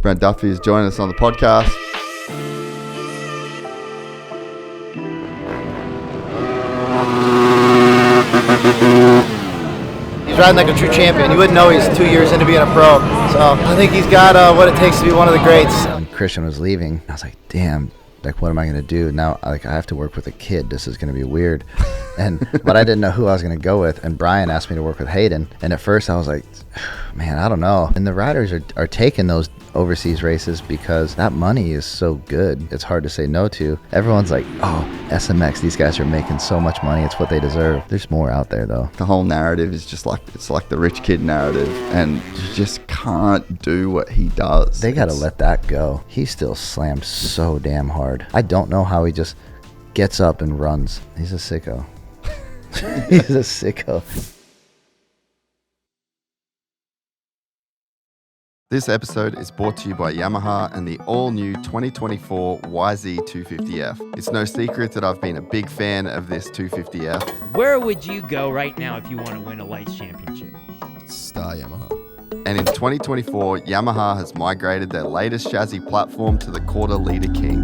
Brent Duffe is joining us on the podcast. He's riding like a true champion. You wouldn't know he's 2 years into being a pro. So I think he's got what it takes to be one of the greats. When Christian was leaving, I was like, damn, like, what am I going to do? Now, like, I have to work with a kid. This is going to be weird. But I didn't know who I was going to go with. And Brian asked me to work with Haiden. And at first I was like, man, I don't know. And the riders are taking those overseas races because that money is so good. It's hard to say no to. Everyone's like, oh, SMX, these guys are making so much money. It's what they deserve. There's more out there, though. The whole narrative is just like, it's like the rich kid narrative. And you just can't do what he does. They got to let that go. He still slammed so damn hard. I don't know how he just gets up and runs. He's a sicko. He's a sicko. This episode is brought to you by Yamaha and the all-new 2024 YZ250F. It's no secret that I've been a big fan of this 250F. Where would you go right now if you want to win a lights championship? Star Yamaha. And in 2024, Yamaha has migrated their latest chassis platform to the quarter-litre King.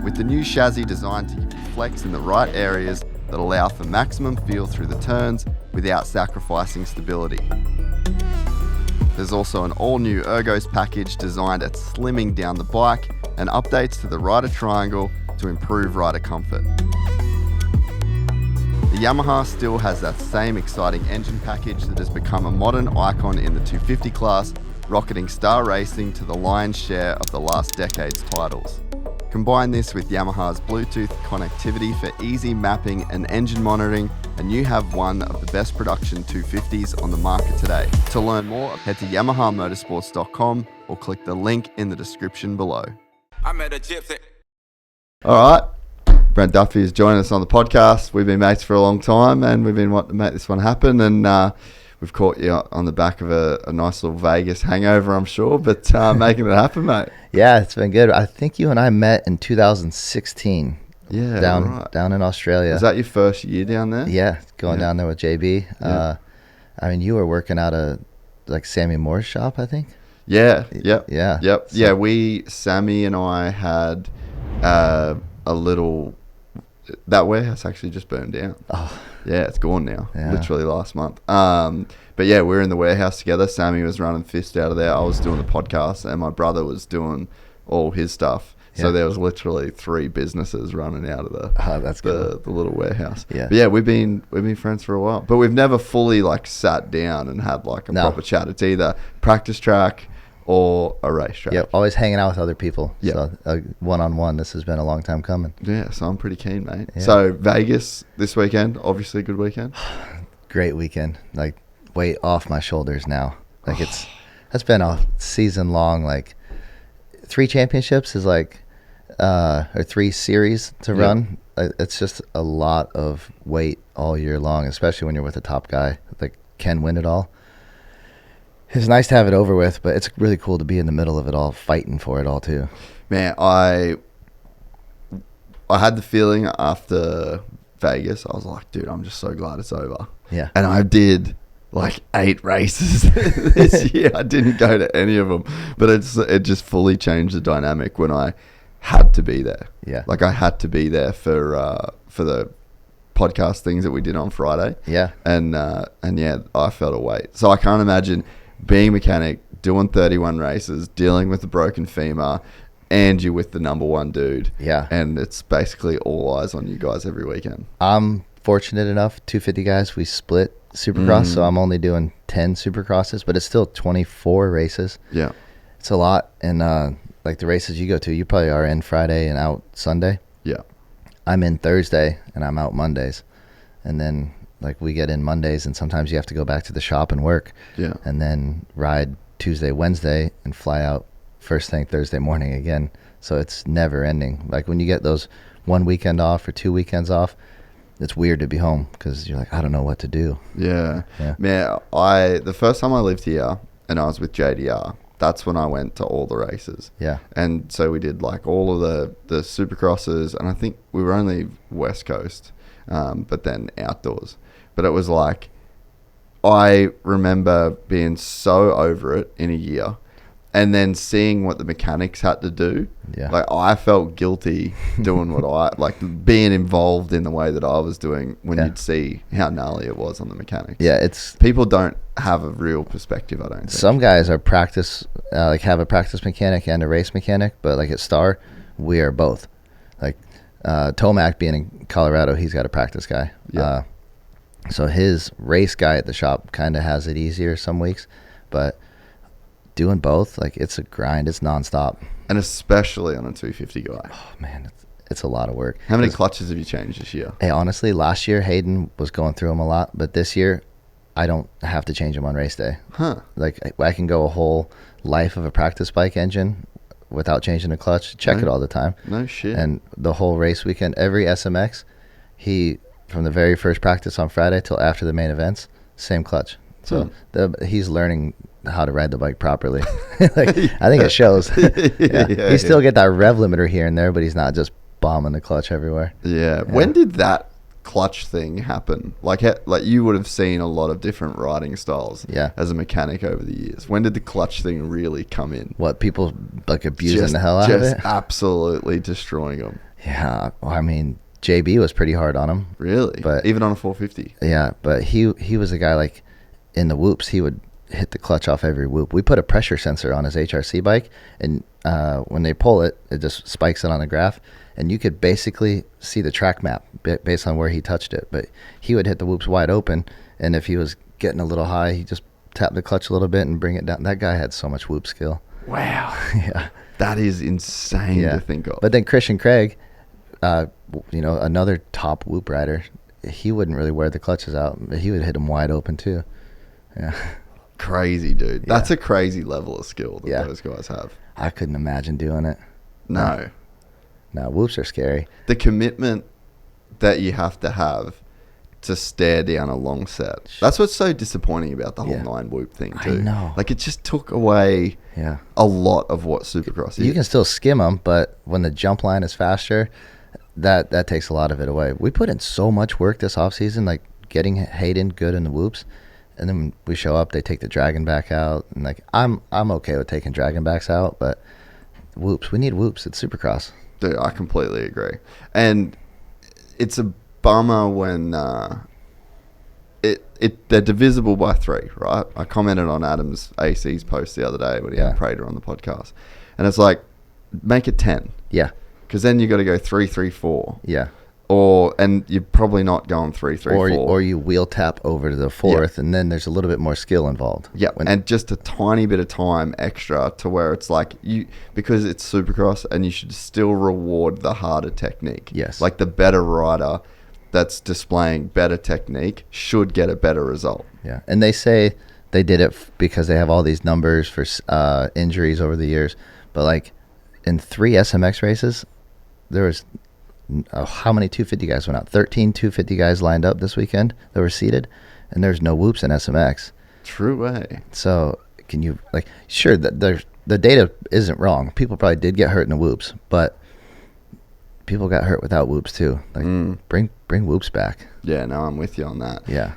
With the new chassis designed to give you flex in the right areas that allow for maximum feel through the turns without sacrificing stability. There's also an all-new Ergos package designed at slimming down the bike and updates to the rider triangle to improve rider comfort. The Yamaha still has that same exciting engine package that has become a modern icon in the 250 class, rocketing Star Racing to the lion's share of the last decade's titles. Combine this with Yamaha's Bluetooth connectivity for easy mapping and engine monitoring, and you have one of the best production 250s on the market today. To learn more, head to YamahaMotorsports.com or click the link in the description below. I met a gypsy. All right, Brent Duffe is joining us on the podcast. We've been mates for a long time, and we've been wanting to make this one happen, and we've caught you on the back of a nice little Vegas hangover, I'm sure, but making it happen, mate. Yeah, it's been good. I think you and I met in 2016. Yeah, down in Australia. Was that your first year down there? Yeah, going down there with JB. Yeah. I mean, you were working out of like Sammy Moore's shop, I think. Yeah. Yep. Yeah. Yep. So, yeah. Sammy and I had a little. That warehouse actually just burned down. Oh. Yeah, it's gone now. Yeah. Literally last month. But yeah, we were in the warehouse together. Sammy was running Fist out of there. I was doing the podcast, and my brother was doing all his stuff. So there was literally 3 businesses running out of the little warehouse. Yeah. But yeah, we've been friends for a while, but we've never fully like sat down and had like a proper chat. It's either practice track or a racetrack. Yeah, always hanging out with other people. Yeah. So one-on-one, this has been a long time coming. Yeah, so I'm pretty keen, mate. Yeah. So Vegas this weekend, obviously a good weekend. Great weekend. Like, weight off my shoulders now. Like, that's been a season-long, like, 3 championships is like, or 3 series to run. It's just a lot of weight all year long, especially when you're with a top guy that can win it all. It's nice to have it over with, but it's really cool to be in the middle of it all, fighting for it all too. Man, I had the feeling after Vegas, I was like, dude, I'm just so glad it's over. Yeah. And I did like 8 races this year. I didn't go to any of them, but it just fully changed the dynamic when I had to be there. Yeah. Like I had to be there for the podcast things that we did on Friday. Yeah. And yeah, I felt a weight. So I can't imagine being a mechanic, doing 31 races, dealing with the broken femur, and you're with the number 1 dude. Yeah. And it's basically all eyes on you guys every weekend. I'm fortunate enough, 250 guys, we split Supercross, so I'm only doing 10 Supercrosses, but it's still 24 races. Yeah. It's a lot. And like the races you go to, you probably are in Friday and out Sunday. Yeah. I'm in Thursday and I'm out Mondays. And then like we get in Mondays and sometimes you have to go back to the shop and work. Yeah. And then ride Tuesday, Wednesday and fly out first thing Thursday morning again. So it's never ending. Like when you get those 1 weekend off or 2 weekends off, it's weird to be home because you're like, I don't know what to do. Yeah. Man, the first time I lived here and I was with JDR, that's when I went to all the races. Yeah. And so we did like all of the Supercrosses, and I think we were only West Coast, but then outdoors. But it was like, I remember being so over it in a year and then seeing what the mechanics had to do. Yeah. Like, I felt guilty doing what being involved in the way that I was doing when you'd see how gnarly it was on the mechanics. Yeah, it's people don't have a real perspective, I don't think. Some guys are have a practice mechanic and a race mechanic, but like at Star, we are both. Like Tomac being in Colorado, he's got a practice guy. Yeah. So his race guy at the shop kind of has it easier some weeks, but doing both, like, it's a grind. It's nonstop. And especially on a 250 guy. Oh, man, it's a lot of work. How many clutches have you changed this year? Hey, honestly, last year Haiden was going through them a lot, but this year I don't have to change them on race day. Huh. Like, I can go a whole life of a practice bike engine without changing the clutch. Check it all the time. No shit. And the whole race weekend, every SMX, from the very first practice on Friday till after the main events, same clutch. So he's learning how to ride the bike properly. Like, I think it shows. He still get that rev limiter here and there, but he's not just bombing the clutch everywhere. Yeah. When did that clutch thing happen? Like you would have seen a lot of different riding styles as a mechanic over the years. When did the clutch thing really come in? What, people like abusing the hell out of it? Just absolutely destroying them. Yeah. Well, I mean, JB was pretty hard on him. Really? But even on a 450? Yeah, but he was a guy, like, in the whoops, he would hit the clutch off every whoop. We put a pressure sensor on his HRC bike, and when they pull it, it just spikes it on the graph, and you could basically see the track map based on where he touched it. But he would hit the whoops wide open, and if he was getting a little high, he just tap the clutch a little bit and bring it down. That guy had so much whoop skill. Wow. Yeah. That is insane to think of. But then Christian Craig, another top whoop rider, he wouldn't really wear the clutches out, but he would hit them wide open too. Yeah. Crazy, dude. That's a crazy level of skill that those guys have. I couldn't imagine doing it. No. No, whoops are scary. The commitment that you have to stare down a long set. That's what's so disappointing about the whole 9 whoop thing too. I know. Like, it just took away a lot of what Supercross is. You can still skim them, but when the jump line is faster, that takes a lot of it away. We put in so much work this offseason, like getting Haiden good in the whoops, and then when we show up, they take the dragon back out, and like I'm okay with taking dragon backs out, but whoops, we need whoops. It's Supercross. Dude, I completely agree. And it's a bummer when they're divisible by 3, right? I commented on Adam's AC's post the other day when he had Prater on the podcast, and it's like, make it 10. Yeah. Because then you got to go 3-3-4. Yeah. And you're probably not going 3-3-4. Or you wheel tap over to the 4th, and then there's a little bit more skill involved. Yeah, and just a tiny bit of time extra to where it's like because it's Supercross, and you should still reward the harder technique. Yes. Like, the better rider that's displaying better technique should get a better result. Yeah, and they say they did it because they have all these numbers for injuries over the years, but like in 3 SMX races, there was how many 250 guys went out? 13 250 guys lined up this weekend that were seated, and there's no whoops in SMX. True way. So can you, like, sure, that the data isn't wrong. People probably did get hurt in the whoops, but people got hurt without whoops too. Like, bring whoops back. Yeah, no, I'm with you on that. Yeah.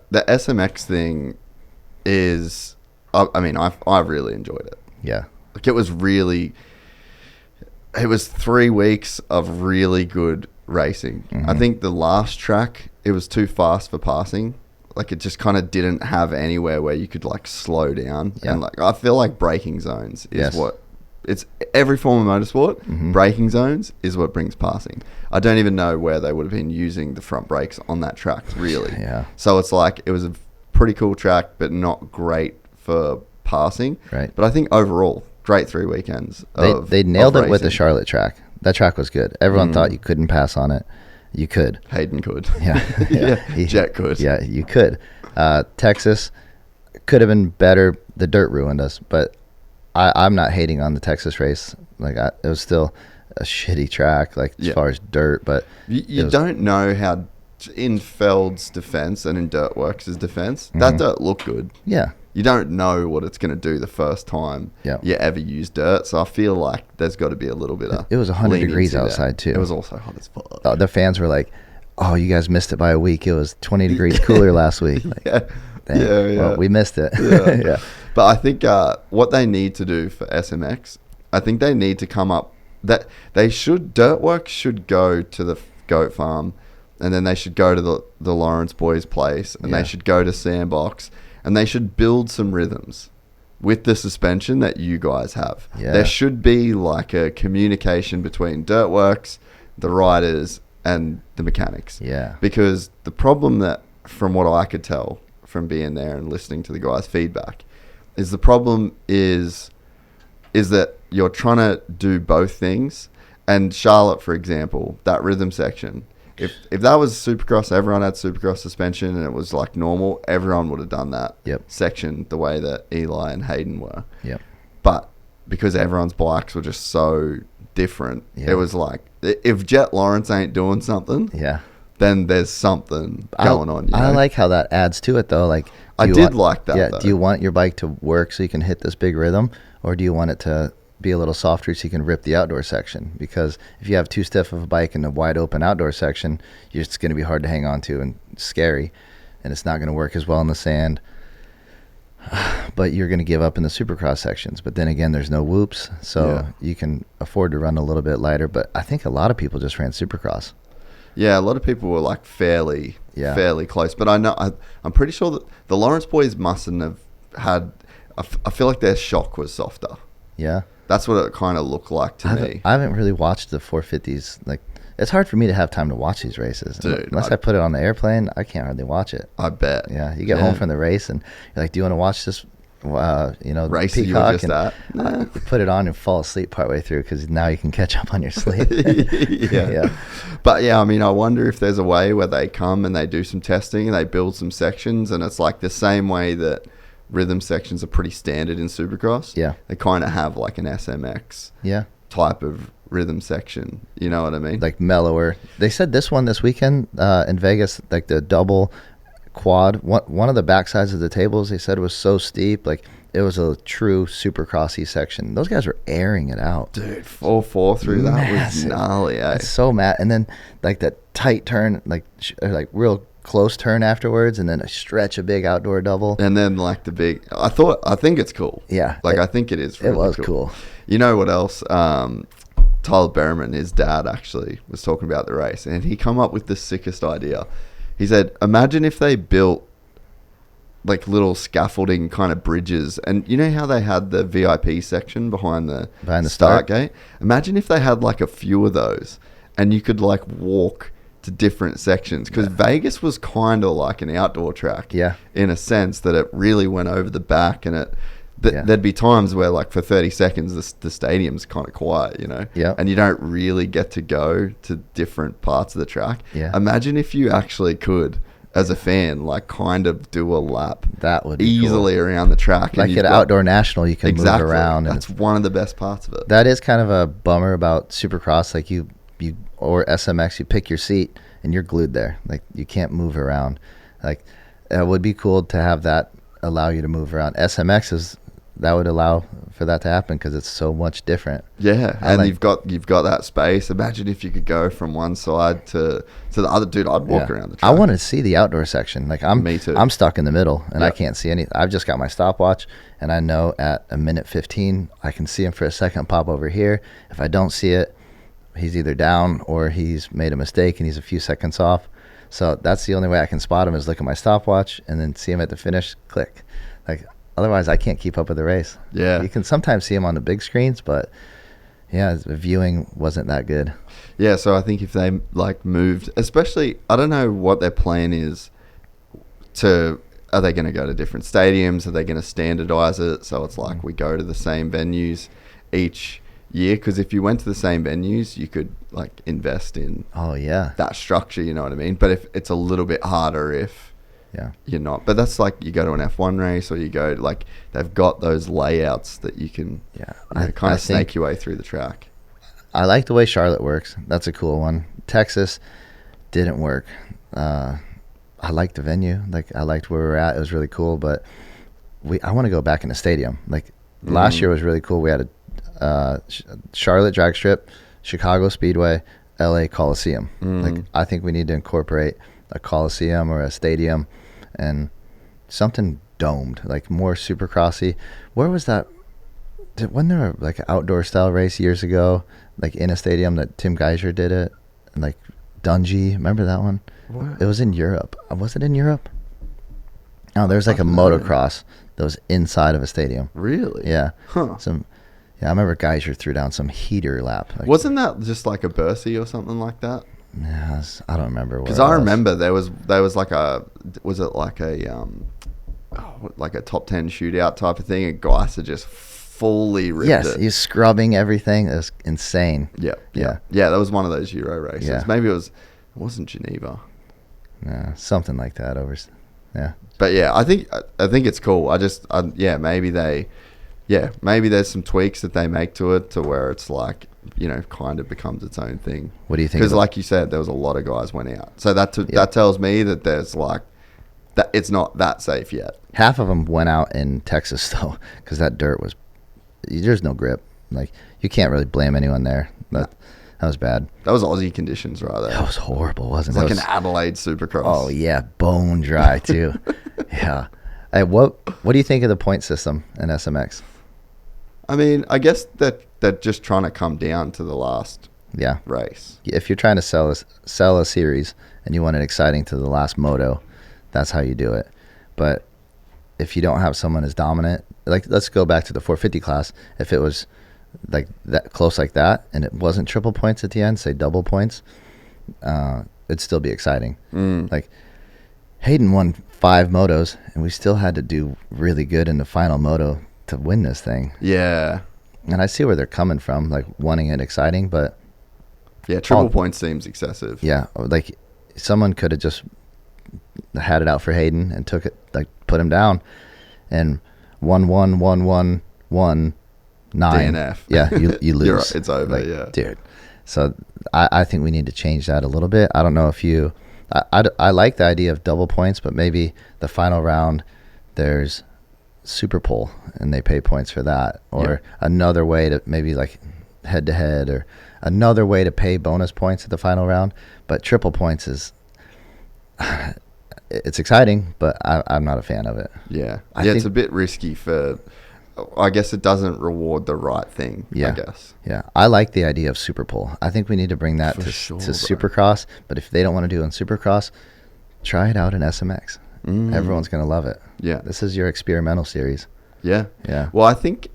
The SMX thing is, I mean, I really enjoyed it. Yeah. Like, it was 3 weeks of really good racing. Mm-hmm. I think the last track, it was too fast for passing. Like, it just kind of didn't have anywhere where you could, like, slow down. Yeah. And, like, I feel like braking zones is what it's every form of motorsport. Braking zones is what brings passing. I don't even know where they would have been using the front brakes on that track, really. Yeah. So it's like, it was a pretty cool track, but not great for passing. Right. But I think overall, great 3 weekends. They nailed it with the racing. Charlotte track. That track was good. Everyone thought you couldn't pass on it. You could. Haiden could. Yeah. Jet could. Yeah, you could. Texas could have been better. The dirt ruined us, but I'm not hating on the Texas race. Like, it was still a shitty track, like, as far as dirt. But you don't know how, in Feld's defense and in Dirtworks' defense, that dirt looked good. Yeah. You don't know what it's going to do the first time you ever use dirt. So I feel like there's got to be a little bit of It was 100 leniency degrees there. outside, too. It was also hot as fuck. The fans were like, oh, you guys missed it by a week. It was 20 degrees cooler last week. Like, Yeah. Well, we missed it. Yeah. But I think what they need to do for SMX, I think they need to come up that Dirtworks should go to the goat farm, and then they should go to the Lawrence boys' place, and they should go to Sandbox, and they should build some rhythms with the suspension that you guys have. Yeah. There should be like a communication between Dirtworks, the riders, and the mechanics. Yeah. Because the problem that, from what I could tell from being there and listening to the guys' feedback, is the problem is that you're trying to do both things. And Charlotte, for example, that rhythm section, if that was Supercross, everyone had Supercross suspension and it was like normal, everyone would have done that section the way that Eli and Haiden were. Yep. But because everyone's bikes were just so different, it was like, if Jet Lawrence ain't doing something, then there's something going on. I like how that adds to it, though. Like, I did like that. Yeah. Do you want your bike to work so you can hit this big rhythm, or do you want it to be a little softer so you can rip the outdoor section? Because if you have too stiff of a bike in a wide open outdoor section, it's going to be hard to hang on to and scary, and it's not going to work as well in the sand. But you're going to give up in the Supercross sections. But then again, there's no whoops, so you can afford to run a little bit lighter. But I think a lot of people just ran Supercross. Yeah, a lot of people were like fairly close. But I'm pretty sure that the Lawrence boys mustn't have had. I feel like their shock was softer. Yeah, that's what it kind of looked like to me. I haven't really watched the 450s. Like, it's hard for me to have time to watch these races. Dude, unless I put it on the airplane, I can't hardly watch it. I bet. Yeah, you get home from the race and you're like, "Do you want to watch this?" Race Peacock, you were just and at. I put it on and fall asleep partway through because now you can catch up on your sleep. yeah. But yeah, I mean, I wonder if there's a way where they come and they do some testing and they build some sections, and it's like the same way that rhythm sections are pretty standard in Supercross. Yeah. They kind of have like an SMX type of rhythm section. You know what I mean? Like mellower. They said this weekend in Vegas, like the double quad, one of the back sides of the tables, they said was so steep, like it was a true Supercrossy section. Those guys were airing it out. Dude, 4-4 through that was gnarly, eh? It's so mad. And then like that tight turn, like real close turn afterwards, and then a stretch, a big outdoor double. And then like the big, I think it's cool. Yeah. Like I think it is really cool. It was cool. You know what else? Tyler Berman, his dad, actually was talking about the race, and he come up with the sickest idea. He said, imagine if they built like little scaffolding kind of bridges, and you know how they had the VIP section behind the start gate? Imagine if they had like a few of those, and you could like walk to different sections, because Vegas was kind of like an outdoor track in a sense that it really went over the back, and there'd be times where like for 30 seconds the stadium's kind of quiet, you know, and you don't really get to go to different parts of the track. Imagine if you actually could, as a fan, like kind of do a lap that would be easily cool. Around the track, like at Outdoor National you can move around, and that's one of the best parts of it. That is kind of a bummer about Supercross, like you or SMX, you pick your seat and you're glued there, like you can't move around. Like it would be cool to have that allow you to move around. SMX that would allow for that to happen because it's so much different. Yeah, and you've got that space. Imagine if you could go from one side to the other. Dude, I'd walk around the track. I want to see the outdoor section. Like Me too. I'm stuck in the middle and I can't see any. I've just got my stopwatch, and I know at a minute 15 I can see him for a second pop over here. If I don't see it, he's either down or he's made a mistake and he's a few seconds off. So that's the only way I can spot him, is look at my stopwatch and then see him at the finish, click. Like otherwise I can't keep up with the race. Yeah. You can sometimes see him on the big screens, but the viewing wasn't that good. Yeah, so I think if they like moved, especially, I don't know what their plan is are they going to go to different stadiums? Are they going to standardize it so it's like we go to the same venues each year? Because if you went to the same venues, you could like invest in that structure, you know what I mean? But if it's a little bit harder if you're not. But that's like you go to an F1 race, or you go like they've got those layouts that you can kind of snake your way through the track. I like the way Charlotte works. That's a cool one. Texas didn't work. I liked the venue. Like I liked where we were at. It was really cool. But I want to go back in the stadium. Like last year was really cool. We had a Charlotte drag strip, Chicago Speedway, LA Coliseum. Like I think we need to incorporate a Coliseum or a stadium and something domed, like more Supercrossy. Where was that? Wasn't there like an outdoor style race years ago, like in a stadium that Tim Geiger did it, and like Dungey? Remember that one? What? It was in Europe. Was it in Europe? Oh, there's like a motocross that was inside of a stadium. Really? Yeah. Huh. I remember Geiger threw down some heater lap. Like, Wasn't that just like a Bercy or something like that? yeah, I don't remember. Because I remember there was like was it like a top 10 shootout type of thing, and Geiser just fully ripped Yes, it. he's scrubbing everything. It was insane. Yeah. Yeah. That was one of those Euro races. Yeah. Maybe it wasn't Geneva. Something like that yeah. But yeah, I think it's cool. Maybe there's some tweaks that they make to it to where it's like, kind of becomes its own thing. What do you think? Because like you said, there was a lot of guys went out. So that tells me that there's like, that it's not that safe yet. Half of them went out in Texas though, because that dirt there's no grip. Like, you can't really blame anyone there. That was bad. That was Aussie conditions right there. That was horrible, wasn't it? It's like an Adelaide Supercross. Oh yeah, bone dry too. Yeah. Hey, what do you think of the point system in SMX? I mean, I guess that they're just trying to come down to the last race. If you're trying to sell a series and you want it exciting to the last moto, that's how you do it. But if you don't have someone as dominant, like, let's go back to the 450 class. If it was like that close like that and it wasn't triple points at the end, say double points, it'd still be exciting. Like, Haiden won 5 motos and we still had to do really good in the final moto to win this thing. Yeah. And I see where they're coming from, like wanting it exciting, but yeah, triple points seems excessive. Yeah, like someone could have just had it out for Haiden and took it, like put him down, and 1-1-1-1-1-9 DNF. Yeah, you lose. It's over. Like, yeah, dude. So I think we need to change that a little bit. I don't know if you. I like the idea of double points, but maybe the final round there's super pole and they pay points for that, or another way to maybe like head to head, or another way to pay bonus points at the final round. But triple points is it's exciting, but I'm not a fan of it. Yeah, I think it's a bit risky for. I guess it doesn't reward the right thing. Yeah. I guess. Yeah, I like the idea of super pole. I think we need to bring that to Supercross. But if they don't want to do it in Supercross, try it out in SMX. Everyone's gonna love it. Yeah, this is your experimental series. Yeah. Yeah. Well, I think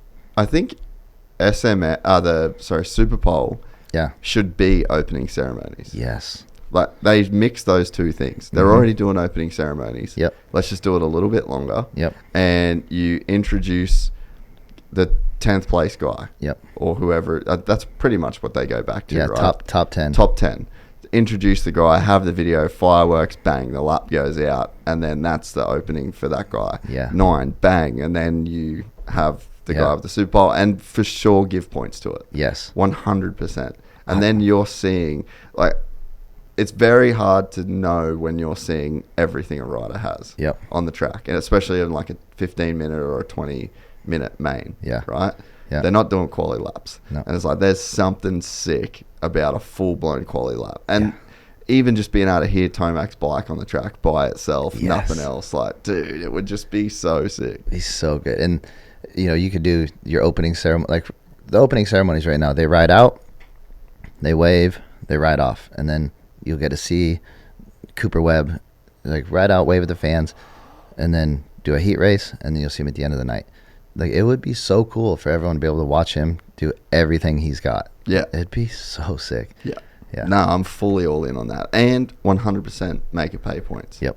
Super Pole. Yeah. Should be opening ceremonies. Yes. Like, they mix those two things. They're already doing opening ceremonies. Yep. Let's just do it a little bit longer. Yep. And you introduce the 10th place guy. Yep. Or whoever. That's pretty much what they go back to, yeah, right? top 10. Top 10. Introduce the guy, have the video, fireworks, bang, the lap goes out, and then that's the opening for that guy. Yeah. 9, bang, and then you have the guy with the Super Bowl, and for sure give points to it. Yes. 100%. And then you're seeing, like, it's very hard to know when you're seeing everything a rider has on the track, and especially in like a 15-minute or a 20-minute main. Yeah. Right? Yeah. They're not doing quali laps. No. And it's like, there's something sick about a full-blown quali lap. And even just being able to hear Tomac's bike on the track by itself, nothing else, like, dude, it would just be so sick. He's so good. And, you could do your opening ceremony. Like, the opening ceremonies right now, they ride out, they wave, they ride off. And then you'll get to see Cooper Webb, like, ride out, wave at the fans, and then do a heat race, and then you'll see him at the end of the night. Like, it would be so cool for everyone to be able to watch him do everything he's got. Yeah. It'd be so sick. Yeah. Yeah. No, I'm fully all in on that. And 100% make it pay points. Yep.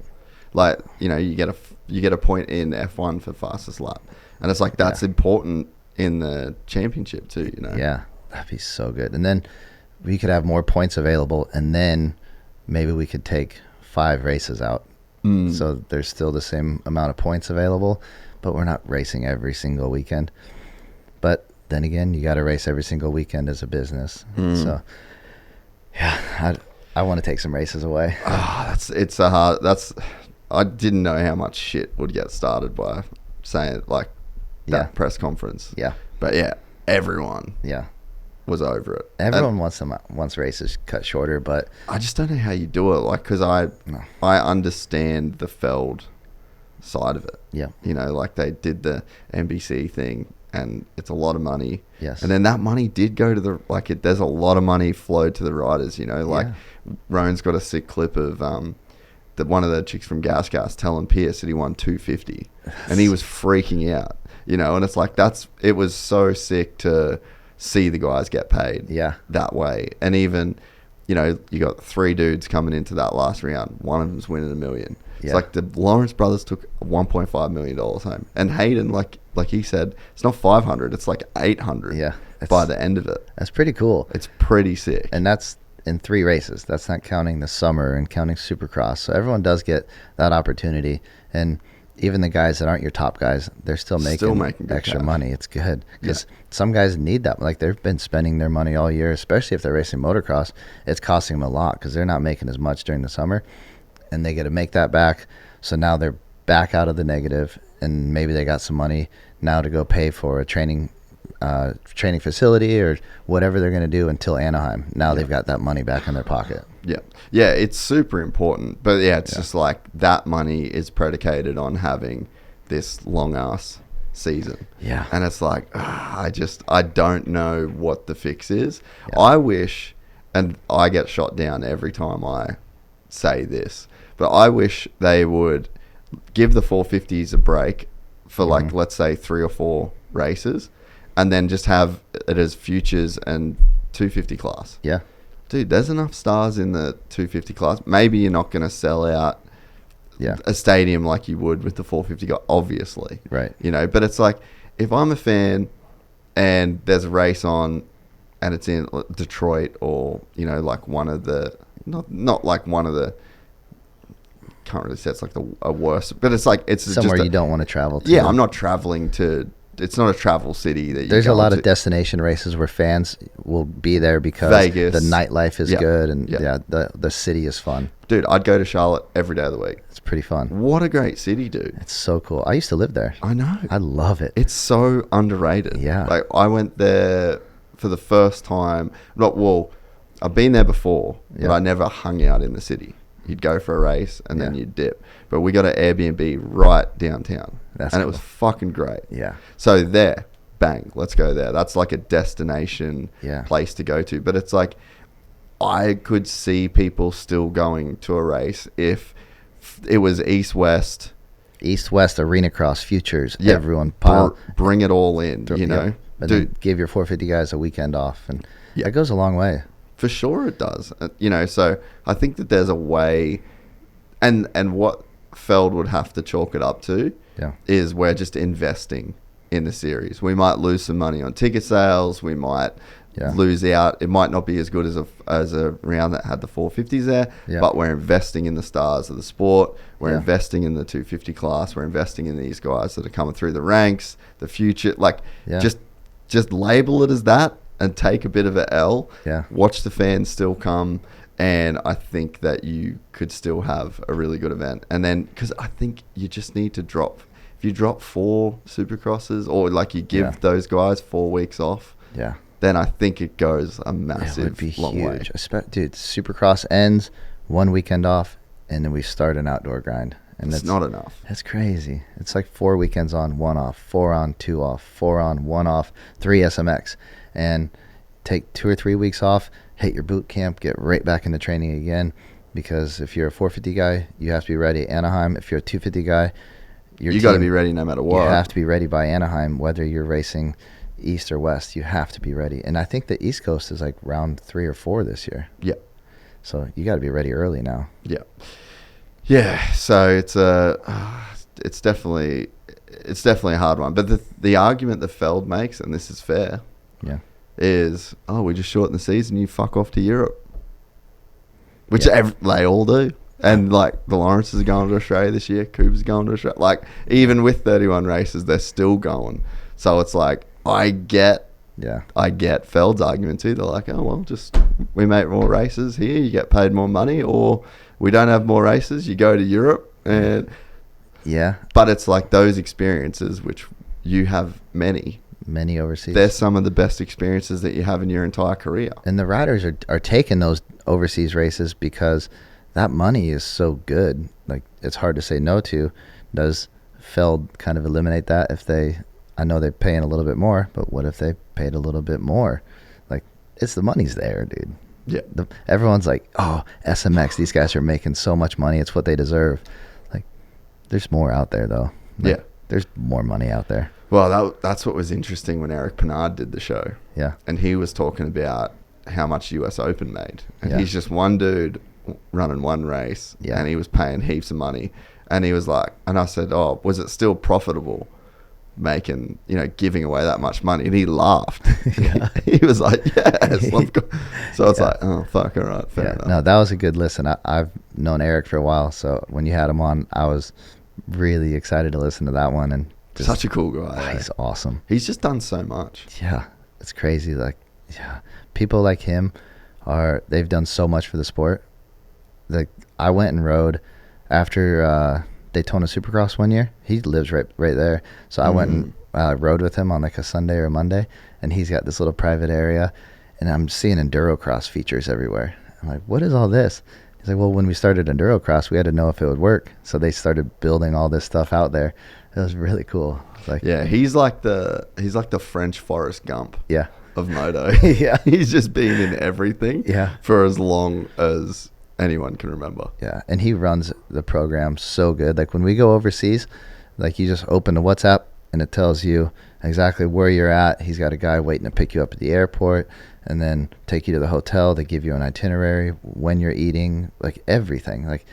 Like, you get a point in F1 for fastest lap. And it's like, that's important in the championship too, Yeah. That'd be so good. And then we could have more points available, and then maybe we could take 5 races out. So there's still the same amount of points available, but we're not racing every single weekend. But then again, you got to race every single weekend as a business. So, yeah, I want to take some races away. I didn't know how much shit would get started by saying, like, that press conference. Yeah. But yeah, everyone was over it. Everyone wants races cut shorter, but I just don't know how you do it. Like, because I understand the Feld side of it. Yeah. You know, like they did the NBC thing, and it's a lot of money. Yes. And then that money did go to there's a lot of money flowed to the riders, you know, like Roan's got a sick clip of one of the chicks from Gas telling Pierce that he won 250 and he was freaking out, you know, and it's like it was so sick to see the guys get paid that way. And even, you know, you got 3 dudes coming into that last round, one of them's winning $1 million. It's like the Lawrence brothers took $1.5 million home, and Haiden, like he said, it's not 500, it's like 800 by the end of it. That's pretty cool. It's pretty sick. And that's in 3 races. That's not counting the summer and counting Supercross. So everyone does get that opportunity. And even the guys that aren't your top guys, they're still making extra money. It's good because some guys need that. Like they've been spending their money all year, especially if they're racing motocross. It's costing them a lot because they're not making as much during the summer, and they get to make that back. So now they're back out of the negative, and maybe they got some money now to go pay for a training facility or whatever they're going to do until Anaheim. Now they've got that money back in their pocket. Yeah, it's super important. But it's just like that money is predicated on having this long ass season. Yeah. And it's like, I don't know what the fix is. I wish, and I get shot down every time I say this, but I wish they would give the 450s a break for let's say 3 or 4 races, and then just have it as futures and 250 class. Yeah. Dude, there's enough stars in the 250 class. Maybe you're not going to sell out a stadium like you would with the 450 guy, obviously. Right. You know, but it's like, if I'm a fan and there's a race on and it's in Detroit or, you know, like one of the, not like one of the, can't really say it's like a worse, but it's like, it's somewhere just you don't want to travel to. Yeah, I'm not traveling to, it's not a travel city that there's a lot of destination races where fans will be there because Vegas, the nightlife is good, and the city is fun. Dude, I'd go to Charlotte every day of the week. It's pretty fun. What a great city, dude. It's so cool. I used to live there. I know. I love it. It's so underrated. Yeah. Like I went there for the first time. I've been there before, but I never hung out in the city. You'd go for a race and then you'd dip. But we got an Airbnb right downtown. It was fucking great. Yeah. So there, bang, let's go there. That's like a destination place to go to. But it's like, I could see people still going to a race if it was East-West, Arena Cross, Futures, everyone pile. Bring it all in, you know. But then give your 450 guys a weekend off, and that goes a long way. For sure it does. You know, so I think that there's a way, and what Feld would have to chalk it up to is we're just investing in the series. We might lose some money on ticket sales. We might lose out. It might not be as good as a round that had the 450s there, but we're investing in the stars of the sport. We're investing in the 250 class. We're investing in these guys that are coming through the ranks, the future. Like, just label it as that and take a bit of a L. Watch the fans still come, and I think that you could still have a really good event. And then, because I think you just need to drop, if you drop 4 Supercrosses, or like you give those guys 4 weeks off, then I think it goes a massive long way. Dude, Supercross ends, 1 weekend off, and then we start an outdoor grind. And it's not enough. That's crazy. It's like 4 weekends on, 1 off, 4 on, 2 off, 4 on, 1 off, 3 SMX. And take 2 or 3 weeks off, hit your boot camp, get right back into training again. Because if you're a 450 guy, you have to be ready at Anaheim. If you're a 250 guy, you got to be ready no matter what. You have to be ready by Anaheim, whether you're racing East or West. You have to be ready. And I think the East Coast is like round 3 or 4 this year. Yeah. So you got to be ready early now. Yeah. Yeah. So it's definitely a hard one. But the argument that Feld makes, and this is fair, is, we just shorten the season, you fuck off to Europe. Which they all do. And like the Lawrences are going to Australia this year, Cooper's going to Australia. Like, even with 31 races, they're still going. So it's like, I get Feld's argument too. They're like, just we make more races here, you get paid more money, or we don't have more races, you go to Europe. And but it's like those experiences, which you have many overseas. They're some of the best experiences that you have in your entire career. And the riders are taking those overseas races because that money is so good. Like, it's hard to say no to. Does Feld kind of eliminate that if they, I know they're paying a little bit more, but what if they paid a little bit more? Like, it's the money's there, dude. Yeah. Everyone's like, oh, SMX, these guys are making so much money. It's what they deserve. Like, there's more out there, though. Like, Yeah. There's more money out there. Well, that's what was interesting when Eric Pennard did the show. Yeah. And he was talking about how much US Open made. And Yeah. he's just one dude running one race. Yeah. And he was paying heaps of money. And he was like, and I said, oh, was it still profitable making, giving away that much money? And he laughed. Yeah. He was like, yes, let's go. So it's like, oh, fuck, all right, fair enough. No, that was a good listen. I've known Eric for a while, so when you had him on, I was really excited to listen to that one. And just, Such a cool guy. he's awesome. He's just done so much. Yeah, it's crazy. Like, yeah, people like him they've done so much for the sport. Like, I went and rode after Daytona Supercross one year. He lives right there. So I went and rode with him on like a Sunday or a Monday, and he's got this little private area, and I'm seeing endurocross features everywhere. I'm like, what is all this? He's like, well, when we started endurocross, we had to know if it would work. So they started building all this stuff out there. It was really cool. Like, yeah, he's like the French Forrest Gump. Yeah. Of moto. Yeah. He's just been in everything. Yeah. For as long as anyone can remember. Yeah, and he runs the program so good. Like, when we go overseas, like, you just open the WhatsApp and it tells you exactly where you're at. He's got a guy waiting to pick you up at the airport and then take you to the hotel. They give you an itinerary, when you're eating, like everything. Like,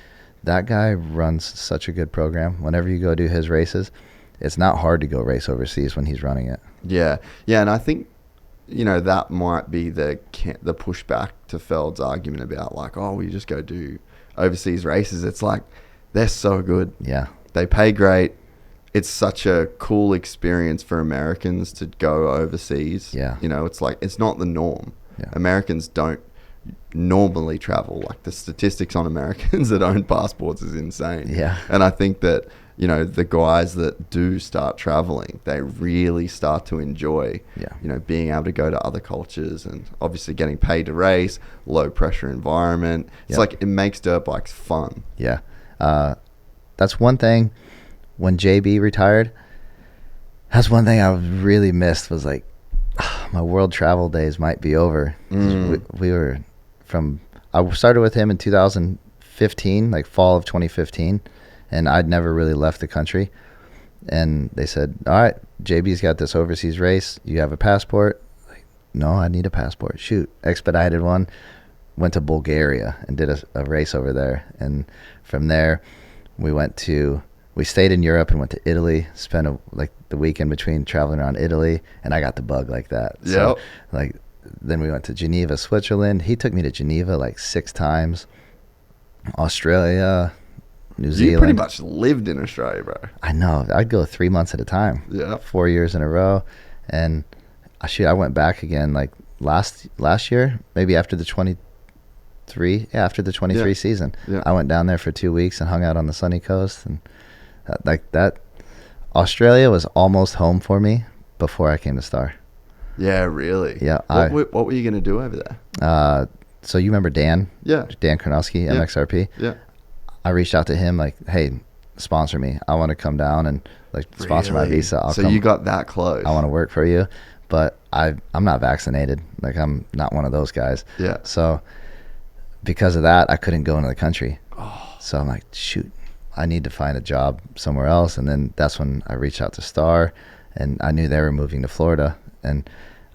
that guy runs such a good program. Whenever you go do his races, it's not hard to go race overseas when he's running it. Yeah. Yeah, and I think, that might be the pushback to Feld's argument about, like, oh, we just go do overseas races. It's like, they're so good. Yeah. They pay great. It's such a cool experience for Americans to go overseas. Yeah. It's like, it's not the norm. Yeah. Americans don't normally travel. Like, the statistics on Americans that own passports is insane. Yeah. And I think that, the guys that do start traveling, they really start to enjoy, being able to go to other cultures and obviously getting paid to race, low pressure environment. It's like, it makes dirt bikes fun. Yeah. That's one thing. When JB retired, that's one thing I really missed, was like, my world travel days might be over. We were I started with him in 2015, like fall of 2015, and I'd never really left the country. And they said, all right, JB's got this overseas race. You have a passport? Like, no, I need a passport. Shoot. Expedited one. Went to Bulgaria and did a race over there. And from there, we stayed in Europe and went to Italy, spent the weekend between traveling around Italy, and I got the bug like that. So, then we went to Geneva, Switzerland. He took me to Geneva like 6 times. Australia, New Zealand. You pretty much lived in Australia, bro. I know. I'd go 3 months at a time. Yeah. 4 years in a row. And I went back again like last year, maybe after the 23 season. Yeah. I went down there for 2 weeks and hung out on the sunny coast, and that Australia was almost home for me before I came to Star. Yeah, really. Yeah. What were you going to do over there? So you remember Dan? Yeah. Dan Karnowski, MXRP? Yeah. I reached out to him like, hey, sponsor me. I want to come down and sponsor my visa. So you got that close. I want to work for you, but I'm not vaccinated. Like, I'm not one of those guys. Yeah. So because of that, I couldn't go into the country. Oh. So I'm like, shoot, I need to find a job somewhere else. And then that's when I reached out to Star, and I knew they were moving to Florida, and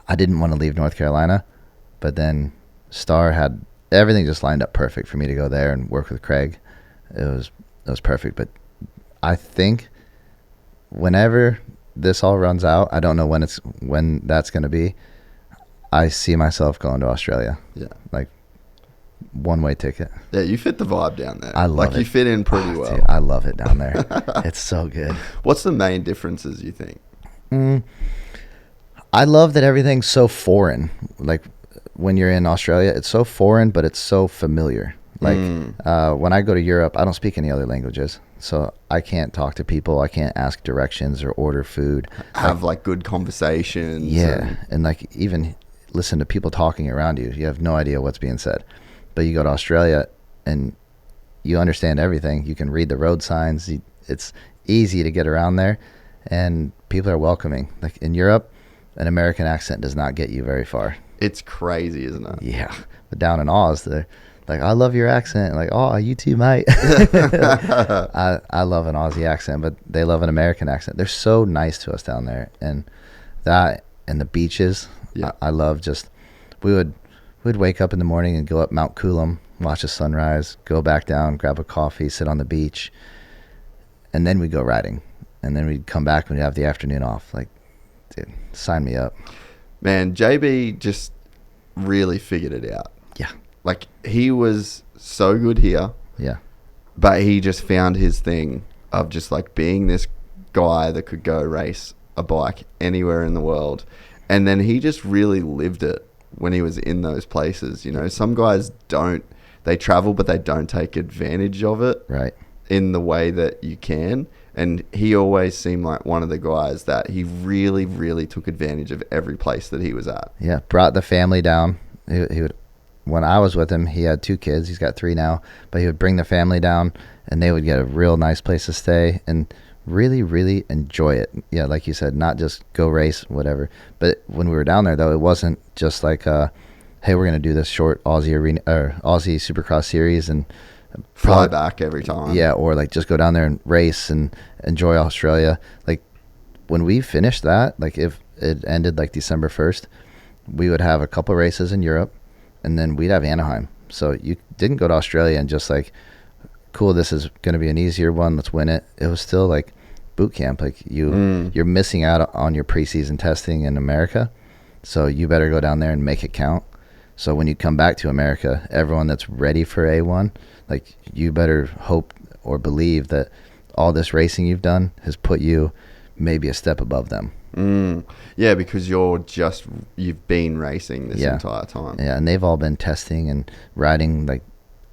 I didn't want to leave North Carolina, but then Star had everything just lined up perfect for me to go there and work with Craig. It was perfect. But I think whenever this all runs out, I don't know when that's going to be, I see myself going to Australia. Yeah. Like, one-way ticket. Yeah, you fit the vibe down there. I love it. You fit in pretty well. Dude, I love it down there. It's so good. What's the main differences, you think? I love that everything's so foreign. Like, when you're in Australia, it's so foreign, but it's so familiar. Like, when I go to Europe, I don't speak any other languages, so I can't talk to people. I can't ask directions or order food. Have good conversations. Yeah, and even listen to people talking around you. You have no idea what's being said. But you go to Australia and you understand everything. You can read the road signs. It's easy to get around there, and people are welcoming. Like in Europe, an American accent does not get you very far. It's crazy, isn't it? Yeah, but down in Oz, they're like, I love your accent. Like, oh, you too, mate. I love an Aussie accent, but they love an American accent. They're so nice to us down there, and that and the beaches. Yeah. I love just we'd wake up in the morning and go up Mount Coolum, watch the sunrise, go back down, grab a coffee, sit on the beach, and then we'd go riding, and then we'd come back and we'd have the afternoon off. Like, dude, sign me up. Man, JB just really figured it out. Yeah. Like, he was so good here. Yeah. But he just found his thing of just like being this guy that could go race a bike anywhere in the world. And then he just really lived it when he was in those places. You know, some guys they travel, but they don't take advantage of it. Right. In the way that you can. And he always seemed like one of the guys that he really, really took advantage of every place that he was at. Yeah, brought the family down. He would, when I was with him, he had 2 kids. He's got 3 now. But he would bring the family down, and they would get a real nice place to stay and really, really enjoy it. Yeah, like you said, not just go race, whatever. But when we were down there, though, it wasn't just like, hey, we're going to do this short Aussie Supercross series and fly back every time. Yeah, or like just go down there and race and enjoy Australia. Like when we finished that, like if it ended like December 1st, we would have a couple races in Europe, and then we'd have Anaheim. So you didn't go to Australia and just like, cool, this is going to be an easier one, let's win it. It was still like boot camp. Like you're missing out on your preseason testing in America, so you better go down there and make it count. So when you come back to America, everyone that's ready for A1, like you better hope or believe that all this racing you've done has put you maybe a step above them. Yeah, because you've been racing this entire time. Yeah, and they've all been testing and riding like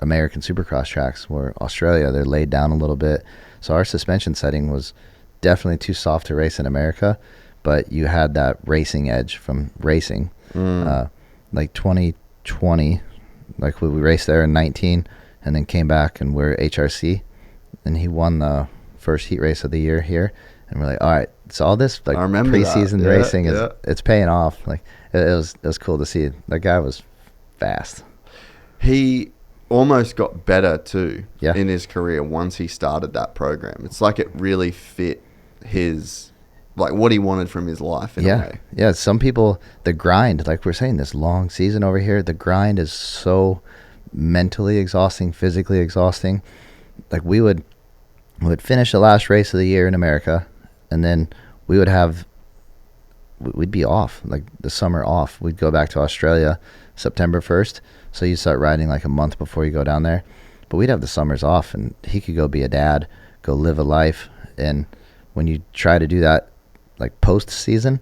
American Supercross tracks, where Australia, they're laid down a little bit. So our suspension setting was definitely too soft to race in America, but you had that racing edge from racing. Like 2020, like we raced there in 19 and then came back and we're HRC, and he won the first heat race of the year here, and we're like, all right, so all this like preseason racing it's paying off. Like it was cool to see. That guy was fast. He almost got better too Yeah. in his career once he started that program. It's like it really fit his, like what he wanted from his life in a way. Yeah, some people, the grind, like we're saying, this long season over here, the grind is so mentally exhausting, physically exhausting. Like we would finish the last race of the year in America, and then we'd be off, like the summer off. We'd go back to Australia September 1st, so you start riding like a month before you go down there. But we'd have the summers off, and he could go be a dad, go live a life. And when you try to do that like post season,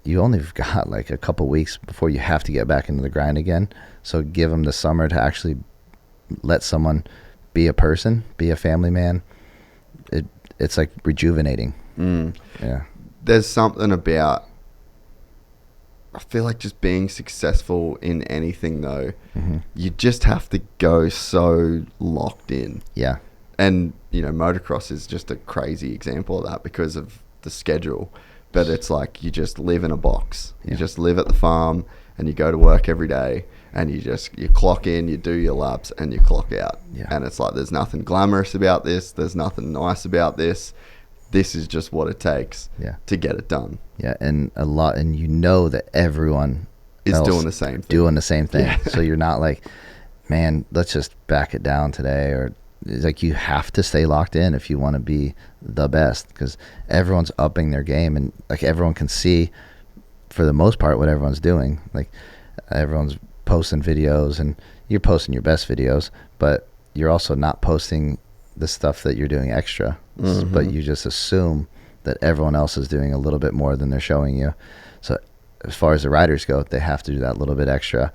you only have got like a couple weeks before you have to get back into the grind again. So give them the summer to actually let someone be a person, be a family man. It's like rejuvenating. Yeah. There's something about, I feel like just being successful in anything though, you just have to go so locked in. Yeah. And, you know, motocross is just a crazy example of that because of the schedule. But it's like you just live in a box. You just live at the farm and you go to work every day and you clock in, you do your laps and you clock out. Yeah. And it's like there's nothing glamorous about this. There's nothing nice about this. This is just what it takes to get it done. Yeah, and you know that everyone is doing the same thing. Yeah. So you're not like, man, let's just back it down today, or it's like you have to stay locked in if you want to be the best, because everyone's upping their game, and like everyone can see for the most part what everyone's doing. Like everyone's posting videos, and you're posting your best videos, but you're also not posting the stuff that you're doing extra. But you just assume that everyone else is doing a little bit more than they're showing you. So as far as the riders go, they have to do that little bit extra.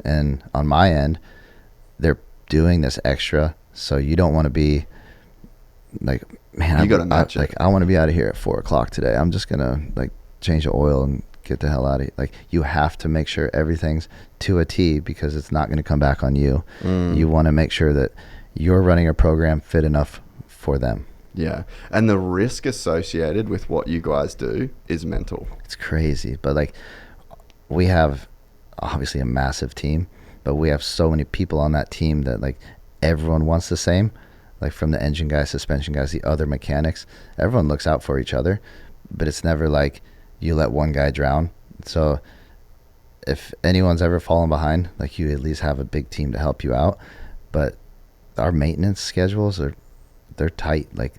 And on my end, they're doing this extra, so you don't want to be like, man, you got to match it. Like, I want to be out of here at 4:00 today. I'm just gonna like change the oil and get the hell out of here. Like, you have to make sure everything's to a T, because it's not going to come back on you. You want to make sure that you're running a program fit enough for them. Yeah. And the risk associated with what you guys do is mental. It's crazy. But like, we have obviously a massive team, but we have so many people on that team that like everyone wants the same. Like from the engine guys, suspension guys, the other mechanics, everyone looks out for each other, but it's never like you let one guy drown. So if anyone's ever fallen behind, like you at least have a big team to help you out. But our maintenance schedules they're tight. Like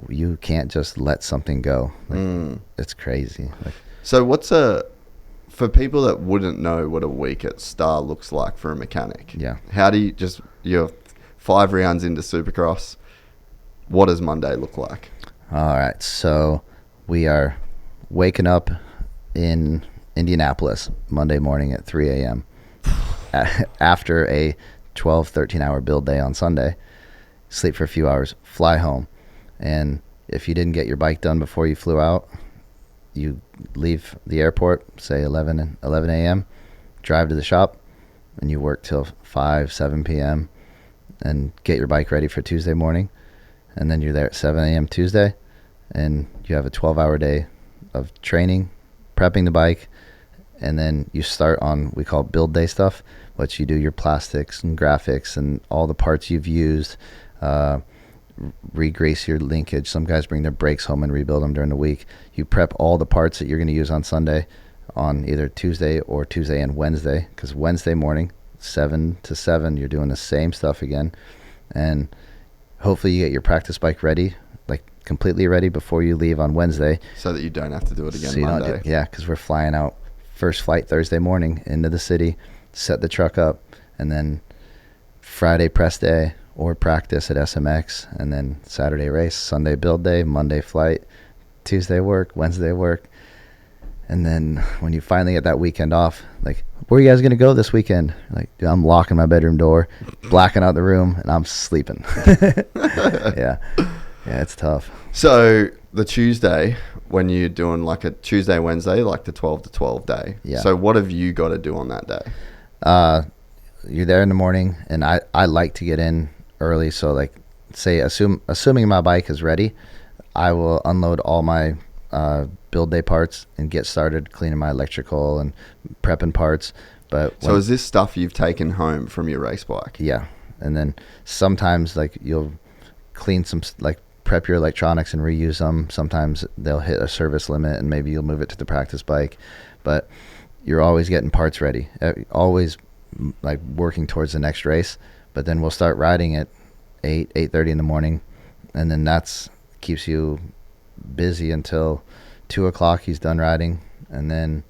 you can't just let something go. Like, it's crazy. Like, so for people that wouldn't know what a week at Star looks like for a mechanic, yeah. How do you're 5 rounds into Supercross, what does Monday look like? All right, so we are waking up in Indianapolis Monday morning at 3 a.m. after a 12, 13-hour build day on Sunday, sleep for a few hours, fly home. And if you didn't get your bike done before you flew out, you leave the airport, say 11 a.m., drive to the shop, and you work till 5, 7 p.m., and get your bike ready for Tuesday morning. And then you're there at 7 a.m. Tuesday, and you have a 12-hour day of training, prepping the bike, and then you start on, we call it build day stuff, which you do your plastics and graphics and all the parts you've used, re-grease your linkage. Some guys bring their brakes home and rebuild them during the week. You prep all the parts that you're going to use on Sunday on either Tuesday and Wednesday, because Wednesday morning, 7 to 7, you're doing the same stuff again. And hopefully you get your practice bike ready, like completely ready before you leave on Wednesday. So that you don't have to do it again so Monday. Yeah, because we're flying out first flight Thursday morning into the city, set the truck up, and then Friday press day or practice at SMX, and then Saturday race, Sunday build day, Monday flight, Tuesday work, Wednesday work. And then when you finally get that weekend off, like, where are you guys going to go this weekend? Like, dude, I'm locking my bedroom door, blacking out the room, and I'm sleeping. Yeah, it's tough. So the Tuesday, when you're doing like a Tuesday, Wednesday, like the 12 to 12 day. Yeah. So what have you got to do on that day? You're there in the morning, and I like to get in early. So like, say, assuming my bike is ready, I will unload all my build day parts and get started cleaning my electrical and prepping parts. But so is this stuff you've taken home from your race bike? Yeah. And then sometimes like you'll clean some, like prep your electronics and reuse them. Sometimes they'll hit a service limit and maybe you'll move it to the practice bike, but you're always getting parts ready, always like working towards the next race. But then we'll start riding at 8:30 in the morning, and then that's keeps you busy until 2 o'clock. He's done riding, and then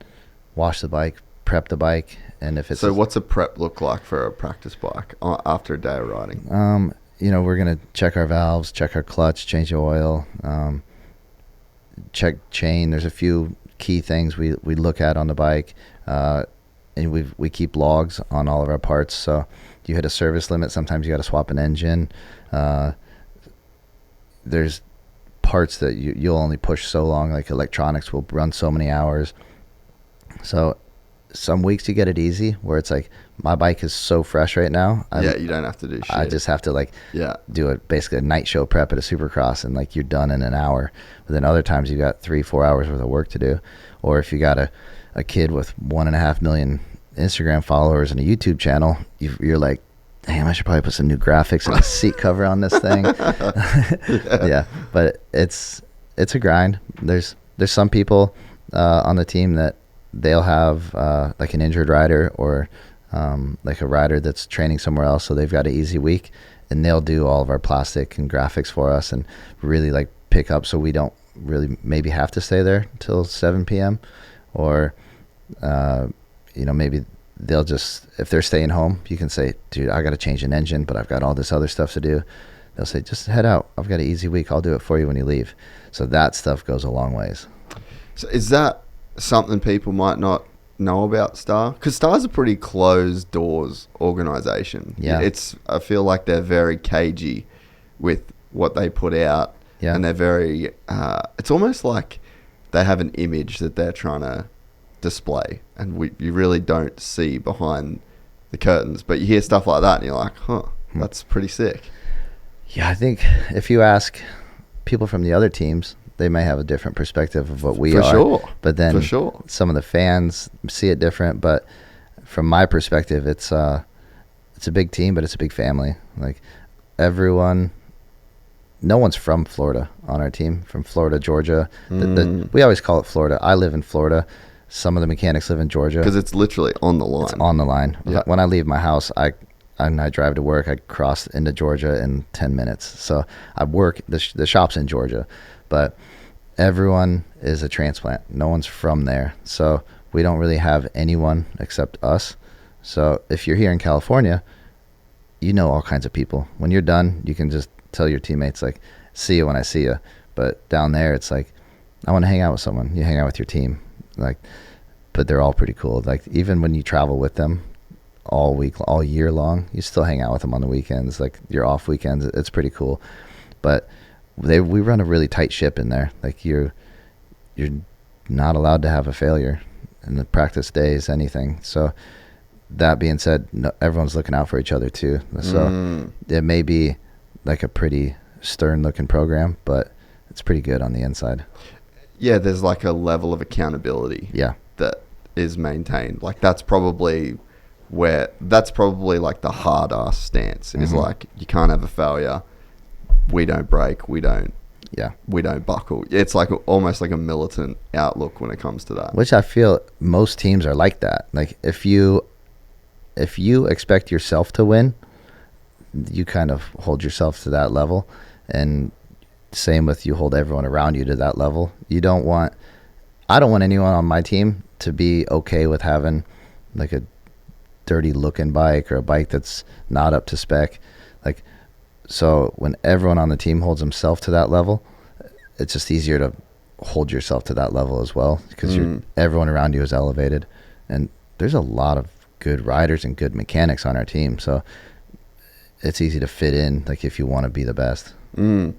wash the bike, prep the bike. And if it's what's a prep look like for a practice bike after a day of riding? We're gonna check our valves, check our clutch, change the oil, check chain. There's a few key things we look at on the bike, and we keep logs on all of our parts. So you hit a service limit, sometimes you got to swap an engine. There's parts that you'll only push so long, like electronics will run so many hours. So some weeks you get it easy, where it's like, my bike is so fresh right now. You don't have to do shit. I just have to do basically a night show prep at a Supercross, and like you're done in an hour. But then other times you got 3-4 hours worth of work to do. Or if you got a kid with 1.5 million Instagram followers and a YouTube channel, you're like, damn, I should probably put some new graphics and a seat cover on this thing. Yeah, but it's a grind. There's some people on the team that they'll have like an injured rider or like a rider that's training somewhere else, so they've got an easy week, and they'll do all of our plastic and graphics for us and really like pick up, so we don't really maybe have to stay there till 7 p.m. or maybe they'll just, if they're staying home, you can say, dude, I got to change an engine, but I've got all this other stuff to do. They'll say, just head out. I've got an easy week. I'll do it for you when you leave. So that stuff goes a long ways. So is that something people might not know about Star? Because Star's a pretty closed doors organization. Yeah. I feel like they're very cagey with what they put out. Yeah. And they're very, it's almost like they have an image that they're trying to display, and you really don't see behind the curtains, but you hear stuff like that and you're like, that's pretty sick. Yeah, I think if you ask people from the other teams, they may have a different perspective of what we For are. sure. But then For sure. some of the fans see it different. But from my perspective, it's a big team, but it's a big family. Like everyone, no one's from Florida on our team. From Florida, Georgia. We always call it Florida. I live in Florida. Some of the mechanics live in Georgia. Because it's literally on the line. It's on the line. Yeah. When I leave my house, I drive to work. I cross into Georgia in 10 minutes. So I work, the shop's in Georgia. But everyone is a transplant. No one's from there. So we don't really have anyone except us. So if you're here in California, you know all kinds of people. When you're done, you can just tell your teammates, like, see you when I see you. But down there, it's like, I want to hang out with someone. You hang out with your team. Like, but they're all pretty cool. Like, even when you travel with them all year long, you still hang out with them on the weekends. Like, your off weekends, it's pretty cool. But we run a really tight ship in there. Like, you're not allowed to have a failure in the practice days, anything. So that being said, no, everyone's looking out for each other too. So it may be like a pretty stern looking program, but it's pretty good on the inside. Yeah, there's like a level of accountability. Yeah. That is maintained. Like that's probably like the hard ass stance is like, you can't have a failure. We don't break. We don't buckle. It's like almost like a militant outlook when it comes to that. Which I feel most teams are like that. Like if you expect yourself to win, you kind of hold yourself to that level, and same with you hold everyone around you to that level. I don't want anyone on my team to be okay with having like a dirty looking bike or a bike that's not up to spec. Like, so when everyone on the team holds himself to that level, it's just easier to hold yourself to that level as well, because everyone around you is elevated. And there's a lot of good riders and good mechanics on our team, so it's easy to fit in, like if you want to be the best. Yeah.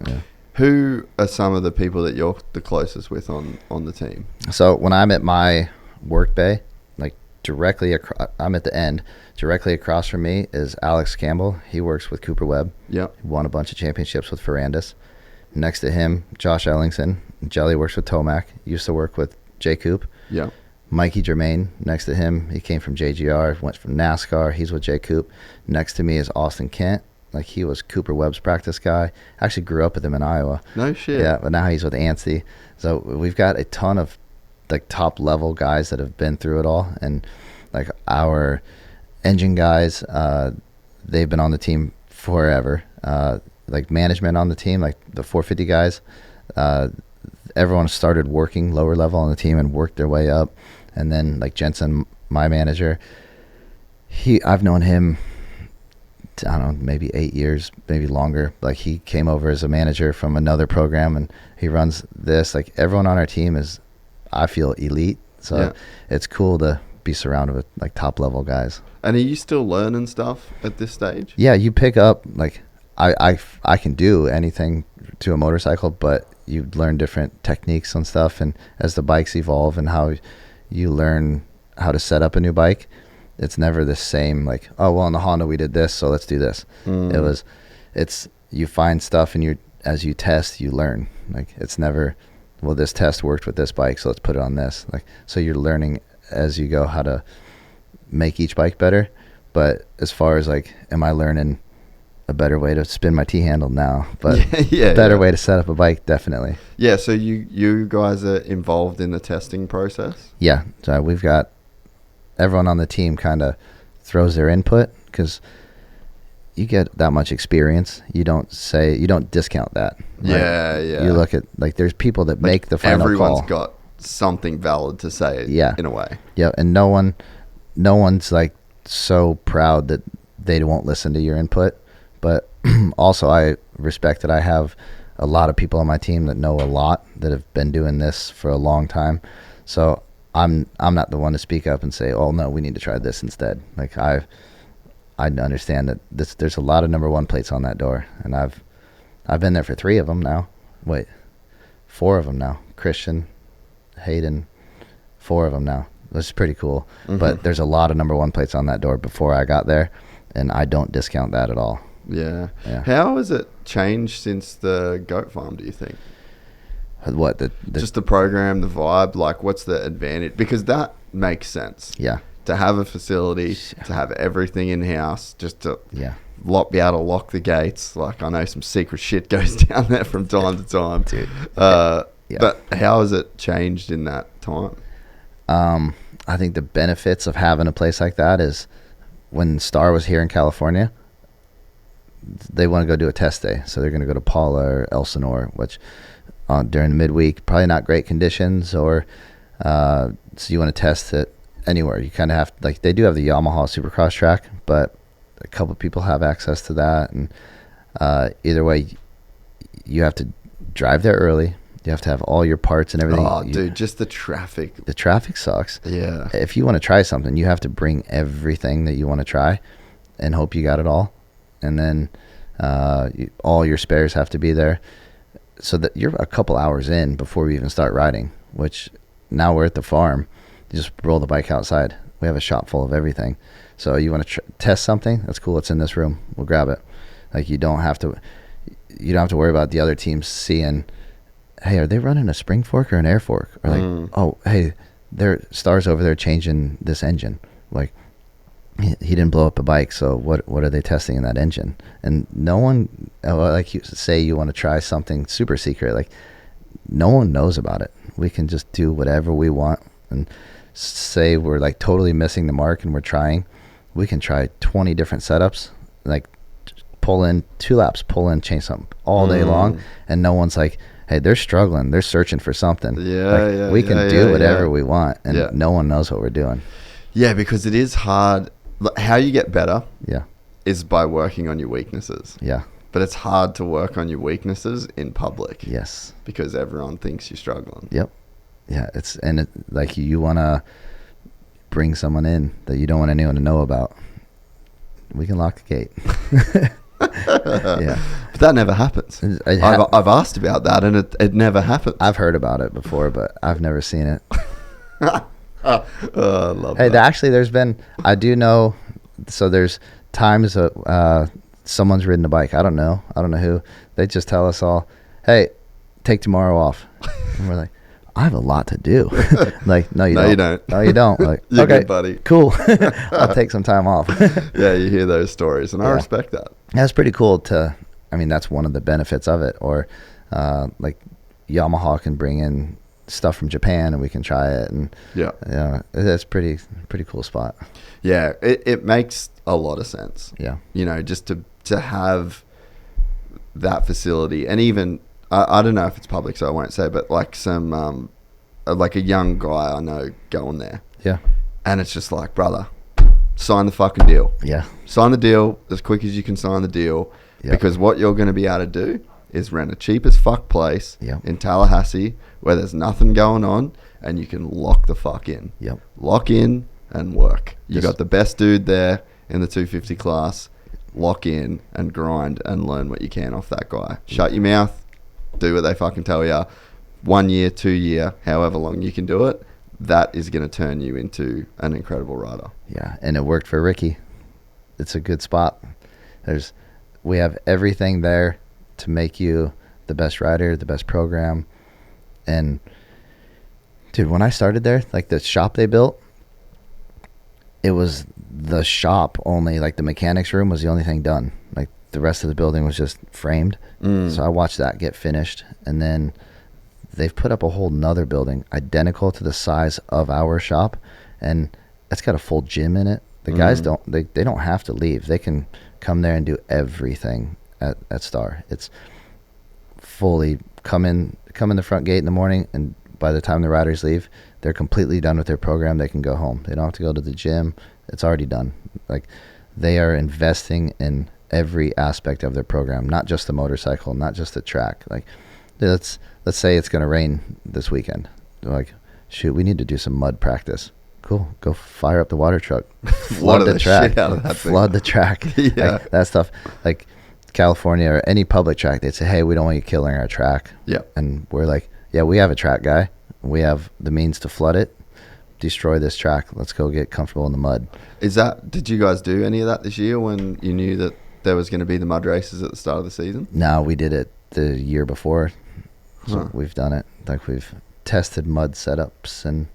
Who are some of the people that you're the closest with on the team? So when I'm at my work bay, like I'm at the end. Directly across from me is Alex Campbell. He works with Cooper Webb. Yeah. Won a bunch of championships with Ferrandis. Next to him, Josh Ellingson. Jelly works with Tomac. Used to work with J. Coop. Yeah. Mikey Germain, next to him, he came from JGR, went from NASCAR. He's with J. Coop. Next to me is Austin Kent. Like, he was Cooper Webb's practice guy. Actually grew up with him in Iowa. No shit. Yeah, but now he's with Anstey. So we've got a ton of like top level guys that have been through it all. And like our engine guys, they've been on the team forever. Like management on the team, like the 450 guys, everyone started working lower level on the team and worked their way up. And then like Jensen, my manager, I've known him, I don't know, maybe 8 years, maybe longer. Like, he came over as a manager from another program, and he runs this. Like, everyone on our team is, I feel, elite. So it's cool to be surrounded with like top level guys. And are you still learning stuff at this stage? Yeah, you pick up, like, I can do anything to a motorcycle, but you learn different techniques and stuff. And as the bikes evolve and how you learn how to set up a new bike, it's never the same, like, oh, well, on the Honda we did this, so let's do this. It's you find stuff, and as you test, you learn. Like, it's never, well, this test worked with this bike, so let's put it on this. Like, so you're learning as you go how to make each bike better. But as far as like, am I learning a better way to spin my T-handle now? But better way to set up a bike, definitely. Yeah, so you guys are involved in the testing process? Yeah, so we've got everyone on the team kind of throws their input, because you get that much experience. You don't discount that. Right? Yeah. You look at, like, there's people that make the final everyone's call. Got something valid to say. In a way. Yeah, and no one's like so proud that they won't listen to your input. But also, I respect that I have a lot of people on my team that know a lot, that have been doing this for a long time. So I'm not the one to speak up and say, oh no, we need to try this instead. Like, I understand that there's a lot of number one plates on that door, and I've been there for 3 of them now. 4 of them now. Christian, Haiden, 4 of them now. It's pretty cool. But there's a lot of number one plates on that door before I got there, and I don't discount that at all. Yeah. How is it changed since the goat farm, do you think? What Just the program, the vibe, like what's the advantage? Because that makes sense. Yeah. To have a facility, to have everything in-house, just to Yeah. be able to lock the gates. Like I know some secret shit goes down there from time to time. Dude. Yeah. But how has it changed in that time? I think the benefits of having a place like that is when Star was here in California, they want to go do a test day. So they're going to go to Paula or Elsinore, which during the midweek, probably not great conditions, or so you want to test it anywhere. You kind of have, like, they do have the Yamaha Supercross track, but a couple of people have access to that. And either way, you have to drive there early. You have to have all your parts and everything. Oh, dude, just the traffic. The traffic sucks. Yeah. If you want to try something, you have to bring everything that you want to try and hope you got it all. And then all your spares have to be there. So that you're a couple hours in before we even start riding, which now we're at the farm. You just roll the bike outside. We have a shop full of everything. So you want to test something? That's cool. It's in this room. We'll grab it. Like you don't have to worry about the other teams seeing, hey, are they running a spring fork or an air fork? Or like, oh, hey, their Star's over there changing this engine. Like, he didn't blow up a bike, so what are they testing in that engine? And no one, like you say, you want to try something super secret, like no one knows about it. We can just do whatever we want, and say we're like totally missing the mark and we're trying, we can try 20 different setups, like pull in 2 laps, pull in, change something all day long, and no one's like, hey, they're struggling, they're searching for something. We can do whatever we want, and no one knows what we're doing. Yeah, because it is hard. How you get better Yeah. is by working on your weaknesses. Yeah. But it's hard to work on your weaknesses in public. Yes. Because everyone thinks you're struggling. Yep. Yeah. Like you want to bring someone in that you don't want anyone to know about. We can lock the gate. Yeah. But that never happens. I've asked about that, and it never happens. I've heard about it before, but I've never seen it. I love that. Actually, I do know, so there's times someone's ridden a bike. I don't know who. They just tell us all, hey, take tomorrow off. And we're like, I have a lot to do. Like, no, you don't. No, you don't. Like, You're okay, good, buddy. Cool. I'll take some time off. Yeah, you hear those stories, and I respect that. That's pretty cool that's one of the benefits of it. Or like Yamaha can bring in stuff from Japan and we can try it, and that's pretty cool spot. Yeah, it makes a lot of sense. Yeah, just to have that facility, and even I don't know if it's public, so I won't say, but like some like a young guy I know going there. Yeah, and it's just like, brother, sign the fucking deal. Yeah, sign the deal as quick as you can sign the deal, because what you're going to be able to do is rent a cheap as fuck place in Tallahassee where there's nothing going on, and you can lock the fuck in. Yep. Lock in and work. You got the best dude there in the 250 class. Lock in and grind and learn what you can off that guy. Shut your mouth. Do what they fucking tell you. 1 year, 2 year, however long you can do it. That is going to turn you into an incredible rider. Yeah, and it worked for Ricky. It's a good spot. We have everything there to make you the best rider, the best program. And dude, when I started there, like the shop they built, it was the shop only, like the mechanics room was the only thing done. Like the rest of the building was just framed. So I watched that get finished, and then they've put up a whole nother building identical to the size of our shop, and it's got a full gym in it. The guys they don't have to leave. They can come there and do everything at Star. It's fully come in the front gate in the morning, and by the time the riders leave, they're completely done with their program. They can go home. They don't have to go to the gym. It's already done. Like, they are investing in every aspect of their program, not just the motorcycle, not just the track. Like, let's say it's going to rain this weekend. They're like, shoot, we need to do some mud practice. Cool. Go fire up the water truck. Flood the track. Shit out of that Flood the track. Yeah. Like, that stuff. Like California or any public track, they'd say, hey, we don't want you killing our track. Yeah. And we're like, yeah, we have a track guy. We have the means to flood it, destroy this track. Let's go get comfortable in the mud. Did you guys do any of that this year when you knew that there was going to be the mud races at the start of the season? No, we did it the year before. So Huh. we've done it. Like we've tested mud setups and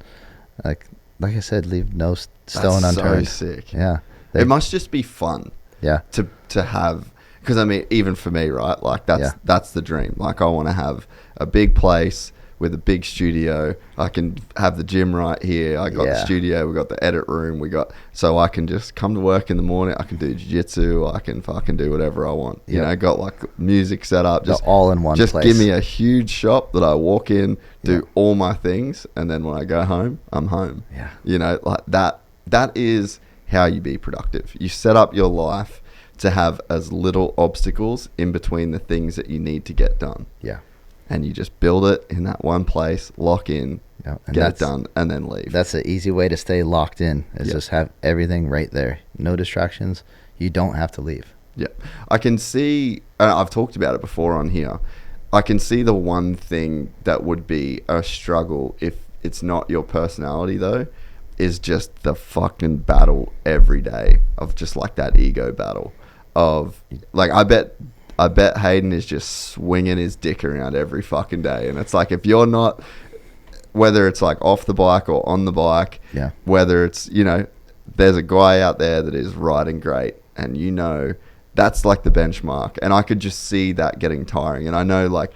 like I said, leave no stone That's unturned. so sick. Yeah. It must just be fun Yeah. to have, because I mean, even for me, right? Like that's the dream. Like I want to have a big place with a big studio. I can have the gym right here. I got the studio. We got the edit room. So I can just come to work in the morning. I can do jiu-jitsu. I can fucking do whatever I want. You know, got like music set up. Just all in one place. Just give me a huge shop that I walk in, do all my things, and then when I go home, I'm home. Yeah. You know, like that is how you be productive. You set up your life to have as little obstacles in between the things that you need to get done. Yeah. And you just build it in that one place, lock in, get it done, and then leave. That's an easy way to stay locked in, is just have everything right there. No distractions. You don't have to leave. Yeah. I can see, I've talked about it before on here, I can see the one thing that would be a struggle if it's not your personality, though, is just the fucking battle every day of just like that ego battle of, like, I bet Haiden is just swinging his dick around every fucking day. And it's like, if you're not, whether it's like off the bike or on the bike, whether it's, you know, there's a guy out there that is riding great, and you know, that's like the benchmark. And I could just see that getting tiring. And I know, like,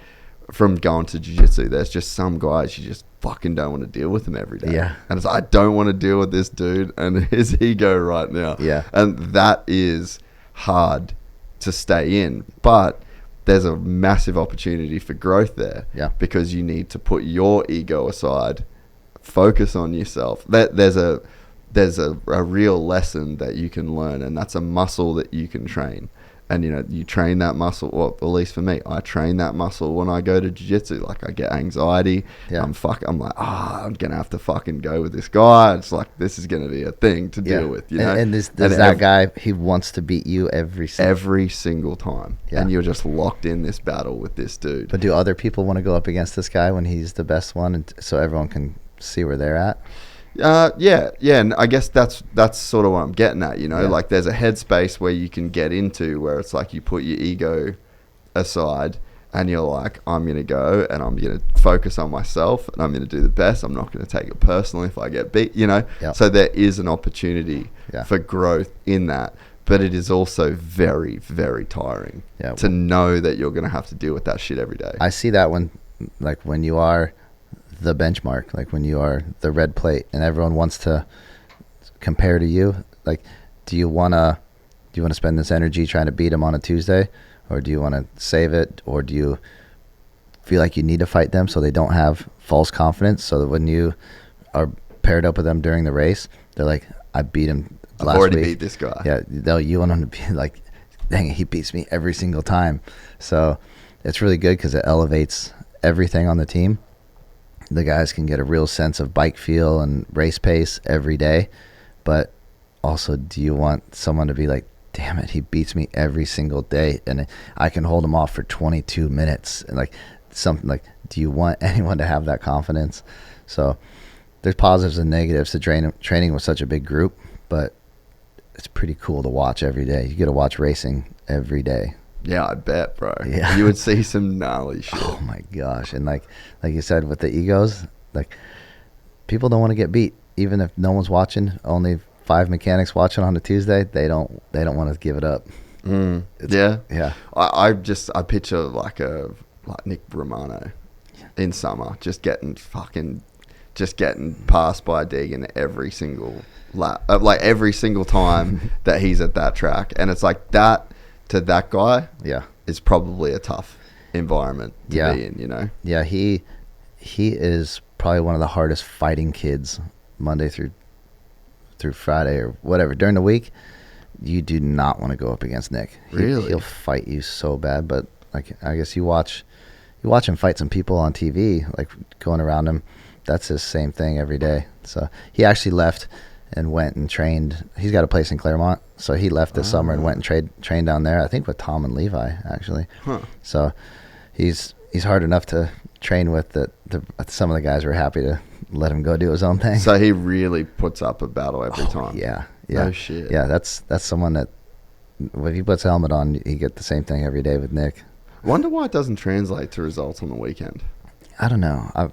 from going to jiu-jitsu, there's just some guys you just fucking don't want to deal with them every day. Yeah. And it's like, I don't want to deal with this dude and his ego right now. Yeah. And that is hard to stay in, but there's a massive opportunity for growth there. Yeah. Because you need to put your ego aside, focus on yourself. There's a real lesson that you can learn, and that's a muscle that you can train. And, you know, you train that muscle, well, at least for me, I train that muscle when I go to jiu-jitsu. Like, I get anxiety. Yeah. I'm like, I'm going to have to fucking go with this guy. It's like, this is going to be a thing to deal with, you know? And that guy, he wants to beat you every single time. Yeah. And you're just locked in this battle with this dude. But do other people want to go up against this guy when he's the best one, and so everyone can see where they're at? Yeah, and I guess that's sort of what I'm getting at, you know, like there's a headspace where you can get into where it's like you put your ego aside and you're like, I'm going to go and I'm going to focus on myself and I'm going to do the best. I'm not going to take it personally if I get beat, you know. Yep. So there is an opportunity for growth in that, but it is also very, very tiring to know that you're going to have to deal with that shit every day. I see that when you are the benchmark, like when you are the red plate and everyone wants to compare to you, like, do you want to spend this energy trying to beat them on a Tuesday, or do you want to save it, or do you feel like you need to fight them so they don't have false confidence, so that when you are paired up with them during the race, they're like, I beat him last week. I've already beat this guy. Yeah, you want them to be like, dang it, he beats me every single time. So it's really good because it elevates everything on the team. The guys can get a real sense of bike feel and race pace every day. But also, do you want someone to be like, damn it, he beats me every single day and I can hold him off for 22 minutes? And like something like, do you want anyone to have that confidence? So there's positives and negatives to training with such a big group, but it's pretty cool to watch every day. You get to watch racing every day. Yeah, I bet, bro. Yeah. You would see some gnarly shit. Oh my gosh. And like you said, with the egos, like, people don't want to get beat. Even if no one's watching, only 5 mechanics watching on a Tuesday, they don't want to give it up. Yeah. Yeah. I picture like Nick Romano in summer, just getting passed by Deegan every single lap, like every single time that he's at that track. And it's like that, to that guy, is probably a tough environment to be in, you know? Yeah, he is probably one of the hardest fighting kids Monday through Friday or whatever. During the week, you do not want to go up against Nick. He'll fight you so bad, but like, I guess you watch him fight some people on TV, like going around him. That's his same thing every day. So he actually left and went and trained. He's got a place in Claremont, so he left this summer and went and trained down there, I think with Tom and Levi, actually. So he's hard enough to train with that some of the guys were happy to let him go do his own thing. So he really puts up a battle every time. Yeah. No shit. Yeah, that's someone that if he puts a helmet on, he get the same thing every day with Nick. Wonder why it doesn't translate to results on the weekend. I don't know.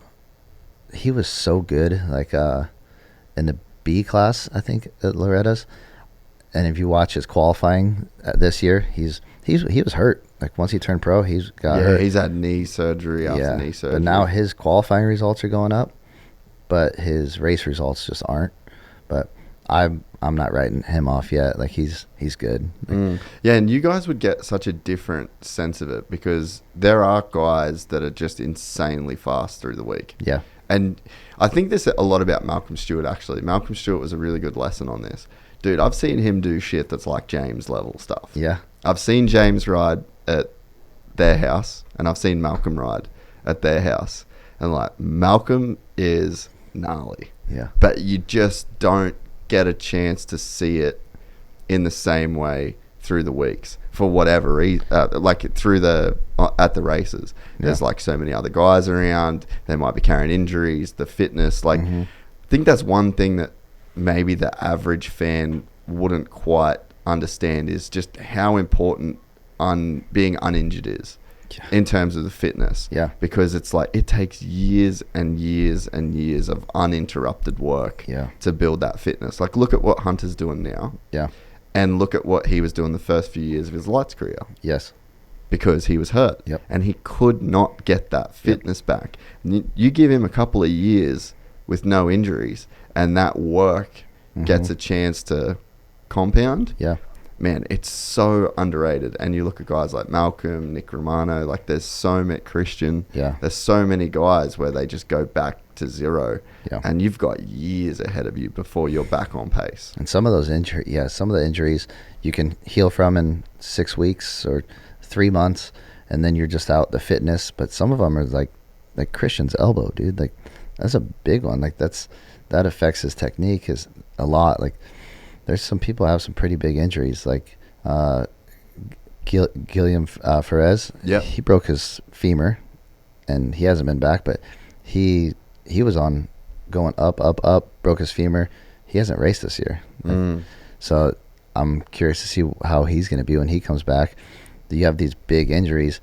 He was so good, like in the B class, I think, at Loretta's. And if you watch his qualifying this year, he was hurt. Like once he turned pro, he's got hurt. He's had knee surgery after knee surgery. But now his qualifying results are going up, but his race results just aren't. But I'm not writing him off yet. Like he's good. Yeah, and you guys would get such a different sense of it because there are guys that are just insanely fast through the week. Yeah. And I think there's a lot about Malcolm Stewart, actually. Malcolm Stewart was a really good lesson on this. Dude, I've seen him do shit that's like James level stuff. Yeah. I've seen James ride at their house, and I've seen Malcolm ride at their house. And like, Malcolm is gnarly. Yeah. But you just don't get a chance to see it in the same way through the weeks for whatever reason, like through the at the races. There's like so many other guys around. They might be carrying injuries, the fitness. Like, I think that's one thing that maybe the average fan wouldn't quite understand is just how important being uninjured is in terms of the fitness. Yeah. Because it's like it takes years and years and years of uninterrupted work to build that fitness. Like, look at what Hunter's doing now. Yeah. And look at what he was doing the first few years of his lights career. Yes. Because he was hurt. Yep. And he could not get that fitness back. You give him a couple of years with no injuries, and that work gets a chance to compound. Yeah. Man, it's so underrated. And you look at guys like Malcolm, Nick Romano, like there's so many, Christian. Yeah. There's so many guys where they just go back to zero. Yeah. And you've got years ahead of you before you're back on pace. And some of those some of the injuries you can heal from in 6 weeks or 3 months, and then you're just out the fitness. But some of them are like Christian's elbow, dude. Like that's a big one. Like that affects his technique is a lot. Like there's some people have some pretty big injuries, like Guillaume Ferez. Yeah, he broke his femur, and he hasn't been back. But he was on going up, broke his femur. He hasn't raced this year. So I'm curious to see how he's going to be when he comes back. You have these big injuries.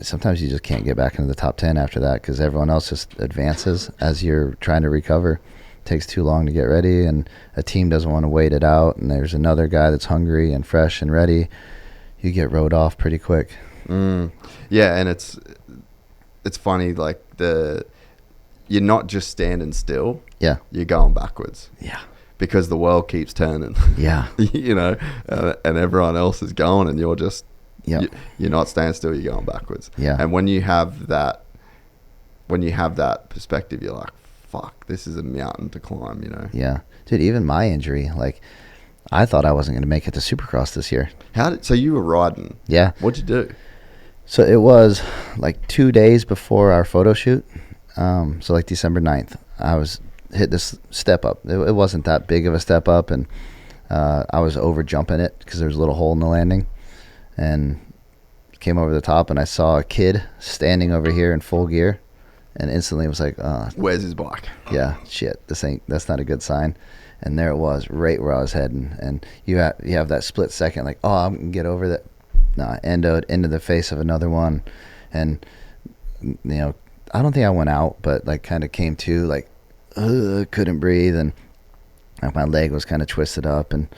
Sometimes you just can't get back into the top 10 after that because everyone else just advances as you're trying to recover. It takes too long to get ready, and a team doesn't want to wait it out, and there's another guy that's hungry and fresh and ready. You get rode off pretty quick. Yeah, and it's funny, like you're not just standing still. Yeah. You're going backwards. Yeah. Because the world keeps turning. Yeah. You know, and everyone else is going, and you're just you're not standing still, you're going backwards. Yeah. And when you have that perspective, you're like, fuck, this is a mountain to climb, you know. Yeah. Dude, even my injury, like I thought I wasn't going to make it to Supercross this year. So you were riding. Yeah. What'd you do? So it was like 2 days before our photo shoot. So like December 9th, I was hit this step up. It wasn't that big of a step up, and I was over jumping it because there was a little hole in the landing, and came over the top, and I saw a kid standing over here in full gear, and instantly was like, where's his bike? Yeah, shit, that's not a good sign. And there it was, right where I was heading, and you have that split second, like, oh, I'm gonna get over that. No, endoed into the face of another one, and you know, I don't think I went out, but like kind of came to, like, couldn't breathe, and like my leg was kind of twisted up, and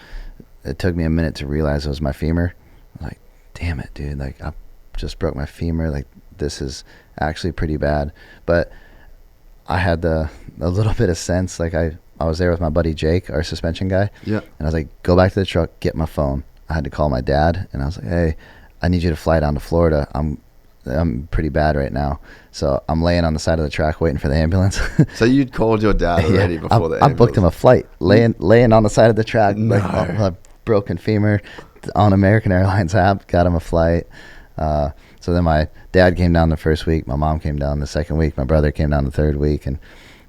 it took me a minute to realize it was my femur. I was like, damn it, dude, like I just broke my femur, like this is actually pretty bad. But I had a little bit of sense, like I was there with my buddy Jake, our suspension guy. Yeah. And I was like, go back to the truck, get my phone. I had to call my dad, and I was like, hey, I need you to fly down to Florida. I'm pretty bad right now. So I'm laying on the side of the track waiting for the ambulance. So you'd called your dad already before the ambulance? I booked him a flight, laying on the side of the track, No. like a broken femur on American Airlines app, got him a flight. So then my dad came down the first week, my mom came down the second week, my brother came down the third week, and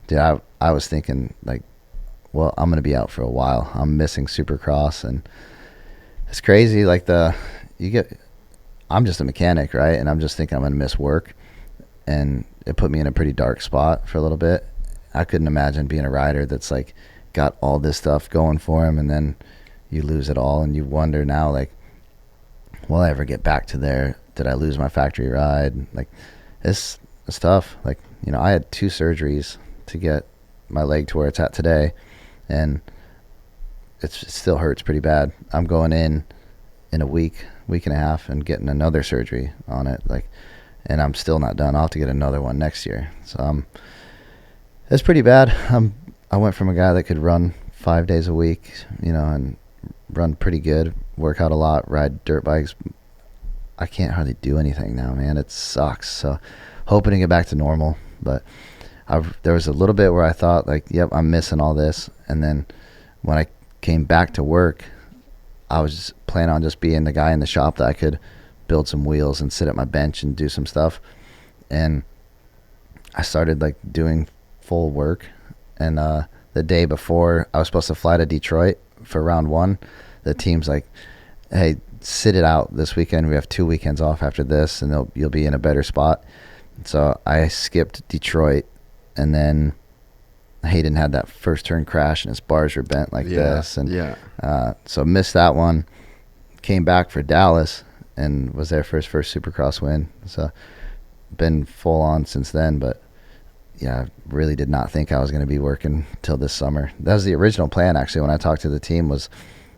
dude, I was thinking, like, well, I'm going to be out for a while. I'm missing Supercross, and it's crazy. Like I'm just a mechanic, right? And I'm just thinking I'm going to miss work, and it put me in a pretty dark spot for a little bit. I couldn't imagine being a rider that's like got all this stuff going for him, and then you lose it all, and you wonder now, like, will I ever get back to there? Did I lose my factory ride? Like, it's tough. Like, you know, I had 2 surgeries to get my leg to where it's at today, and it still hurts pretty bad. I'm going in a week and a half and getting another surgery on it, like, and I'm still not done. I'll have to get another one next year. So it's pretty bad. I went from a guy that could run 5 days a week, you know, and run pretty good, work out a lot, ride dirt bikes. I can't hardly do anything now, man. It sucks. So hoping to get back to normal, but there was a little bit where I thought, like, yep, I'm missing all this. And then when I came back to work, I was just planning on just being the guy in the shop that I could build some wheels and sit at my bench and do some stuff. And I started, like, doing full work. And the day before I was supposed to fly to Detroit for round 1, the team's like, hey, sit it out this weekend. We have 2 weekends off after this, and you'll be in a better spot. So I skipped Detroit, and then Haiden had that first turn crash, and his bars were bent like this. And so missed that one. Came back for Dallas and was there for his first Supercross win. So been full on since then, but yeah, I really did not think I was going to be working till this summer. That was the original plan, actually, when I talked to the team, was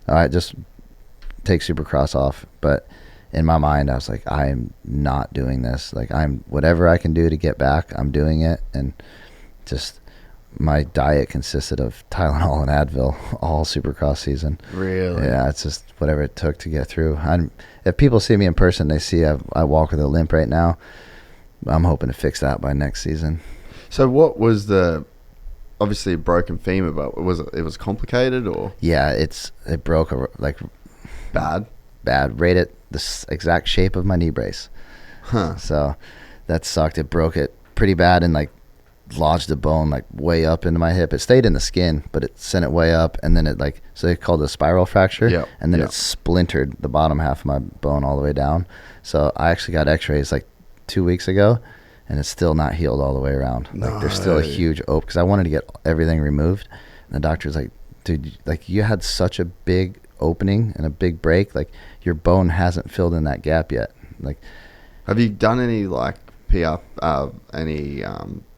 all right, just take Supercross off. But in my mind, I was like, I'm not doing this. Like, whatever I can do to get back, I'm doing it. And just my diet consisted of Tylenol and Advil all Supercross season. Really? Yeah, it's just whatever it took to get through. If people see me in person, they see I walk with a limp right now. I'm hoping to fix that by next season. So what was obviously a broken femur, but it was complicated, or? Yeah, it broke bad, right at the exact shape of my knee brace. Huh. So that sucked. It broke it pretty bad and, like, lodged the bone, like, way up into my hip. It stayed in the skin, but it sent it way up, and then it, like, so they called it a spiral fracture. Yep. And then Yep. it splintered the bottom half of my bone all the way down. So I actually got x-rays like 2 weeks ago, and it's still not healed all the way around. Like, there's still a huge ope, because I wanted to get everything removed. And the doctor's like, dude, like, you had such a big opening and a big break. Like, your bone hasn't filled in that gap yet. Like, have you done any, like,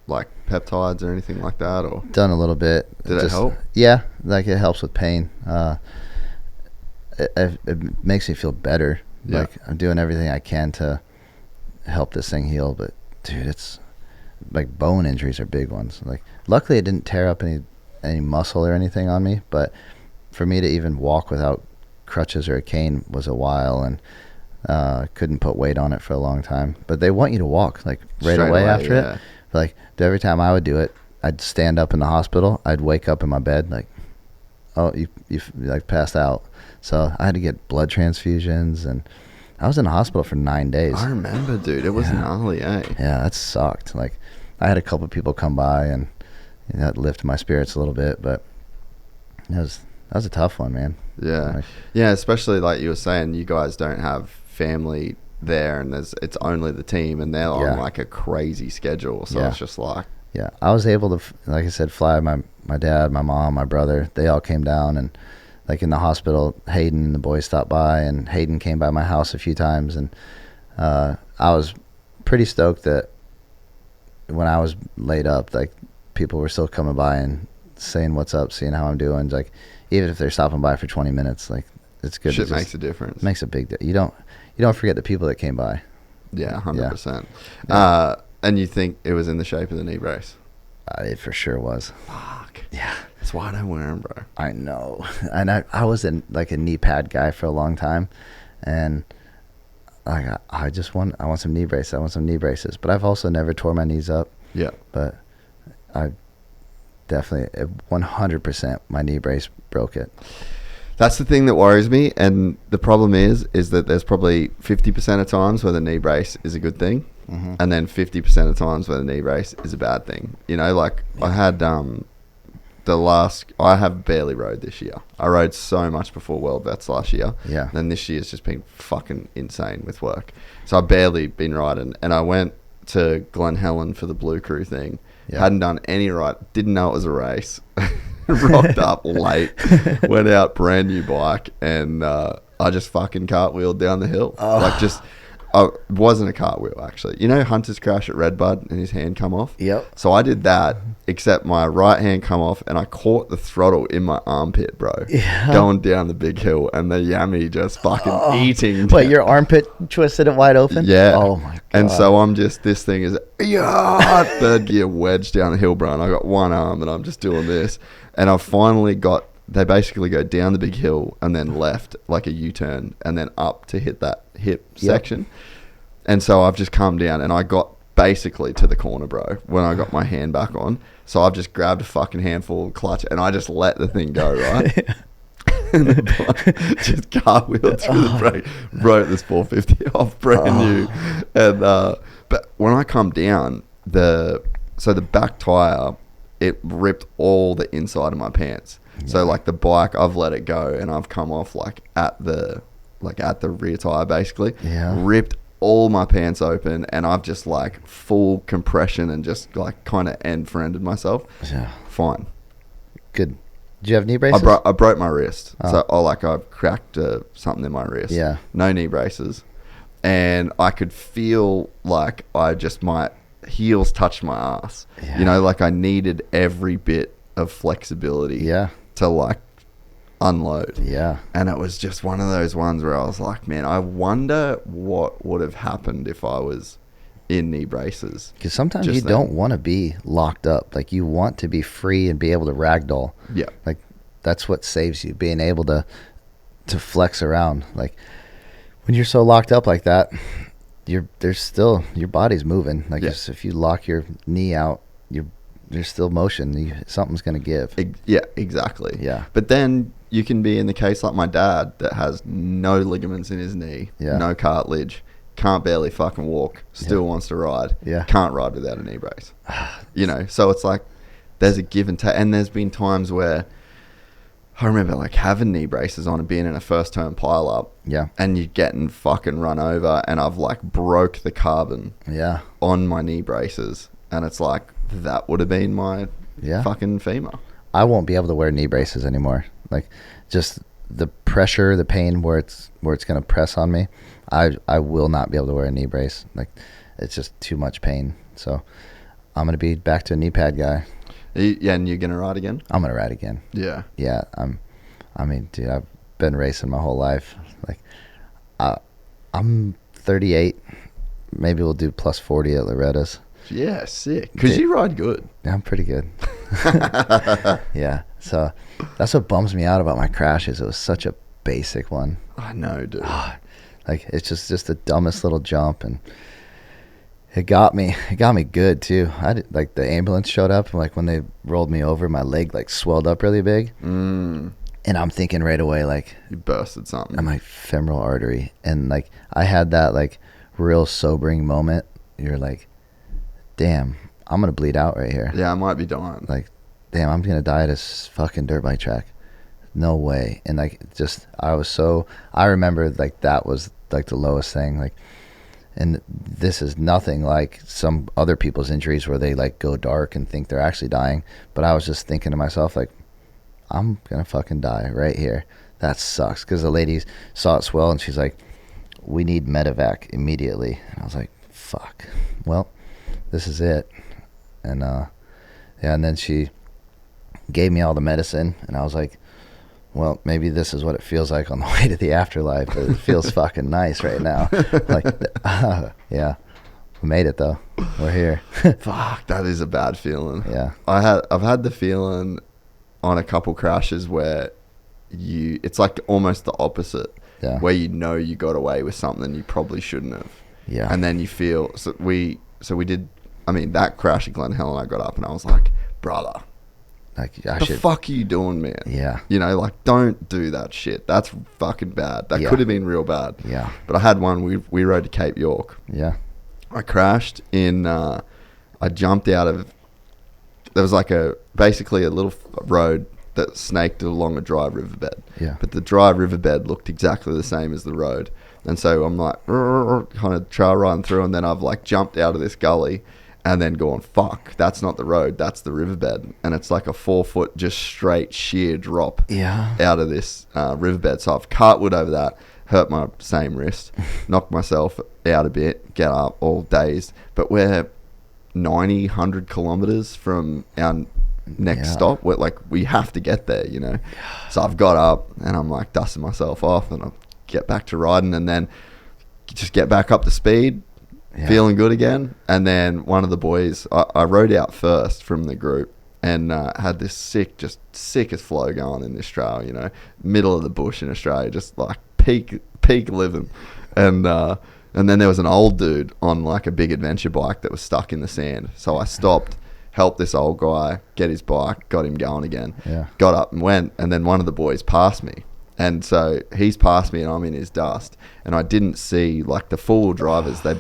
like peptides or anything like that, or? Done a little bit. Did it help? Yeah, like, it helps with pain. It makes me feel better. Yeah. Like, I'm doing everything I can to help this thing heal, but dude, it's like, bone injuries are big ones. Like, luckily it didn't tear up any muscle or anything on me, but for me to even walk without crutches or a cane was a while, and couldn't put weight on it for a long time. But they want you to walk, like, right away after it. But, like, every time I would do it, I'd stand up in the hospital, I'd wake up in my bed like, oh, you like passed out. So I had to get blood transfusions, and I was in the hospital for 9 days. I remember, dude. It was gnarly, eh? Yeah, that sucked. Like, I had a couple of people come by, and that lifted my spirits a little bit, but that was a tough one, man. Yeah. Like, Yeah, especially like you were saying, you guys don't have family there, and it's only the team, and they're on, like, a crazy schedule. So it's just like... Yeah, I was able to, like I said, fly my dad, my mom, my brother. They all came down, and, like, in the hospital, Haiden and the boys stopped by, and Haiden came by my house a few times, and I was pretty stoked that when I was laid up, like, people were still coming by and saying what's up, seeing how I'm doing. Like, even if they're stopping by for 20 minutes, like, it's good. Shit makes a difference. Makes a big difference. You don't forget the people that came by. Yeah, 100%. Yeah. And you think it was in the shape of the knee brace? It for sure was. Fuck. Yeah. That's why I don't wear them, bro. I know. And I was like a knee pad guy for a long time, and I want some knee braces. I want some knee braces. But I've also never tore my knees up. Yeah. But I definitely 100% my knee brace broke it. That's the thing that worries me, and the problem is that there's probably 50% of times where the knee brace is a good thing, and then 50% of times where the knee brace is a bad thing. You know, like, I had I have barely rode this year. I rode so much before World Vets last year. Yeah. And this year's just been fucking insane with work. So I've barely been riding, and I went to Glen Helen for the Blue Crew thing. Yeah. Hadn't done any ride. Didn't know it was a race. rocked up late, went out, brand new bike, and I just fucking cartwheeled down the hill. It wasn't a cartwheel, actually. You know Hunter's crash at Redbud and his hand come off? Yep. So I did that, except my right hand come off and I caught the throttle in my armpit, bro. Yeah. Going down the big hill and the Yami just fucking eating. Wait, your armpit twisted it wide open? Yeah. Oh, my God. And so I'm just, this thing is, third gear wedged down the hill, bro. And I got one arm and I'm just doing this. And I finally got, they basically go down the big hill and then left like a U-turn and then up to hit that hip section. And so I've just come down and I got basically to the corner, bro, when I got my hand back on. So I've just grabbed a fucking handful of clutch and I just let the thing go, right? And the bike just cartwheeled through the brake, wrote this 450 off brand new. And but when I come down, the back tire, it ripped all the inside of my pants. So like the bike, I've let it go and I've come off like at the rear tire basically. Yeah. Ripped all my pants open and I've just like full compression and just like kind of end-friended myself. Yeah. Fine. Good. Did you have knee braces? I broke my wrist. So I've cracked something in my wrist. Yeah. No knee braces. And I could feel like my heels touched my ass. Yeah. You know, like I needed every bit of flexibility. Yeah. To like unload. Yeah. And it was just one of those ones where I was like, man, I wonder what would have happened if I was in knee braces. Because sometimes you don't want to be locked up. Like you want to be free and be able to ragdoll. Yeah. Like that's what saves you, being able to flex around. Like when you're so locked up like that, there's still, your body's moving. Like if you lock your knee out, there's still motion. Something's going to give. Yeah, exactly. Yeah. But then you can be in the case like my dad that has no ligaments in his knee, no cartilage, can't barely fucking walk, still wants to ride, can't ride without a knee brace. You know, so it's like there's a give and take. And there's been times where I remember like having knee braces on and being in a first turn pile up. Yeah. And you're getting fucking run over and I've like broke the carbon on my knee braces. And it's like, that would have been my fucking femur. I won't be able to wear knee braces anymore. Like just the pressure, the pain where it's going to press on me. I will not be able to wear a knee brace. Like it's just too much pain. So I'm going to be back to a knee pad guy. Yeah, and you're going to ride again? I'm going to ride again. Yeah. Yeah. I mean, dude, I've been racing my whole life. Like I'm 38. Maybe we'll do plus 40 at Loretta's. Yeah, sick. Because you ride good. Yeah, I'm pretty good. Yeah. So that's what bums me out about my crashes. It was such a basic one. I know, dude. Like it's just the dumbest little jump, and it got me good too. Like the ambulance showed up, and like when they rolled me over, my leg like swelled up really big. And I'm thinking right away like you bursted something in my femoral artery. And like I had that like real sobering moment. You're like, damn, I'm gonna bleed out right here. Yeah, I might be dying. Like, damn, I'm gonna die at this fucking dirt bike track. No way. And like just I remember like that was like the lowest thing. Like, and this is nothing like some other people's injuries where they like go dark and think they're actually dying. But I was just thinking to myself like, I'm gonna fucking die right here. That sucks. Because the lady saw it swell and she's like, we need medevac immediately. And I was like, fuck. Well, this is it. And and then she gave me all the medicine and I was like, well, maybe this is what it feels like on the way to the afterlife, but it feels fucking nice right now. Like, yeah, we made it though. We're here. Fuck, that is a bad feeling. Yeah, I've had the feeling on a couple crashes where it's like almost the opposite. Yeah. Where you know you got away with something you probably shouldn't have. Yeah. And then you feel we did. I mean, that crash at Glen Helen, I got up and I was like, brother. Like, the fuck are you doing, man? Yeah. You know, like, don't do that shit. That's fucking bad. That could have been real bad. Yeah. But I had one, we rode to Cape York. Yeah. I crashed in, I jumped out of, there was like basically a little road that snaked along a dry riverbed. Yeah. But the dry riverbed looked exactly the same as the road. And so I'm like, kind of trail riding through, and then I've like jumped out of this gully and then going, fuck, that's not the road, that's the riverbed. And it's like a 4 foot just straight sheer drop out of this riverbed. So I've cartwheeled over that, hurt my same wrist, knocked myself out a bit, get up all dazed. But we're 90, 100 kilometers from our next stop. We're like, we have to get there, you know. So I've got up and I'm like dusting myself off, and I get back to riding, and then just get back up to speed, feeling good again. And then one of the boys, I rode out first from the group, and had this sickest flow going in Australia, you know, middle of the bush in Australia, just like peak living. And then there was an old dude on like a big adventure bike that was stuck in the sand. So I stopped, helped this old guy get his bike, got him going again, got up and went. And then one of the boys passed me. And so he's past me and I'm in his dust. And I didn't see, like, the four-wheel drivers, they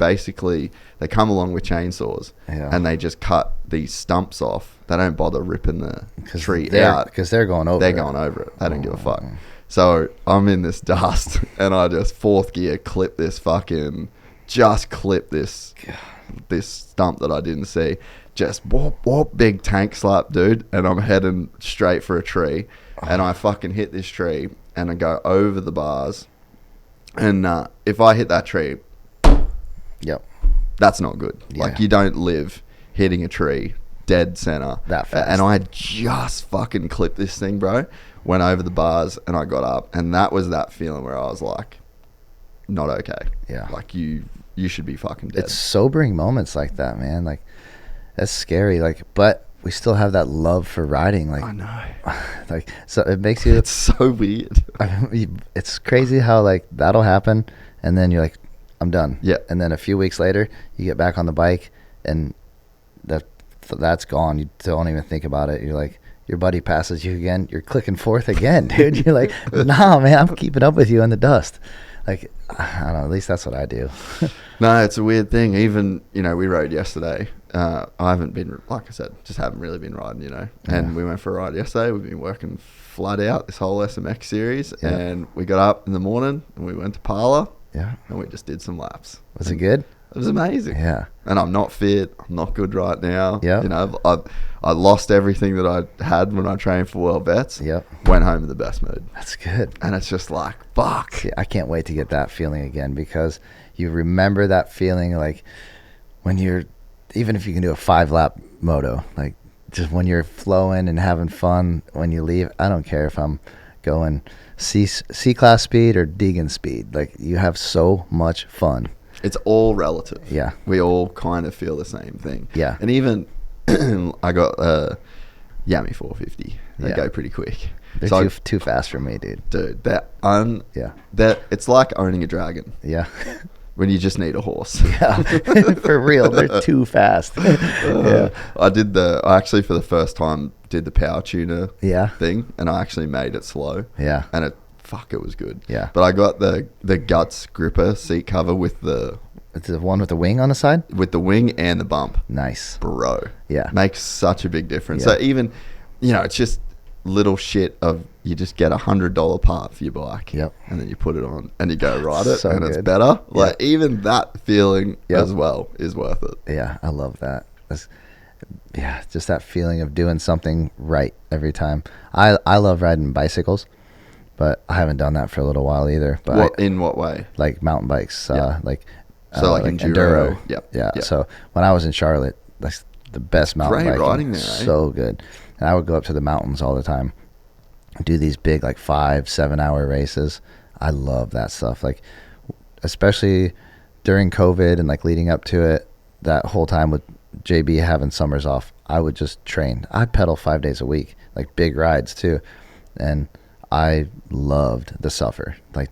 come along with chainsaws and they just cut these stumps off. They don't bother ripping the tree out. Because they're going over They're going over it. They don't give a fuck. So I'm in this dust and I just fourth gear clip this stump that I didn't see. Just whoop, big tank slap, dude. And I'm heading straight for a tree. And I fucking hit this tree and I go over the bars. And if I hit that tree, that's not good. Like, you don't live hitting a tree dead center that fast. And I just fucking clipped this thing, bro. Went over the bars and I got up. And that was that feeling where I was like, not okay. Yeah. Like, you should be fucking dead. It's sobering moments like that, man. Like, that's scary. Like, but we still have that love for riding. Like, I know. Like, so it makes you. It's so weird. It's crazy how, like, that'll happen, and then you're like, I'm done. Yeah. And then a few weeks later, you get back on the bike, and that's gone. You don't even think about it. You're like, your buddy passes you again. You're clicking fourth again, dude. You're like, nah, man, I'm keeping up with you in the dust. Like, I don't know. At least that's what I do. No, it's a weird thing. Even, you know, we rode yesterday. I haven't been, like I said, just haven't really been riding, you know. And we went for a ride yesterday. We've been working flat out this whole SMX series. Yeah. And we got up in the morning and we went to Parlour. Yeah. And we just did some laps. Was it good? It was amazing. Yeah. And I'm not fit. I'm not good right now. Yeah. You know, I lost everything that I had when I trained for World Vets. Yep. Went home in the best mood. That's good. And it's just like, fuck. See, I can't wait to get that feeling again, because you remember that feeling, like, when you're, even if you can do a 5-lap moto, like, just when you're flowing and having fun when you leave. I don't care if I'm going C-class speed or Deegan speed. Like, you have so much fun. It's all relative. Yeah. We all kind of feel the same thing. Yeah. And even I got a Yami 450. They go pretty quick. They're too fast for me, dude. Dude, it's like owning a dragon. Yeah. When you just need a horse. Yeah. For real. They're too fast. Yeah. I actually for the first time did the power tuner Yeah. thing, and I actually made it slow. Yeah. And it was good. Yeah. But I got the Guts gripper seat cover with the It's the one with the wing on the side? with the wing and the bump. Nice. Bro. Yeah. Makes such a big difference. Yeah. So even, you know, it's just little shit of, you just get $100 part for your bike. Yep. And then you put it on and you go ride it, So and it's good. better. Like, even that feeling Yep. as well is worth it. Yeah, I love that. Just that feeling of doing something right every time. I love riding bicycles, but I haven't done that for a little while either. But In what way? like mountain bikes, like enduro. Yep. Yeah. Yep. So when I was in Charlotte, that's the best mountain Great biking. riding there, eh? So good. And I would go up to the mountains all the time, do these big, like 5-7 hour races. I love that stuff. Like, especially during COVID and like leading up to it, that whole time with JB having summers off, I would just train. I'd pedal 5 days a week, like big rides too. And I loved the suffer, like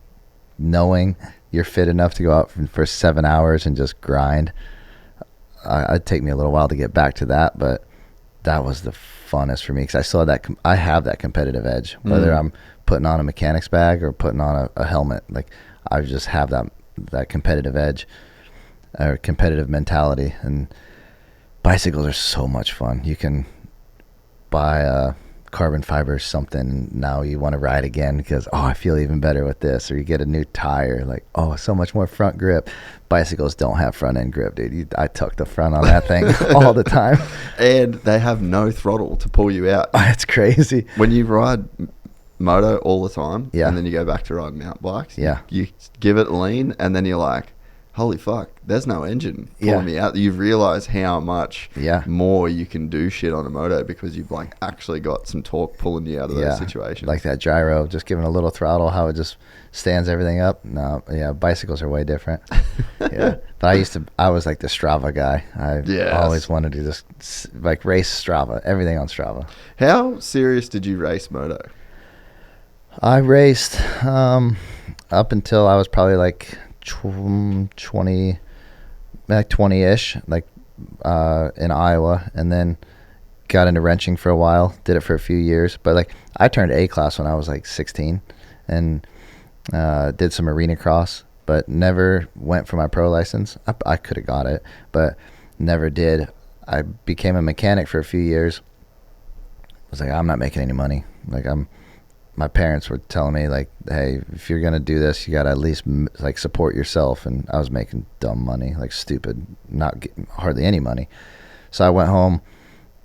knowing you're fit enough to go out for 7 hours and just grind. It'd take me a little while to get back to that, but that was the funnest for me, because I still had I have that competitive edge, whether I'm putting on a mechanic's bag or putting on a helmet. Like, I just have that competitive edge or competitive mentality. And bicycles are so much fun. You can buy a carbon fiber or something. Now you want to ride again because, oh, I feel even better with this. Or you get a new tire, like, oh, so much more front grip. Bicycles don't have front end grip, dude. I tuck the front on that thing all the time. And they have no throttle to pull you out. It's crazy. When you ride moto all the time, Yeah. and then you go back to ride mountain bikes, Yeah. you give it lean, and then you're like, holy fuck, there's no engine pulling me out. You realize how much more you can do shit on a moto because you've like actually got some torque pulling you out of those situations. Like that gyro, just giving a little throttle, how it just stands everything up. No, bicycles are way different. But I was like the Strava guy. I always wanted to just like race Strava, everything on Strava. How serious did you race moto? I raced up until I was probably like 20-ish, like in Iowa, and then got into wrenching for a while. Did it for a few years, but like I turned A class when I was like 16, and did some arena cross, but never went for my pro license. I could have got it, but never did. I became a mechanic for a few years. I was like, I'm not making any money. Like my parents were telling me like, hey, if you're gonna do this, you gotta at least like support yourself. And I was making dumb money, like stupid, not getting hardly any money. So I went home,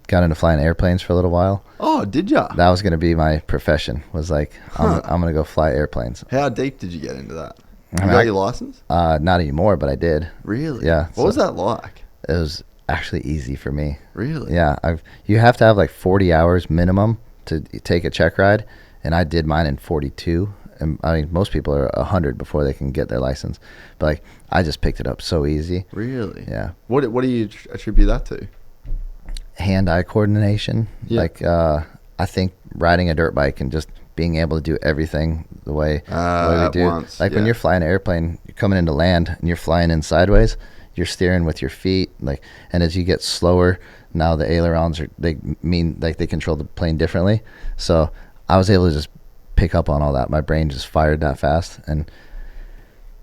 got into flying airplanes for a little while. Oh, did ya? That was gonna be my profession. Was like, I'm gonna go fly airplanes. How deep did you get into that? You I mean, got your license? Not anymore, but I did. Really? Yeah. What was that like? It was actually easy for me. Really? Yeah. You have to have like 40 hours minimum to take a check ride. And I did mine in 42. And I mean, most people are 100 before they can get their license. But like, I just picked it up so easy. Really? Yeah. What do you attribute that to? Hand-eye coordination. Yeah. Like, I think riding a dirt bike and just being able to do everything the way we do. Once, like when you're flying an airplane, you're coming into land and you're flying in sideways. You're steering with your feet, like, and as you get slower, now the ailerons they control the plane differently. So I was able to just pick up on all that. My brain just fired that fast. And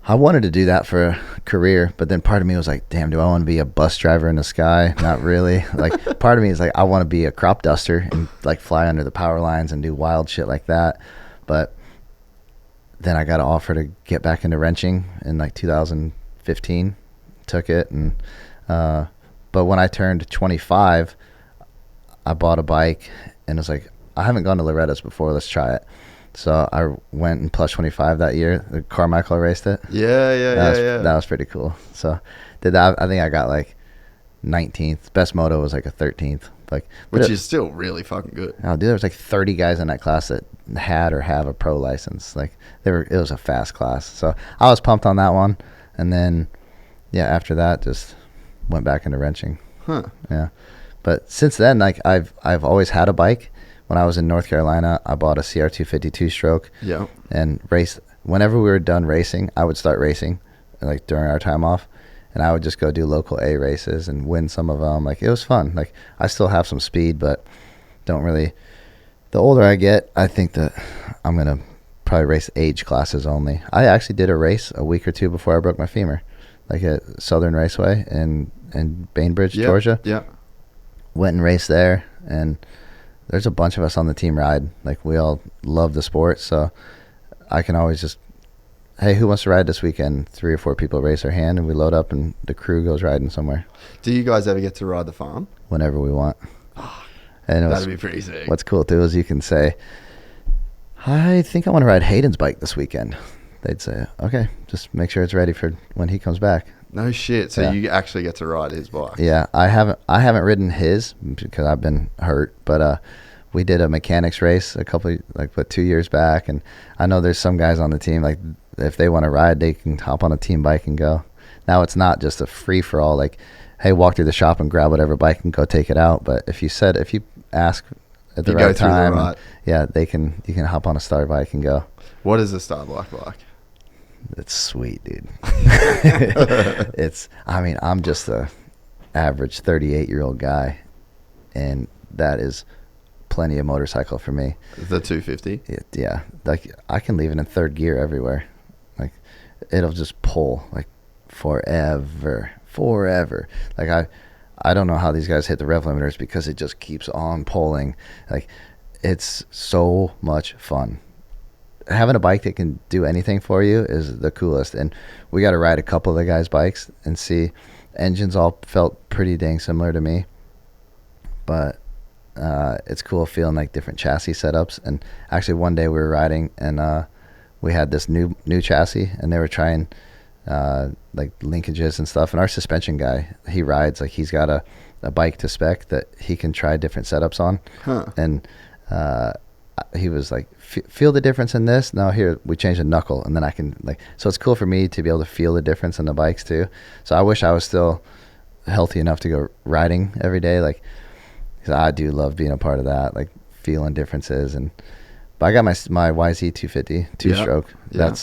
I wanted to do that for a career, but then part of me was like, damn, do I want to be a bus driver in the sky? Not really. Like, part of me is like, I want to be a crop duster and like fly under the power lines and do wild shit like that. But then I got an offer to get back into wrenching in like 2015. Took it. And but when I turned 25, I bought a bike and was like, I haven't gone to Loretta's before. Let's try it. So I went in plus 25 that year. The Carmichael raced it. Yeah. That was pretty cool. So did that. I think I got like 19th. Best moto was like a 13th. Like, which is still really fucking good. Oh, dude, there was like 30 guys in that class that had or have a pro license. Like, it was a fast class. So I was pumped on that one. And then, after that, just went back into wrenching. Huh. Yeah. But since then, like I've always had a bike. When I was in North Carolina, I bought a CR250 two-stroke. Yeah. And raced. Whenever we were done racing, I would start racing, like during our time off, and I would just go do local A races and win some of them. Like, it was fun. Like, I still have some speed, but don't really. The older I get, I think that I'm gonna probably race age classes only. I actually did a race a week or two before I broke my femur, like at Southern Raceway in Bainbridge, Georgia. Yeah. Went and raced there, and there's a bunch of us on the team ride. Like, we all love the sport, so I can always just, hey, who wants to ride this weekend? 3 or 4 people raise their hand, and we load up, and the crew goes riding somewhere. Do you guys ever get to ride the farm? Whenever we want. And That'd be pretty sick. What's cool, too, is you can say, I think I want to ride Hayden's bike this weekend. They'd say, okay, just make sure it's ready for when he comes back. No shit. So you actually get to ride his bike. Yeah, I haven't ridden his because I've been hurt, but we did a mechanics race 2 years back, and I know there's some guys on the team, like, if they want to ride, they can hop on a team bike and go. Now it's not just a free for all, like, hey, walk through the shop and grab whatever bike and go take it out. But if you ask at the right time, you can hop on a star bike and go. What is a star bike like? It's sweet, dude. I'm just a average 38-year-old guy, and that is plenty of motorcycle for me. The 250? Yeah. Like, I can leave it in third gear everywhere. Like, it'll just pull, like, forever. Like, I don't know how these guys hit the rev limiters because it just keeps on pulling. Like, it's so much fun. Having a bike that can do anything for you is the coolest. And we got to ride a couple of the guys' bikes and see. Engines all felt pretty dang similar to me, but it's cool feeling like different chassis setups. And actually one day we were riding and we had this new chassis, and they were trying like linkages and stuff. And our suspension guy, he rides like he's got a bike to spec that he can try different setups on. And he was like, feel the difference in this. Now here we change the knuckle, and then I can like. So it's cool for me to be able to feel the difference in the bikes too. So I wish I was still healthy enough to go riding every day, like, because I do love being a part of that, like feeling differences. And but I got my YZ 250 two-stroke. Yeah.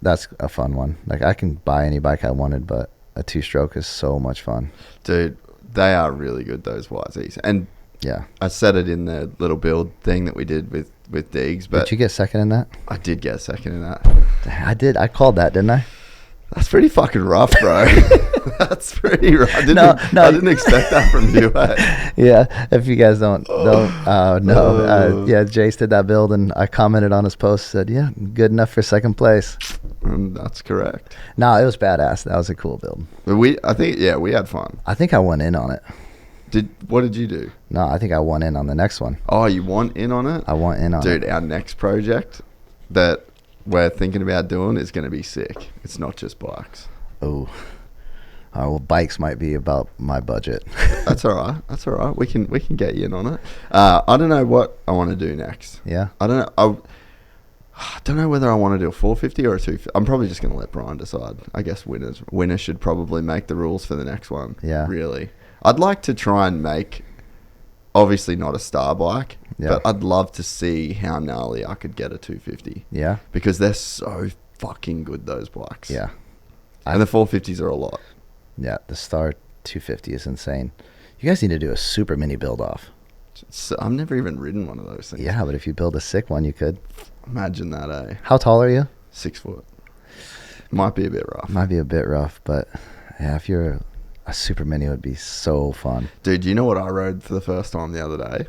That's a fun one. Like I can buy any bike I wanted, but a two-stroke is so much fun. Dude, they are really good, those YZs. And yeah, I said it in the little build thing that we did with Deegs, but did you get second in that? I did get second in that. I did. I called that, didn't I? That's pretty fucking rough, bro. That's pretty rough. I didn't expect that from you. Yeah, if you guys don't know, yeah, Jace did that build, and I commented on his post, said, yeah, good enough for second place. That's correct. No, it was badass. That was a cool build. We had fun. I think I won in on it. What did you do? No, I think I won in on the next one. Oh, you won in on it? I won in on it. Dude, our next project that we're thinking about doing is going to be sick. It's not just bikes. Oh. Well, bikes might be about my budget. That's all right. We can get you in on it. I don't know what I want to do next. Yeah. I don't know. I don't know whether I want to do a 450 or a 250. I'm probably just going to let Brian decide. I guess winner should probably make the rules for the next one. Yeah. Really. I'd like to try and make, obviously not a star bike, but I'd love to see how gnarly I could get a 250. Yeah. Because they're so fucking good, those bikes. Yeah. And the 450s are a lot. Yeah, the Star 250 is insane. You guys need to do a super mini build off. I've never even ridden one of those things. Yeah, but if you build a sick one, you could. Imagine that, eh? How tall are you? 6 foot. Might be a bit rough. Might be a bit rough, but yeah, if you're a super mini, would be so fun. Dude, you know what I rode for the first time the other day?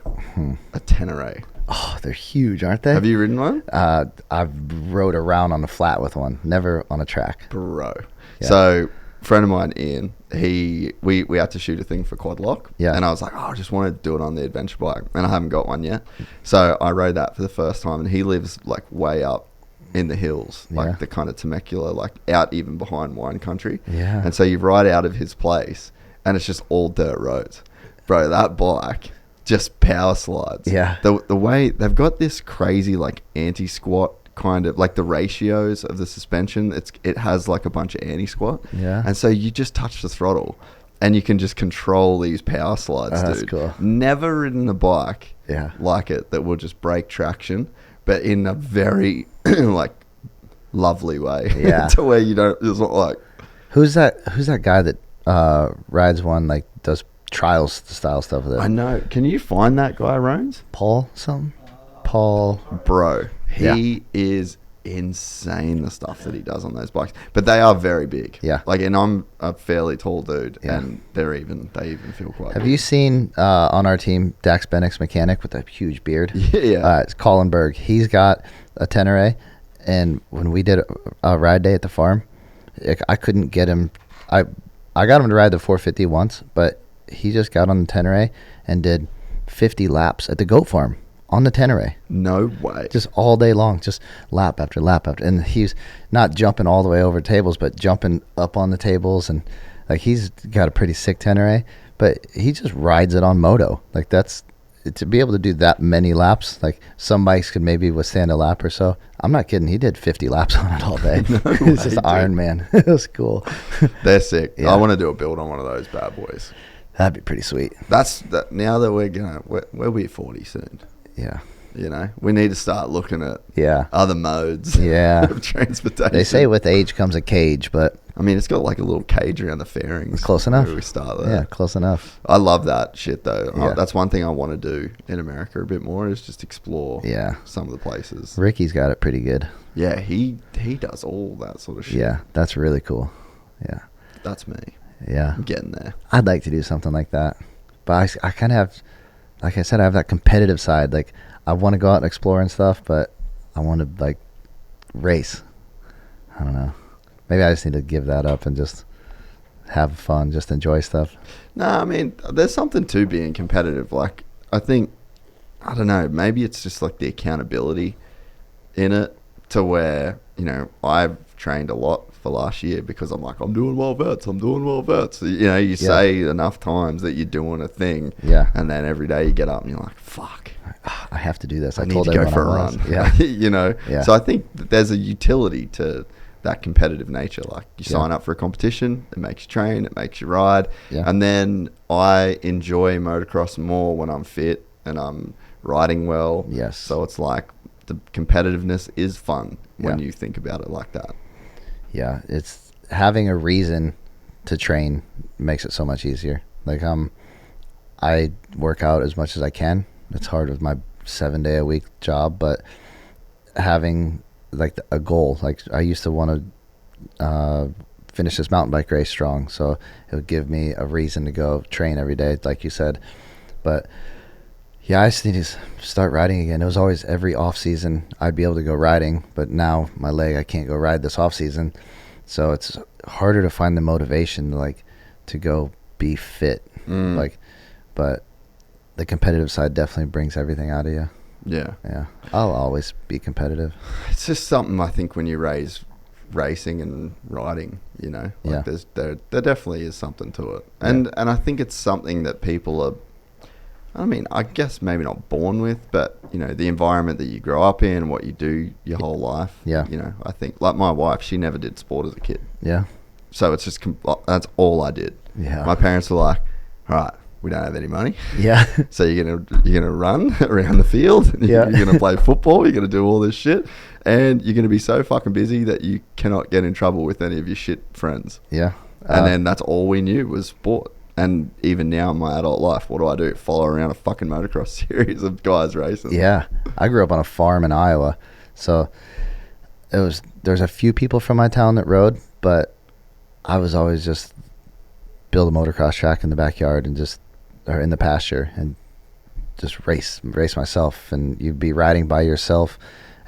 A Tenere. Oh, they're huge, aren't they? Have you ridden one? I've rode around on the flat with one, never on a track. Bro. Yeah. So, a friend of mine, Ian, we had to shoot a thing for Quad Lock. Yeah. And I was like, I just want to do it on the adventure bike. And I haven't got one yet. So, I rode that for the first time. And he lives like way up in the hills, like the kind of Temecula, like out even behind wine country. Yeah. And so you ride out of his place and it's just all dirt roads. Bro, that bike just power slides. Yeah. The way they've got this crazy like anti-squat kind of like the ratios of the suspension, it has like a bunch of anti-squat. Yeah. And so you just touch the throttle and you can just control these power slides, that's dude. cool. Never ridden a bike like it that will just break traction, but in a very like lovely way. Yeah. To where you don't, it's not like, who's that guy that rides one, like does trials style stuff with it? I know. Can you find that guy, Rones? Paul Bro, he is insane, the stuff that he does on those bikes. But they are very big. Yeah. Like, and I'm a fairly tall dude, and they even feel quite Have big. you seen on our team Dax Bennick's mechanic with that huge beard? Yeah. It's Colin Berg. He's got a Tenere, and when we did a ride day at the farm, I couldn't get him. I got him to ride the 450 once, but he just got on the Tenere and did 50 laps at the goat farm on the Tenere. No way. Just all day long, just lap after lap after. And he's not jumping all the way over tables, but jumping up on the tables. And like, he's got a pretty sick Tenere, but he just rides it on moto. Like, that's, to be able to do that many laps, like some bikes could maybe withstand a lap or so. I'm not kidding. He did 50 laps on it all day. It's just Iron Man. It was cool. They're sick. Yeah. I want to do a build on one of those bad boys. That'd be pretty sweet. Now that we'll be 40 soon. Yeah. You know, we need to start looking at Yeah. other modes of transportation. They say with age comes a cage, but I mean, it's got like a little cage around the fairings. Close enough. Where we start there. Yeah, close enough. I love that shit though. Yeah. That's one thing I want to do in America a bit more, is just explore some of the places. Ricky's got it pretty good. Yeah, he does all that sort of shit. Yeah, that's really cool. Yeah. That's me. Yeah. I'm getting there. I'd like to do something like that. But I kind of have like I said, I have that competitive side. Like, I want to go out and explore and stuff, but I want to like race. I don't know. Maybe I just need to give that up and just have fun, just enjoy stuff. No, I mean, there's something to being competitive. Like, I think, I don't know, maybe it's just like the accountability in it, to where, you know, I've trained a lot for last year because I'm like, I'm doing well vets. You know, you say enough times that you're doing a thing, and then every day you get up and you're like, fuck, I have to do this. I need to go for a run. Yeah. You know, so I think that there's a utility to that competitive nature. Like, you sign up for a competition, it makes you train, it makes you ride, and then I enjoy motocross more when I'm fit and I'm riding well. Yes. So it's like the competitiveness is fun when you think about it like that. Yeah, it's having a reason to train makes it so much easier. Like, I work out as much as I can. It's hard with my 7-day-a-week job, but having like a goal, like I used to want to finish this mountain bike race strong, so it would give me a reason to go train every day, like you said. But yeah, I just need to start riding again. It was always every off season I'd be able to go riding, but now my leg, I can't go ride this off season, so it's harder to find the motivation to go be fit. Like, but the competitive side definitely brings everything out of you. Yeah. I'll always be competitive. It's just something, I think, when you raise racing and riding, you know, like there definitely is something to it. And I think it's something that people are, I mean, I guess maybe not born with, but, you know, the environment that you grow up in, what you do your whole life. Yeah. You know, I think, like my wife, she never did sport as a kid. Yeah. So it's just, that's all I did. Yeah. My parents were like, all right, we don't have any money. Yeah. So you're gonna run around the field. You're gonna play football. You're gonna do all this shit, and you're gonna be so fucking busy that you cannot get in trouble with any of your shit friends. Yeah. And then that's all we knew was sport. And even now in my adult life, what do? Follow around a fucking motocross series of guys racing. Yeah. I grew up on a farm in Iowa, so there's a few people from my town that rode, but I was always just build a motocross track in the backyard or in the pasture and just race myself. And you'd be riding by yourself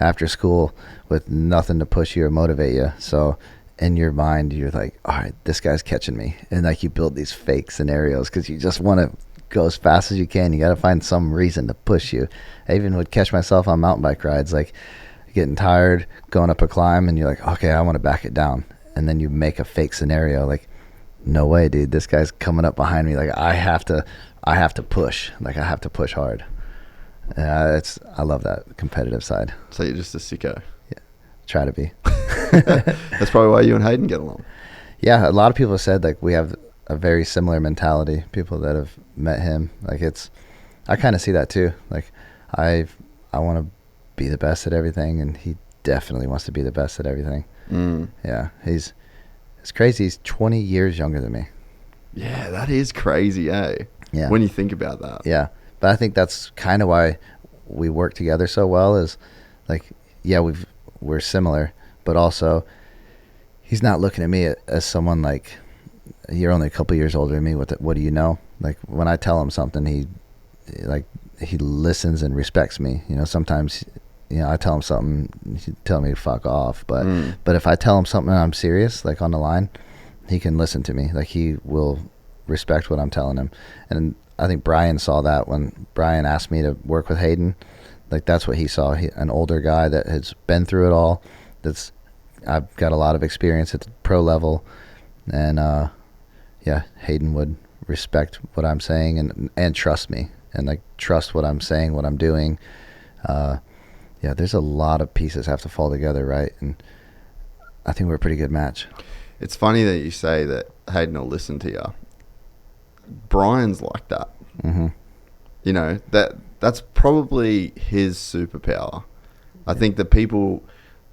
after school with nothing to push you or motivate you. So in your mind, you're like, all right, this guy's catching me. And like, you build these fake scenarios because you just want to go as fast as you can. You got to find some reason to push you. I even would catch myself on mountain bike rides, like getting tired, going up a climb, and you're like, okay, I want to back it down. And then you make a fake scenario, like, no way, dude, this guy's coming up behind me. Like, I have to push. Like, I have to push hard. I love that competitive side. So you're just a sicko. Yeah, try to be. That's probably why you and Haiden get along. Yeah, a lot of people have said like we have a very similar mentality. People that have met him, like I kind of see that too. Like I want to be the best at everything, and he definitely wants to be the best at everything. Yeah, it's crazy. He's 20 years younger than me. Yeah, that is crazy, eh? Yeah. When you think about that. Yeah. But I think that's kind of why we work together so well, is like, yeah, we're similar, but also he's not looking at me as someone like, you're only a couple years older than me. What do you know? Like, when I tell him something, he listens and respects me. You know, sometimes, you know, I tell him something, he'd tell me to fuck off. But if I tell him something and I'm serious, like on the line, he can listen to me. Like, he will respect what I'm telling him. And I think Brian saw that when Brian asked me to work with Haiden. Like, that's what he saw. An older guy that has been through it all. I've got a lot of experience at the pro level. And, yeah, Haiden would respect what I'm saying and trust me. And, like, trust what I'm saying, what I'm doing. Yeah, there's a lot of pieces have to fall together, right? And I think we're a pretty good match. It's funny that you say that Haiden will listen to you. Brian's like that. Mm-hmm. You know, that's probably his superpower. I think that people.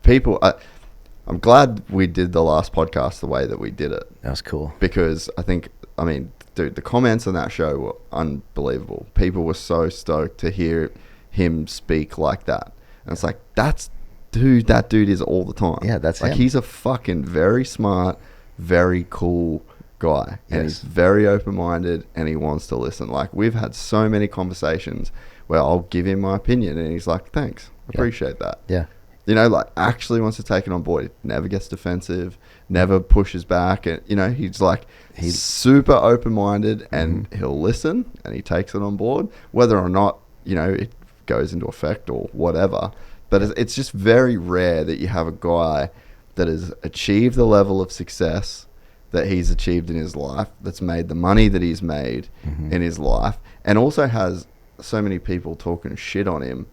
I'm glad we did the last podcast the way that we did it. That was cool. Because I mean, dude, the comments on that show were unbelievable. People were so stoked to hear him speak like that. And it's like, that dude is all the time. Yeah, that's like him. He's a fucking very smart, very cool guy, and he's Yes. very open-minded, and he wants to listen. Like, we've had so many conversations where I'll give him my opinion, and he's like, thanks, appreciate that. Yeah. You know, like, actually wants to take it on board. He never gets defensive, never pushes back, and, you know, he's like, he's super open-minded, and he'll listen, and he takes it on board, whether or not, you know, it goes into effect or whatever. But it's just very rare that you have a guy that has achieved the level of success that he's achieved in his life, that's made the money that he's made in his life, and also has so many people talking shit on him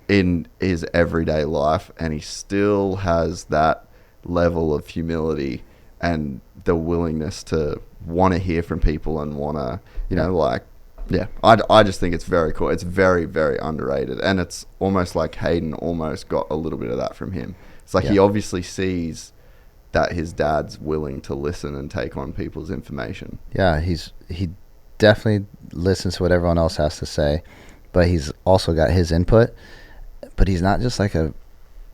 in his everyday life, and he still has that level of humility and the willingness to want to hear from people and want to, you know, like, I just think it's very cool. It's very, very underrated, and it's almost like Haiden almost got a little bit of that from him. It's like he obviously sees that his dad's willing to listen and take on people's information. Yeah, he definitely listens to what everyone else has to say, but he's also got his input. But he's not just like a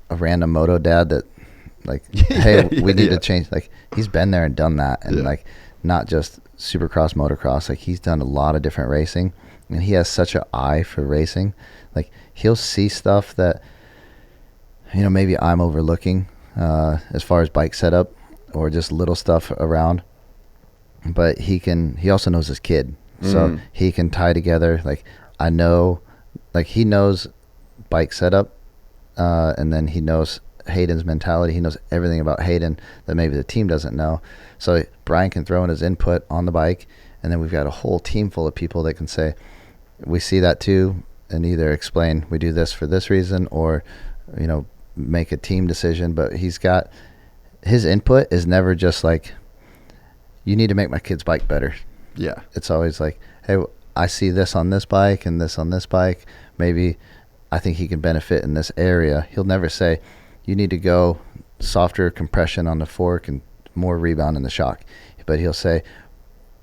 random moto dad that, like, hey, we need to change. Like, he's been there and done that, and like, not just Supercross, motocross. Like, he's done a lot of different racing, and he has such an eye for racing. Like, he'll see stuff that, you know, maybe I'm overlooking as far as bike setup or just little stuff around. But he also knows his kid, so he can tie together. Like, I know, like, he knows bike setup, and then he knows Hayden's mentality. He knows everything about Haiden that maybe the team doesn't know. So Brian can throw in his input on the bike, and then we've got a whole team full of people that can say, we see that too, and either explain we do this for this reason, or, you know, make a team decision. But he's got his input is never just like, you need to make my kid's bike better. Yeah. It's always like, hey, I see this on this bike and this on this bike. Maybe I think he can benefit in this area. He'll never say, you need to go softer compression on the fork and more rebound in the shock. But he'll say,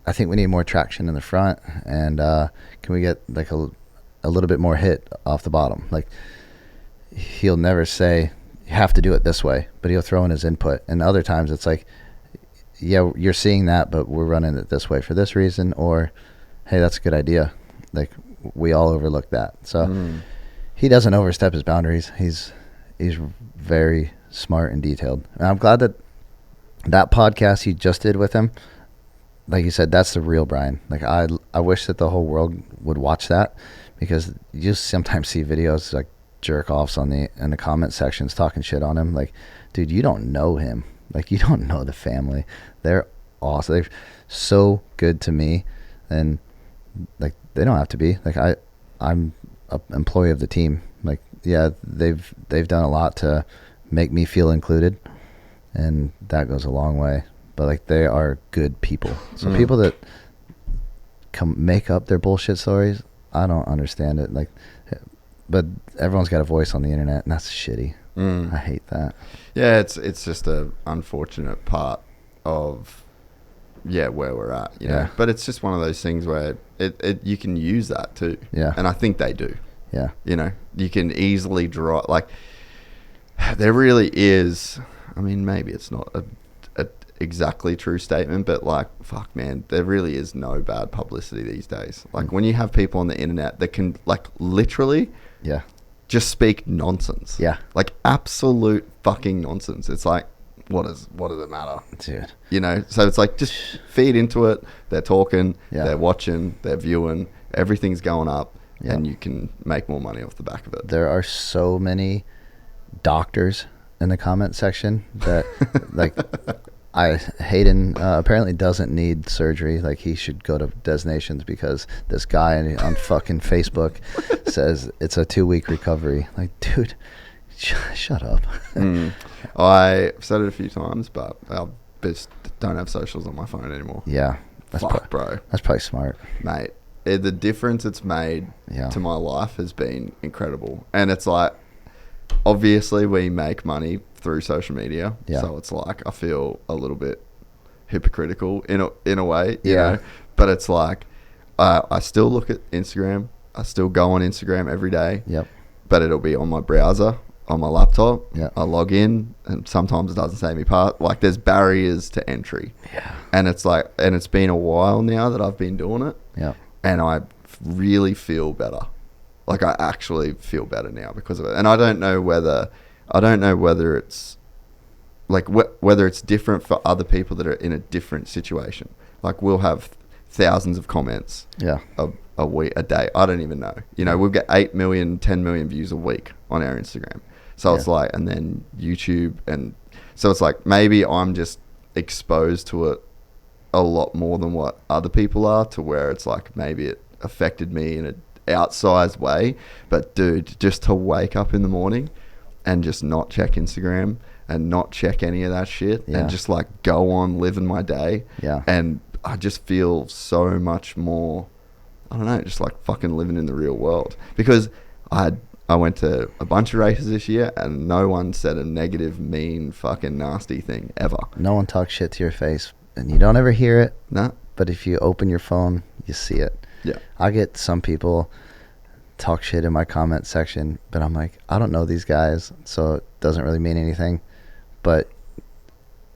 I think we need more traction in the front, and can we get like a little bit more hit off the bottom? Like, he'll never say, you have to do it this way, but he'll throw in his input. And other times it's like, yeah, you're seeing that, but we're running it this way for this reason, or, hey, that's a good idea. Like, we all overlook that. So he doesn't overstep his boundaries. He's very smart and detailed. And I'm glad that podcast you just did with him, like you said, that's the real Brian. Like, I wish that the whole world would watch that, because you sometimes see videos like jerk offs in the comment sections talking shit on him. Like, dude, you don't know him. Like, you don't know the family. They're awesome. They're so good to me, and like, they don't have to be. Like, I'm an employee of the team. Like, yeah, they've done a lot to make me feel included, and that goes a long way. But like, they are good people. So people that make up their bullshit stories, I don't understand it. Like, but everyone's got a voice on the internet, and that's shitty. I hate that. Yeah, it's just a unfortunate part of where we're at, you know. But it's just one of those things where it you can use that too. Yeah. And I think they do. Yeah. You know, you can easily draw, like, there really is, I mean, maybe it's not a exactly true statement, but like, fuck, man, there really is no bad publicity these days. Like, when you have people on the internet that can, like, literally just speak nonsense. Yeah. Like, absolute fucking nonsense. It's like, what does it matter? Dude. You know, so it's like, just feed into it. They're talking, they're watching, they're viewing, everything's going up, and you can make more money off the back of it. There are so many doctors in the comment section that, like, Haiden apparently doesn't need surgery. Like, he should go to Destinations because this guy on fucking Facebook says it's a 2-week recovery. Like, dude, shut up. I've said it a few times, but I just don't have socials on my phone anymore. Yeah. Bro. That's probably smart. Mate, the difference it's made to my life has been incredible. And it's like, obviously we make money through social media, so it's like, I feel a little bit hypocritical in a way, you know. But it's like, I still look at Instagram. I still go on Instagram every day. But it'll be on my browser. on my laptop. Yeah. I log in, and sometimes it doesn't say me part. Like, there's barriers to entry. Yeah. And it's like, and it's been a while now that I've been doing it. Yeah. And I really feel better. Like, I actually feel better now because of it. And I don't know whether it's like whether it's different for other people that are in a different situation. Like, we'll have thousands of comments. Yeah. A week, a day. I don't even know. You know, we'll get 8 million, 10 million views a week on our Instagram. So it's like, and then YouTube, and so it's like maybe I'm just exposed to it a lot more than what other people are, to where it's like maybe it affected me in an outsized way. But dude, just to wake up in the morning and just not check Instagram and not check any of that shit and just like go on living my day. Yeah. And I just feel so much more, I don't know, just like fucking living in the real world. Because I went to a bunch of races this year and no one said a negative, mean, fucking nasty thing ever. No one talks shit to your face, and you don't ever hear it. No. But if you open your phone, you see it. Yeah. I get some people talk shit in my comment section, but I'm like, I don't know these guys, so it doesn't really mean anything. But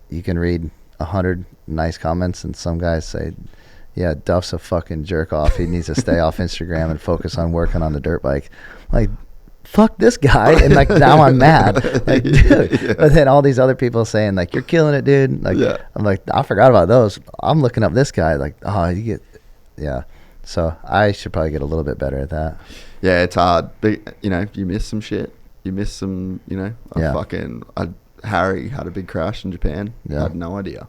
you can read 100 nice comments, and some guys say, yeah, Duff's a fucking jerk off. He needs to stay off Instagram and focus on working on the dirt bike. Like, fuck this guy. And like, now I'm mad. Like, dude. Yeah. But then all these other people saying like, you're killing it, dude. Like, I'm like, I forgot about those. I'm looking up this guy. Like, oh, you get, yeah. So I should probably get a little bit better at that. Yeah, it's hard. But, you know, you miss some shit. You miss some, you know, Harry had a big crash in Japan. I had no idea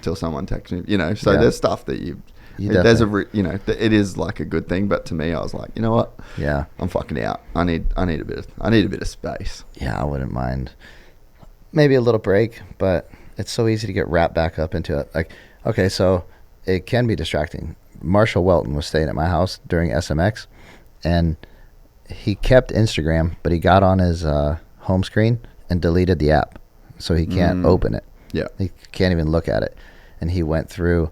till someone texted me, you know. So there's stuff that there's it is like a good thing, but to me I was like, you know what, I'm fucking out. I need a bit of space. I wouldn't mind maybe a little break, but it's so easy to get wrapped back up into it. Like, okay, so it can be distracting. Marshall Welton was staying at my house during SMX, and he kept Instagram, but he got on his home screen and deleted the app, so he can't open it. He can't even look at it. And he went through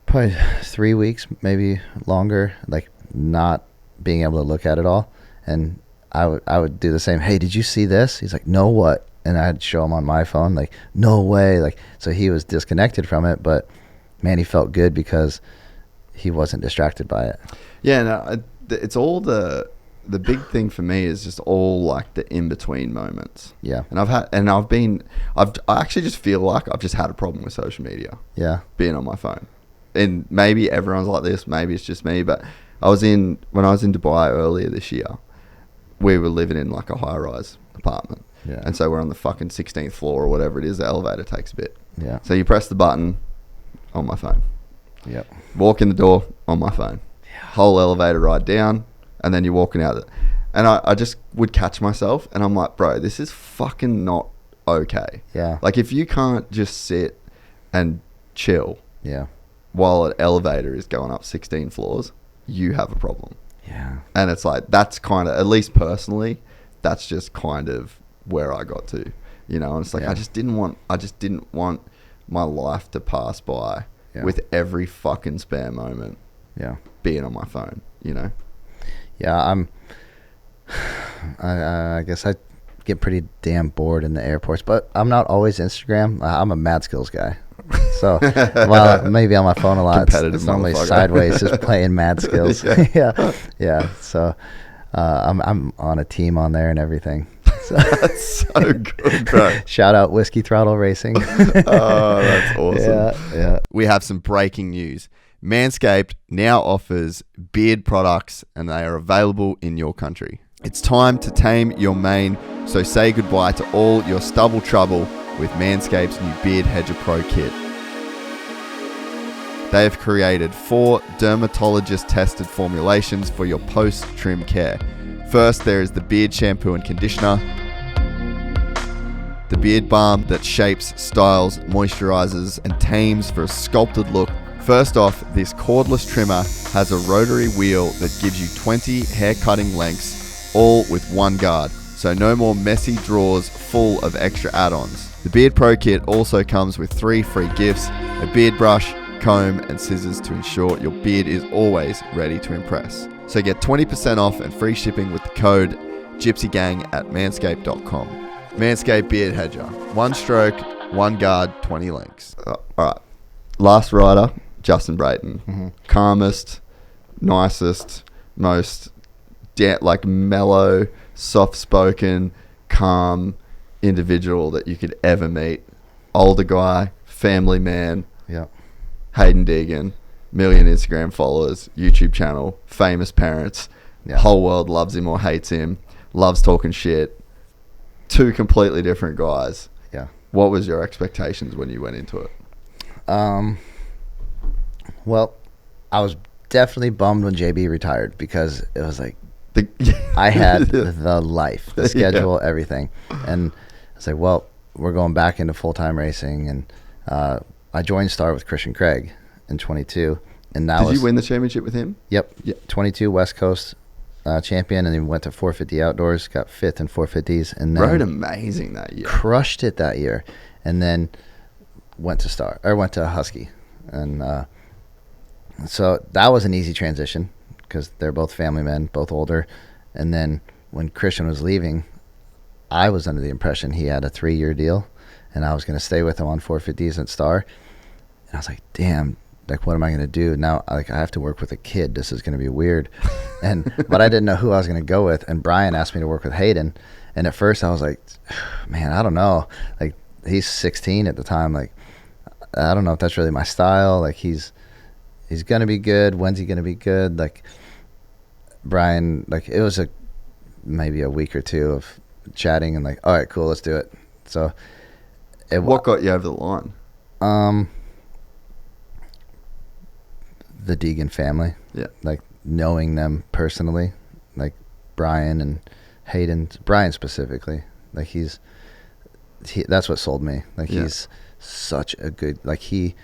probably 3 weeks, maybe longer, like not being able to look at it all. And I would do the same. Hey, did you see this? He's like, no, what? And I'd show him on my phone, like, no way. Like, so he was disconnected from it, but man, he felt good because he wasn't distracted by it. Yeah, no, it's all the big thing for me is just all like the in-between moments. Yeah. And I actually just feel like I've just had a problem with social media. Yeah. Being on my phone. And maybe everyone's like this, maybe it's just me, but when I was in Dubai earlier this year, we were living in like a high-rise apartment. Yeah. And so we're on the fucking 16th floor or whatever it is. The elevator takes a bit. Yeah. So you press the button on my phone. Yep. Walk in the door on my phone. Yeah. Whole elevator ride down. And then you're walking out. And I just would catch myself. And I'm like, bro, this is fucking not okay. Yeah. Like, if you can't just sit and chill while an elevator is going up 16 floors, you have a problem. Yeah. And it's like, that's kind of, at least personally, that's just kind of where I got to. You know, and it's like, I just didn't want my life to pass by with every fucking spare moment being on my phone, you know? Yeah, I guess I get pretty damn bored in the airports, but I'm not always Instagram. I'm a Mad Skills guy. So while maybe on my phone a lot, it's normally sideways, just playing Mad Skills. Yeah. So I'm on a team on there and everything. So. That's so good, bro. Shout out Whiskey Throttle Racing. Oh, that's awesome. Yeah. We have some breaking news. Manscaped now offers beard products, and they are available in your country. It's time to tame your mane, so say goodbye to all your stubble trouble with Manscaped's new Beard Hedger Pro kit. They have created 4 dermatologist-tested formulations for your post-trim care. First, there is the beard shampoo and conditioner, the beard balm that shapes, styles, moisturizes, and tames for a sculpted look. First off, this cordless trimmer has a rotary wheel that gives you 20 hair cutting lengths, all with one guard, so no more messy drawers full of extra add-ons. The Beard Pro Kit also comes with 3 free gifts, a beard brush, comb, and scissors to ensure your beard is always ready to impress. So get 20% off and free shipping with the code GYPSYGANG at manscaped.com. Manscaped Beard Hedger. 1 stroke, 1 guard, 20 lengths. All right. Last rider, Justin Brayton. Calmest, nicest, most mellow, soft-spoken, calm individual that you could ever meet. Older guy, family man. Yeah. Haiden Deegan, million Instagram followers, YouTube channel, famous parents. Yeah. Whole world loves him or hates him. Loves talking shit. 2 completely different guys. Yeah. What was your expectations when you went into it? Well, I was definitely bummed when JB retired because it was like I had the life, the schedule, everything. And I was like, well, we're going back into full-time racing. And I joined Star with Christian Craig in 22. And that Did you win the championship with him? Yep. 22 West Coast champion, and then went to 450 outdoors, got 5th in 450s. And then rode amazing that year. Crushed it that year. And then went to Husky. And so that was an easy transition because they're both family men, both older. And then when Christian was leaving, I was under the impression he had a 3-year deal and I was going to stay with him on 450s at Star. And I was like, damn, like, what am I going to do now? Like, I have to work with a kid. This is going to be weird. But I didn't know who I was going to go with. And Brian asked me to work with Haiden. And at first I was like, man, I don't know. Like, he's 16 at the time. Like, I don't know if that's really my style. Like, he's going to be good. When's he going to be good? Like, Brian, like, it was maybe a week or 2 of chatting and like, all right, cool, let's do it. So what got you over the line? The Deegan family. Yeah. Like, knowing them personally, like Brian and Haiden, Brian specifically, like that's what sold me. Like, he's such a good, like, he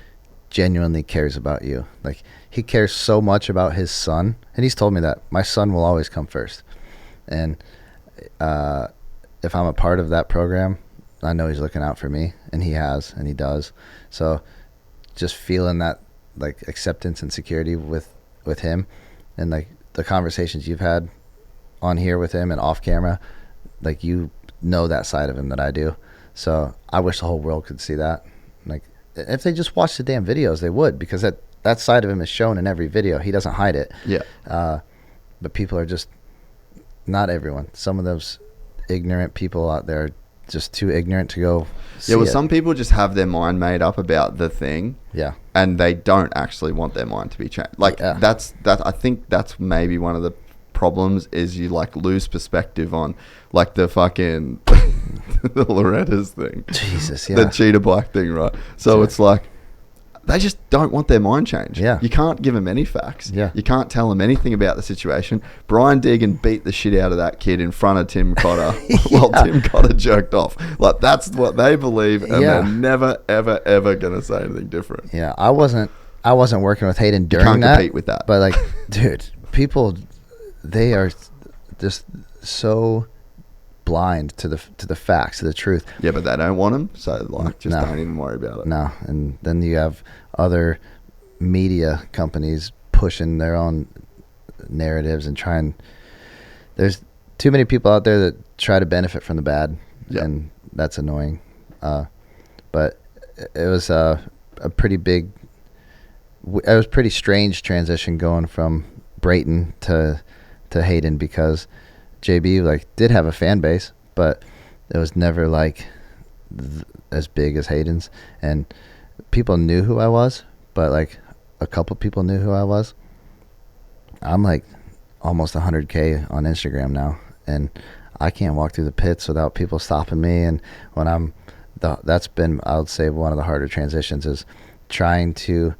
genuinely cares about you. Like, he cares so much about his son, and he's told me that my son will always come first. And if I'm a part of that program, I know he's looking out for me, and he has, and he does. So just feeling that, like, acceptance and security with him, and like the conversations you've had on here with him and off camera, like, you know that side of him that I do. So I wish the whole world could see that. Like, if they just watched the damn videos, they would, because that side of him is shown in every video. He doesn't hide it. Yeah. But people are just, not everyone. Some of those ignorant people out there are just too ignorant to go see it. Some people just have their mind made up about the thing. Yeah. And they don't actually want their mind to be changed. Like, I think that's maybe one of the problems, is you, like, lose perspective on, like, the fucking the Loretta's thing. Jesus, yeah. The cheetah bike thing, right? So it's like, they just don't want their mind changed. Yeah. You can't give them any facts. Yeah. You can't tell them anything about the situation. Brian Deegan beat the shit out of that kid in front of Tim Cotter while Tim Cotter jerked off. Like, that's what they believe, and they're never, ever, ever going to say anything different. Yeah, I wasn't working with Haiden during you can't that. compete with that. But, like, dude, people, they are just so blind to the facts, to the truth. Yeah, but they don't want them, so, like, just don't even worry about it. No, and then you have other media companies pushing their own narratives and trying. There's too many people out there that try to benefit from the bad, and that's annoying. But it was a pretty big. It was a pretty strange transition going from Brayton to Haiden, because JB, like, did have a fan base, but it was never like as big as Hayden's, and people knew who I was, but, like, a couple people knew who I was. I'm like almost 100K on Instagram now, and I can't walk through the pits without people stopping me. And when that's been, I would say, one of the harder transitions, is trying to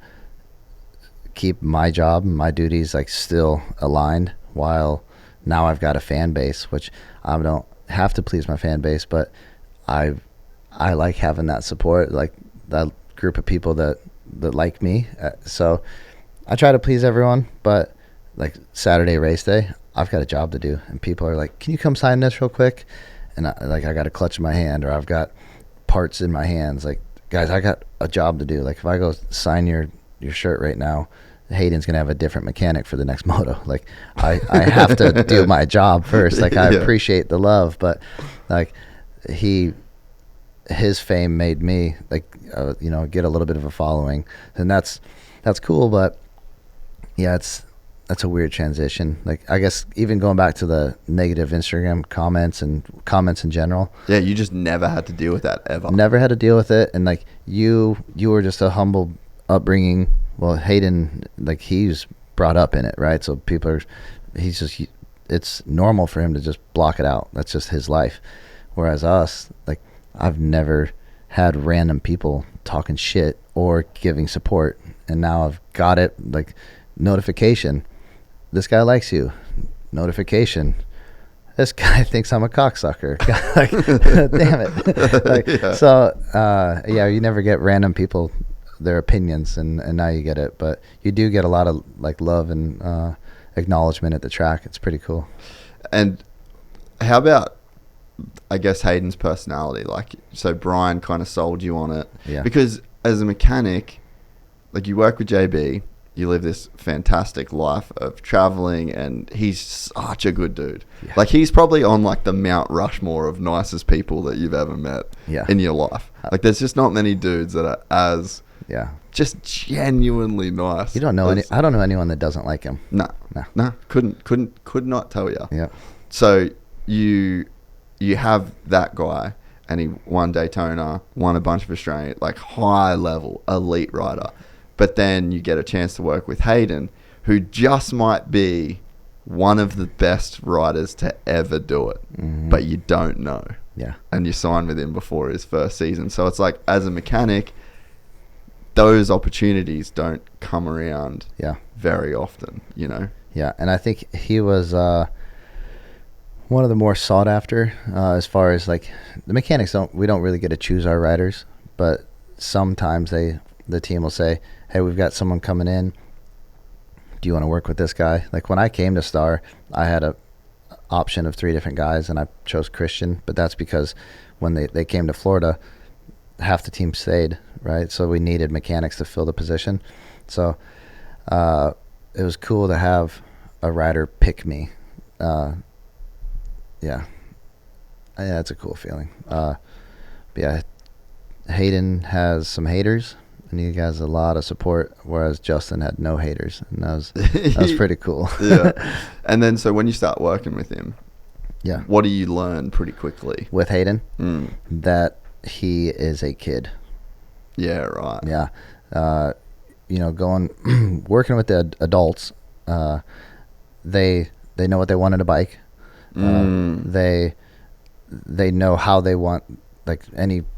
keep my job and my duties, like, still aligned, while now I've got a fan base, which I don't have to please my fan base, but I like having that support, like that group of people that like me. So I try to please everyone, but, like, Saturday race day, I've got a job to do, and people are like, can you come sign this real quick? And I got a clutch in my hand, or I've got parts in my hands. Like, guys, I got a job to do. Like, if I go sign your shirt right now, Hayden's gonna have a different mechanic for the next moto. Like I have to do my job first. Like I appreciate the love, but like his fame made me like get a little bit of a following, and that's cool. But yeah, that's a weird transition. Like I guess even going back to the negative Instagram comments and comments in general. Yeah, you just never had to deal with that ever. Never had to deal with it, and like you were just a humble upbringing. Well, Haiden, like he's brought up in it, right? So it's normal for him to just block it out. That's just his life. Whereas us, like I've never had random people talking shit or giving support, and now I've got it. Like notification, this guy likes you. Notification, this guy thinks I'm a cocksucker. Like, damn it. Like, so you never get random people their opinions, and now you get it. But you do get a lot of like love and acknowledgement at the track. It's pretty cool. And how about, I guess, Hayden's personality? Like, so Brian kind of sold you on it. Yeah. Because as a mechanic, like you work with JB, you live this fantastic life of traveling, and he's such a good dude. Yeah. Like he's probably on like the Mount Rushmore of nicest people that you've ever met in your life. Like there's just not many dudes that are as just genuinely nice. You don't know I don't know anyone that doesn't like him. No. Could not tell you. Yeah. So you have that guy, and he won Daytona, won a bunch of Australian, like high level elite rider. But then you get a chance to work with Haiden, who just might be one of the best riders to ever do it, but you don't know. Yeah. And you signed with him before his first season. So it's like, as a mechanic, those opportunities don't come around very often, you know? Yeah, and I think he was one of the more sought after as far as like the mechanics we don't really get to choose our riders, but sometimes the team will say, hey, we've got someone coming in. Do you want to work with this guy? Like when I came to Star, I had a option of 3 different guys, and I chose Christian, but that's because when they came to Florida, half the team stayed, right? So we needed mechanics to fill the position. So it was cool to have a rider pick me. Yeah, it's a cool feeling. But yeah, Haiden has some haters, and he has a lot of support, whereas Justin had no haters, and that was pretty cool. Yeah. And then so when you start working with him, what do you learn pretty quickly with Haiden? That he is a kid. Yeah, right. Yeah. Going working with the adults, they know what they want in a bike. They know how they want, like anything,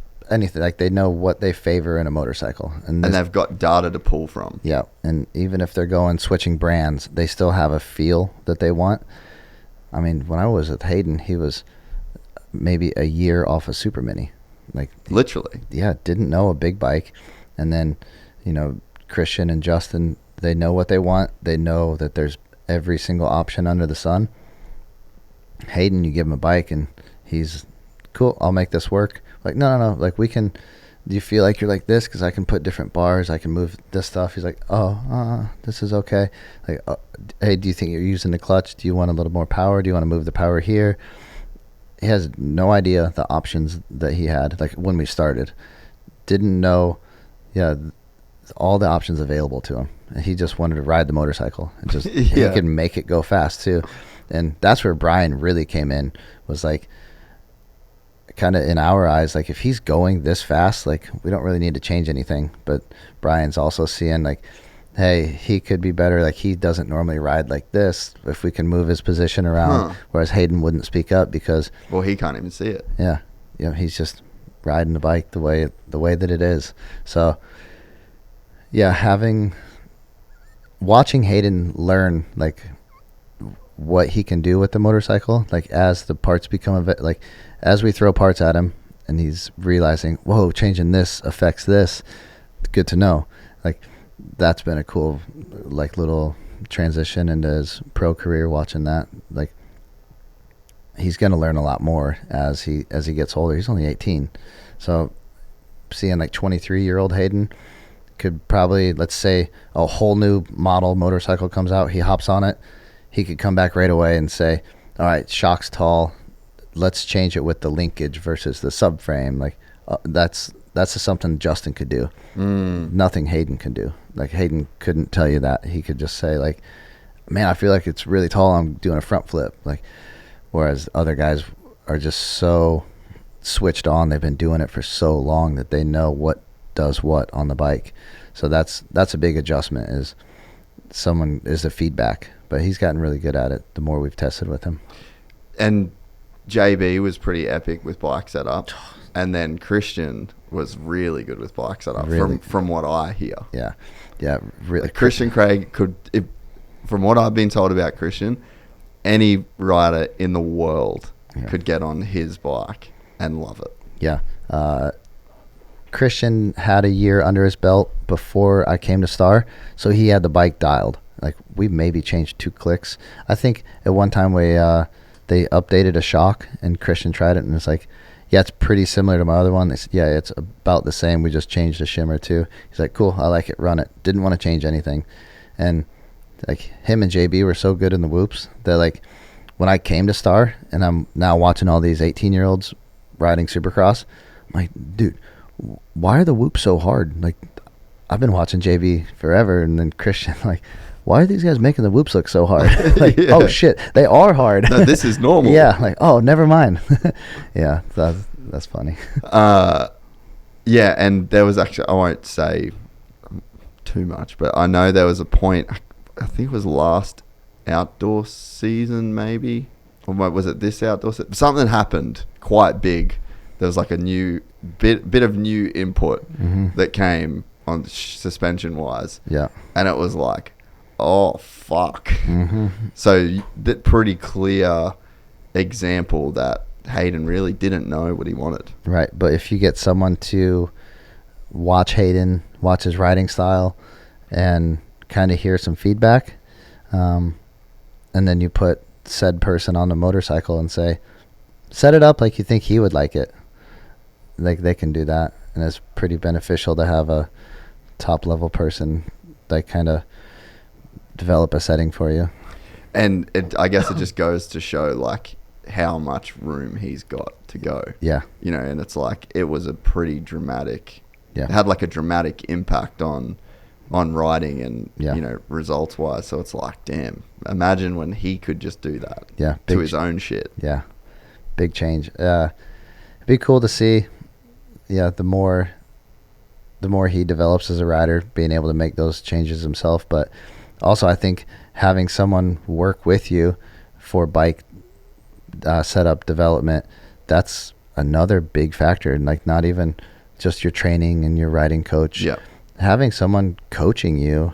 like they know what they favor in a motorcycle, and they've got data to pull from. Yeah, and even if they're switching brands, they still have a feel that they want. I mean, when I was with Haiden, he was maybe a year off a Super Mini, like literally. Yeah, didn't know a big bike, and then Christian and Justin, they know what they want. They know that there's every single option under the sun. Haiden, you give him a bike and he's cool. I'll make this work. Like, no. Like do you feel like you're like this? Cause I can put different bars. I can move this stuff. He's like, this is okay. Like, hey, do you think you're using the clutch? Do you want a little more power? Do you want to move the power here? He has no idea the options that he had. Like when we started, didn't know, all the options available to him. And he just wanted to ride the motorcycle and just, he could make it go fast too. And that's where Brian really came in, was like, kind of in our eyes, like if he's going this fast, like we don't really need to change anything. But Brian's also seeing like, hey, he could be better. Like he doesn't normally ride like this. If we can move his position around, whereas Haiden wouldn't speak up because, well, he can't even see it. Yeah, he's just riding the bike the way that it is. So yeah, watching Haiden learn like what he can do with the motorcycle, like as the parts become like as we throw parts at him and he's realizing, whoa, changing this affects this. Good to know. Like that's been a cool like little transition into his pro career, watching that. Like he's going to learn a lot more as he gets older. He's only 18. So seeing like 23-year-old Haiden could probably, let's say a whole new model motorcycle comes out, he hops on it, he could come back right away and say, all right, shock's tall, let's change it with the linkage versus the subframe. Like that's something Justin could do. Nothing Haiden could do. Like Haiden couldn't tell you that. He could just say like, man, I feel like it's really tall, I'm doing a front flip. Like, whereas other guys are just so switched on, they've been doing it for so long that they know what does what on the bike. So that's a big adjustment, is the feedback. But he's gotten really good at it the more we've tested with him. And JB was pretty epic with bike setup, and then Christian was really good with bike setup, Really? from what I hear. Yeah, really. Like Christian Craig could, from what I've been told about Christian, any rider in the world could get on his bike and love it. Yeah. Christian had a year under his belt before I came to Star, so he had the bike dialed. Like, we maybe changed 2 clicks. I think at one time they updated a shock, and Christian tried it, and it's like, yeah, it's pretty similar to my other one. They said, yeah, it's about the same. We just changed the shimmer too. He's like, cool, I like it, run it. Didn't want to change anything. And like, him and JB were so good in the whoops that like, when I came to Star and I'm now watching all these 18-year-olds riding Supercross, I'm like, dude, why are the whoops so hard? Like, I've been watching JB forever, and then Christian, like, why are these guys making the whoops look so hard? Like, Yeah. Oh shit, they are hard. No, this is normal. Yeah, like, oh, never mind. Yeah, that's funny. Yeah, and there was actually, I won't say too much, but I know there was a point, I think it was last outdoor season maybe, or was it this outdoor season? Something happened quite big. There was like a new bit of new input that came on suspension wise. Yeah. And it was like, oh fuck. So that pretty clear example that Haiden really didn't know what he wanted. Right, but if you get someone to watch Haiden, watch his riding style, and kind of hear some feedback, and then you put said person on the motorcycle and say, set it up like you think he would like it. Like, they can do that, and it's pretty beneficial to have a top level person like kind of develop a setting for you. And I guess it just goes to show like how much room he's got to go. Yeah. You know, and it's like, it was a pretty dramatic, Yeah. it had like a dramatic impact on riding and, Yeah. you know, results wise. So it's like, damn, imagine when he could just do that Yeah. to his own shit. Yeah. Big change. It'd be cool to see. Yeah. The more he develops as a rider, being able to make those changes himself. But also, I think having someone work with you for bike setup development, that's another big factor. And like, not even just your training and your riding coach. Yeah. Having someone coaching you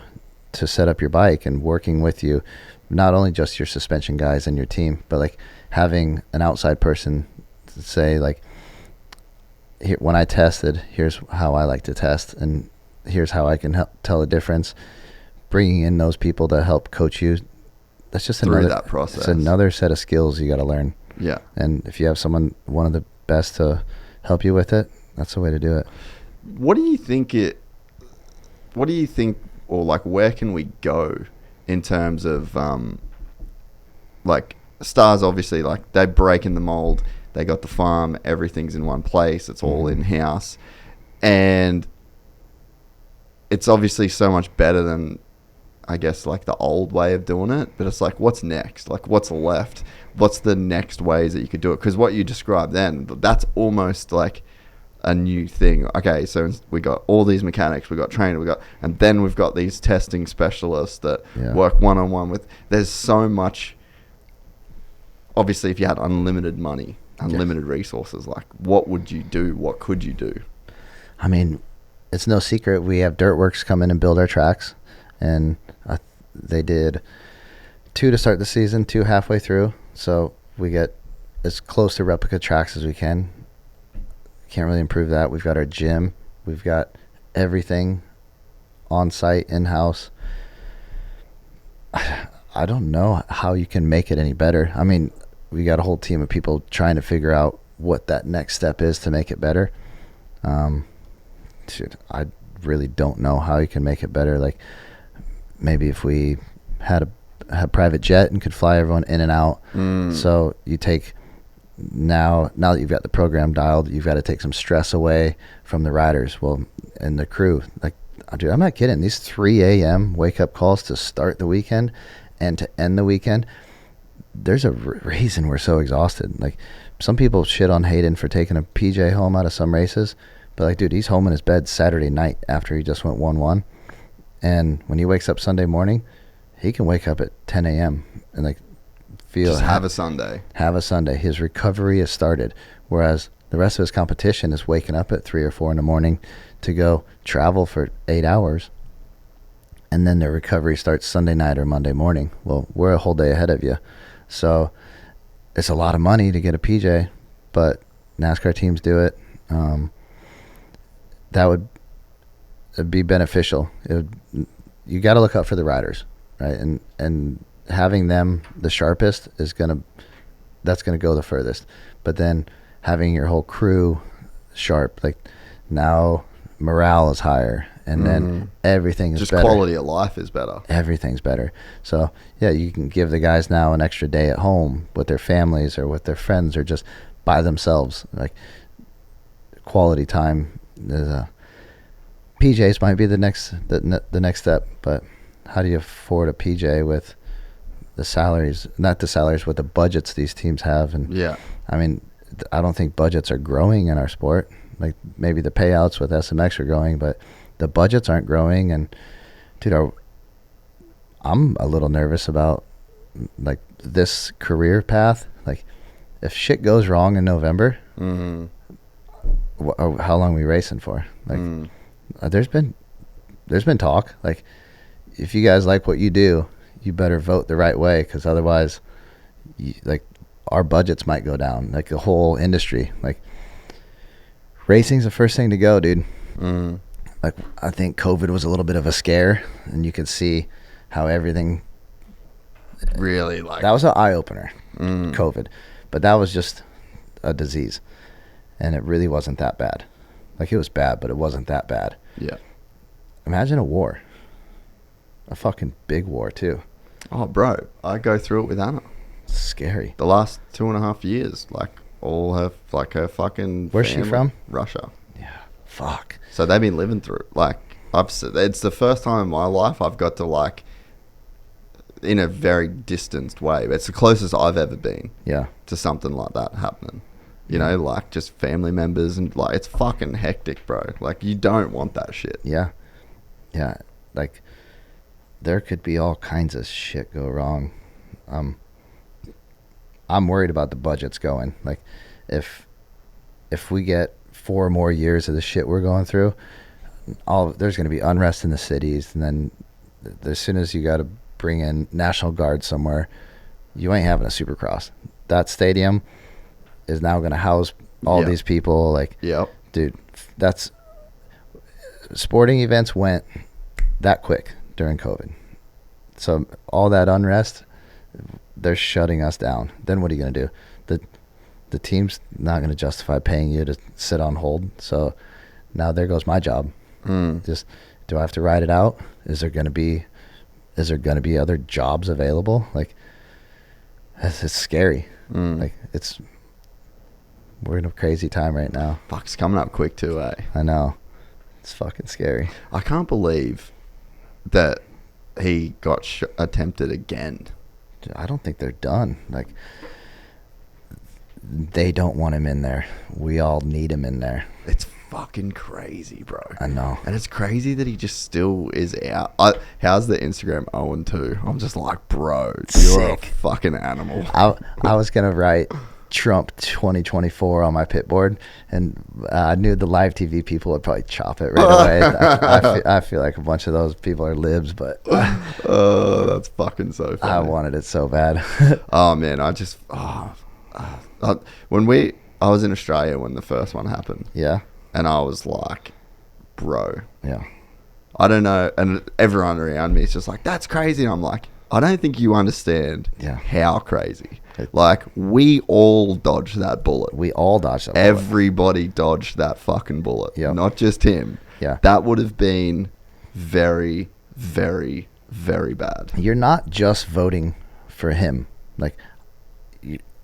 to set up your bike and working with you, not only just your suspension guys and your team, but like having an outside person to say like, here, when I tested, here's how I like to test, and here's how I can help tell the difference. Bringing in those people to help coach you, that's just Through another that process. It's another set of skills you got to learn. Yeah. And if you have someone, one of the best to help you with it, that's the way to do it. What do you think, or like, where can we go in terms of, like, Stars obviously, like, they're breaking the mold. They got the farm, everything's in one place, it's all in-house. And it's obviously so much better than, I guess, like the old way of doing it. But it's like, what's next? Like, what's left? What's the next ways that you could do it? Because what you described then, that's almost like a new thing. Okay, so we got all these mechanics, we got training, and then we've got these testing specialists that work one-on-one with. There's so much. Obviously, if you had unlimited money, unlimited resources, like, what would you do? What could you do? I mean, it's no secret we have Dirtworks come in and build our tracks, and they did 2 to start the season, 2 halfway through, so we get as close to replica tracks as we can. Can't really improve that. We've got our gym, we've got everything on site, in-house. I don't know how you can make it any better. I mean, we got a whole team of people trying to figure out what that next step is to make it better. I'd really don't know how you can make it better. Like maybe if we had a private jet and could fly everyone in and out. So you take now that you've got the program dialed, you've got to take some stress away from the riders, and the crew. Like, dude, I'm not kidding. These 3 a.m. wake up calls to start the weekend and to end the weekend. There's a reason we're so exhausted. Like, some people shit on Haiden for taking a PJ home out of some races, but like, dude, he's home in his bed Saturday night after he just went 1-1, and when he wakes up Sunday morning, he can wake up at 10 a.m. and like have a Sunday. Have a Sunday. His recovery has started, whereas the rest of his competition is waking up at 3 or 4 in the morning to go travel for 8 hours, and then their recovery starts Sunday night or Monday morning. Well, we're a whole day ahead of you, so it's a lot of money to get a PJ, but NASCAR teams do it. That would be beneficial. You got to look out for the riders, right? And having them the sharpest that's gonna go the furthest. But then having your whole crew sharp, like now morale is higher, and then everything is just better. Quality of life is better. Everything's better. So yeah, you can give the guys now an extra day at home with their families or with their friends or just by themselves. Like, quality time. PJs might be the next step, but how do you afford a PJ with the salaries, not the salaries, but the budgets these teams have? And yeah, I mean, I don't think budgets are growing in our sport. Like, maybe the payouts with SMX are growing, but the budgets aren't growing. And dude, I'm a little nervous about like this career path. Like, if shit goes wrong in November, how long are we racing for? Like, there's been talk. Like, if you guys like what you do, you better vote the right way, because otherwise, like, our budgets might go down. Like, the whole industry. Like, racing's the first thing to go, dude. Like, I think COVID was a little bit of a scare, and you could see how everything really, like, that was an eye opener. COVID, but that was just a disease, and it really wasn't that bad. Like, it was bad, but it wasn't that bad. Yeah. Imagine a war. A fucking big war, too. Oh, bro, I go through it with Anna. It's scary. The last 2.5 years, like, all her fucking Where's she family, from? Russia. Yeah. Fuck. So they've been living through it. Like, it's the first time in my life I've got to, like, in a very distanced way. It's the closest I've ever been. Yeah. To something like that happening. You know, like, just family members, and like, it's fucking hectic, bro. Like, you don't want that shit. Yeah. Yeah. Like, there could be all kinds of shit go wrong. I'm worried about the budgets going. Like, if we get 4 more years of the shit we're going through, there's going to be unrest in the cities, and then as soon as you got to bring in National Guard somewhere, you ain't having a Supercross. That stadium is now going to house all these people. Like, dude, that's sporting events went that quick during COVID. So all that unrest, they're shutting us down. Then what are you going to do? The team's not going to justify paying you to sit on hold. So now there goes my job. Just, do I have to ride it out? Is there going to be other jobs available? Like, it's scary. Like, we're in a crazy time right now. Fuck, it's coming up quick too, eh? I know. It's fucking scary. I can't believe that he got attempted again. I don't think they're done. Like, they don't want him in there. We all need him in there. It's fucking crazy, bro. I know. And it's crazy that he just still is out. How's the Instagram 0-2? I'm just like, bro, you're a fucking animal. I was going to write Trump 2024 on my pit board, and I knew the live TV people would probably chop it right away. I feel like a bunch of those people are libs, but oh, that's fucking so funny. I wanted it so bad. Oh man, I was in Australia when the first one happened. Yeah. And I was like, bro. Yeah. I don't know. And everyone around me is just like, that's crazy. And I'm like, I don't think you understand how crazy. Like, we all dodged that bullet. We all dodged that bullet. Everybody dodged that fucking bullet. Yep. Not just him. Yeah. That would have been very, very, very bad. You're not just voting for him. Like,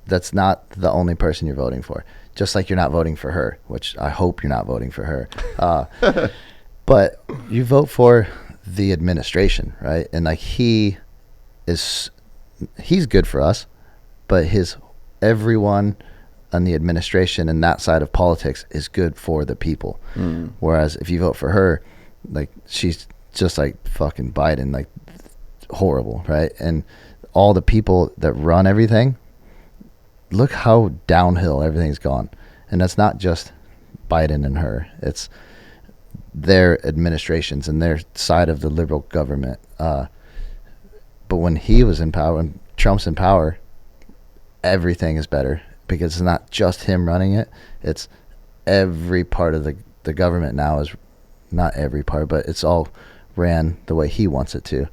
that's not the only person you're voting for. Just like you're not voting for her, which I hope you're not voting for her. But you vote for the administration, right? And like he's good for us, but everyone on the administration and that side of politics is good for the people. Whereas if you vote for her, like she's just like fucking Biden, like horrible, right? And all the people that run everything, look how downhill everything's gone. And that's not just Biden and her. It's their administrations and their side of the liberal government. But when he was in power, when Trump's in power, everything is better because it's not just him running it. It's every part of the government now is, not every part, but it's all ran the way he wants it to.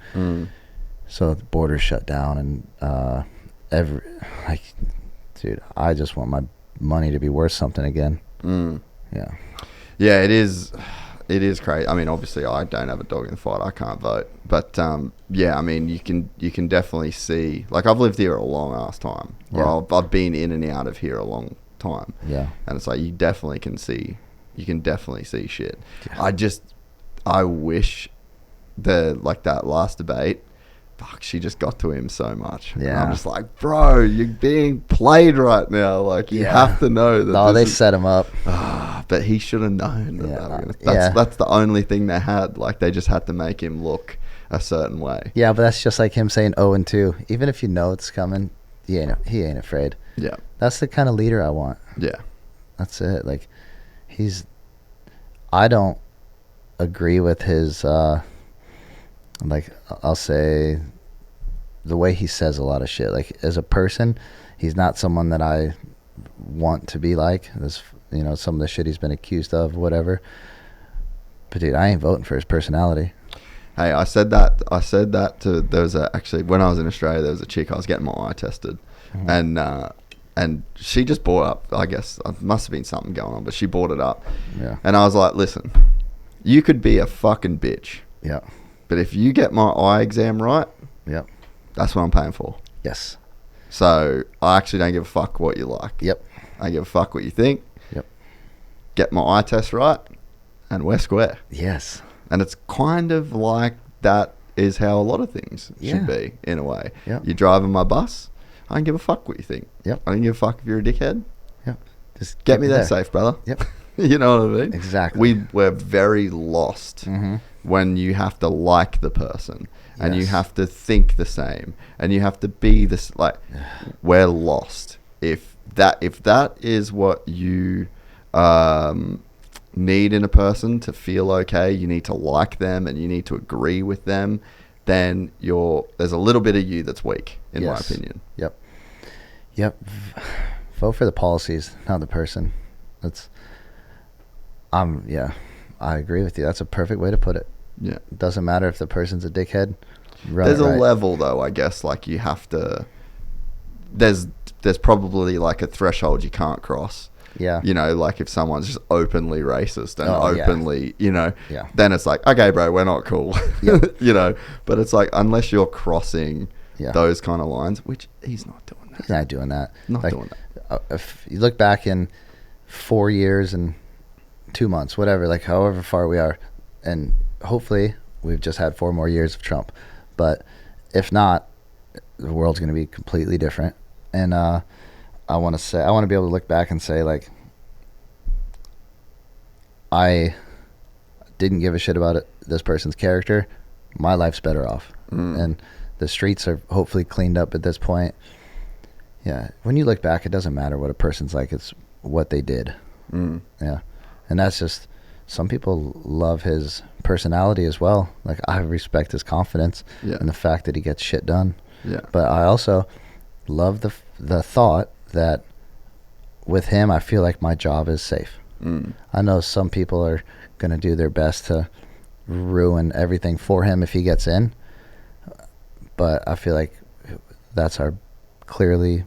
So the border's shut down and dude, I just want my money to be worth something again. Yeah, it is crazy. I mean, obviously I don't have a dog in the fight, I can't vote, but yeah, I mean, you can definitely see, like, I've lived here a long ass time. I've been in and out of here a long time, and it's like you can definitely see shit. I wish that last debate, fuck, she just got to him so much. And I'm just like, bro, you're being played right now. Like, you have to know that. No, they set him up. But he should have known that. That's the only thing they had. Like, they just had to make him look a certain way. Yeah, but that's just like him saying 0-2. Even if you know it's coming, he ain't afraid. Yeah. That's the kind of leader I want. Yeah. That's it. Like, I don't agree with his, like, I'll say the way he says a lot of shit. Like, as a person, he's not someone that I want to be like. This, some of the shit he's been accused of, whatever. But dude, I ain't voting for his personality. Hey, I said that to, actually, when I was in Australia, there was a chick, I was getting my eye tested. And she just brought up, I guess, it must have been something going on, but she brought it up. Yeah. And I was like, listen, you could be a fucking bitch. Yeah. But if you get my eye exam right, that's what I'm paying for. Yes. So I actually don't give a fuck what you like. Yep. I don't give a fuck what you think. Yep. Get my eye test right, and we're square. Yes. And it's kind of like that is how a lot of things should be, in a way. Yep. You're driving my bus, I don't give a fuck what you think. Yep. I don't give a fuck if you're a dickhead. Yep. Just get me there safe, brother. Yep. You know what I mean? Exactly. We're very lost when you have to like the person and you have to think the same and you have to be this, like, we're lost. If that is what you need in a person to feel okay, you need to like them and you need to agree with them, then there's a little bit of you that's weak, in my opinion. Yep. Vote for the policies, not the person. I agree with you. That's a perfect way to put it. Yeah. It doesn't matter if the person's a dickhead. There's a level, though, I guess, like, you have to, there's probably like a threshold you can't cross. Yeah. Like, if someone's just openly racist and openly, then it's like, okay, bro, we're not cool. Yep. But it's like, unless you're crossing those kind of lines, which he's not doing that. He's not doing that. Doing that. If you look back in 4 years and 2 months, whatever, like however far we are, and hopefully we've just had 4 more years of Trump. But if not, the world's going to be completely different. And I want to be able to look back and say, like, I didn't give a shit about this person's character. My life's better off. And the streets are hopefully cleaned up at this point. Yeah. When you look back, it doesn't matter what a person's like. It's what they did. Yeah. And that's just, some people love his personality as well. Like, I respect his confidence and the fact that he gets shit done. Yeah. But I also love the thought that with him, I feel like my job is safe. I know some people are going to do their best to ruin everything for him if he gets in. But I feel like that's our clearly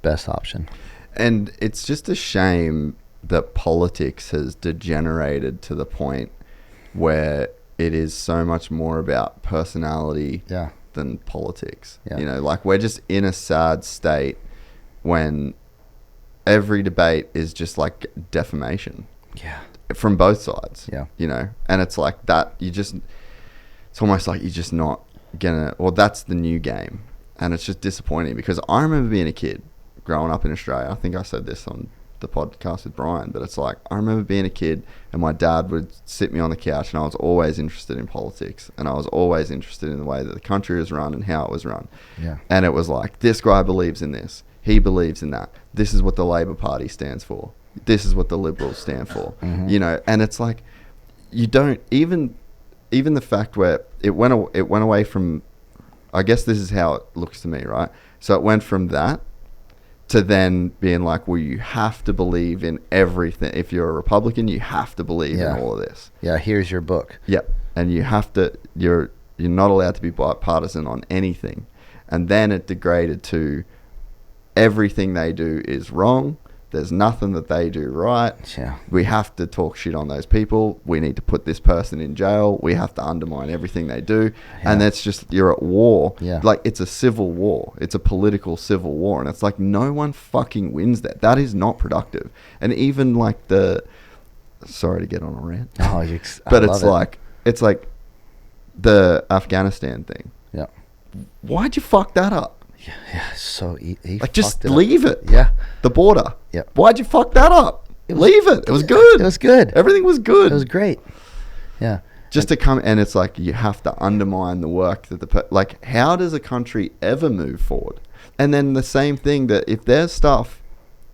best option. And it's just a shame that politics has degenerated to the point where it is so much more about personality Yeah. than politics. Yeah. You know, like we're just in a sad state when every debate is just like defamation Yeah. from both sides. Yeah. You know, and it's like that. It's almost like you're just not gonna. Well, that's the new game, and it's just disappointing because I remember being a kid growing up in Australia. I think I said this on the podcast with Brian, but it's like I remember being a kid and my dad would sit me on the couch and I was always interested in politics and I was always interested in the way that the country was run and how it was run. Yeah. And it was like, this guy believes in this, he believes in that, this is what the Labor Party stands for, this is what the Liberals stand for. You know, and it's like you don't even the fact where it went away from, I guess this is how it looks to me, right? So it went from that to then being like, well, you have to believe in everything. If you're a Republican, you have to believe in all of this. Yeah, here's your book. Yep. And you have to, you're not allowed to be bipartisan on anything. And then it degraded to everything they do is wrong. There's nothing that they do right. Yeah. We have to talk shit on those people. We need to put this person in jail. We have to undermine everything they do. Yeah. And that's just, you're at war. Yeah. Like, it's a civil war. It's a political civil war. And it's like, no one fucking wins that. That is not productive. And even like sorry to get on a rant. Oh, but it's like the Afghanistan thing. Yeah. Why'd you fuck that up? Yeah, so he like, just fucked it leave up. it. Yeah. The border. Yeah. Why'd you fuck that up? Leave it. It was good. It was good. Everything was good. It was great. Yeah. Just to come, and it's like, you have to undermine the work that like, how does a country ever move forward? And then the same thing, that if there's stuff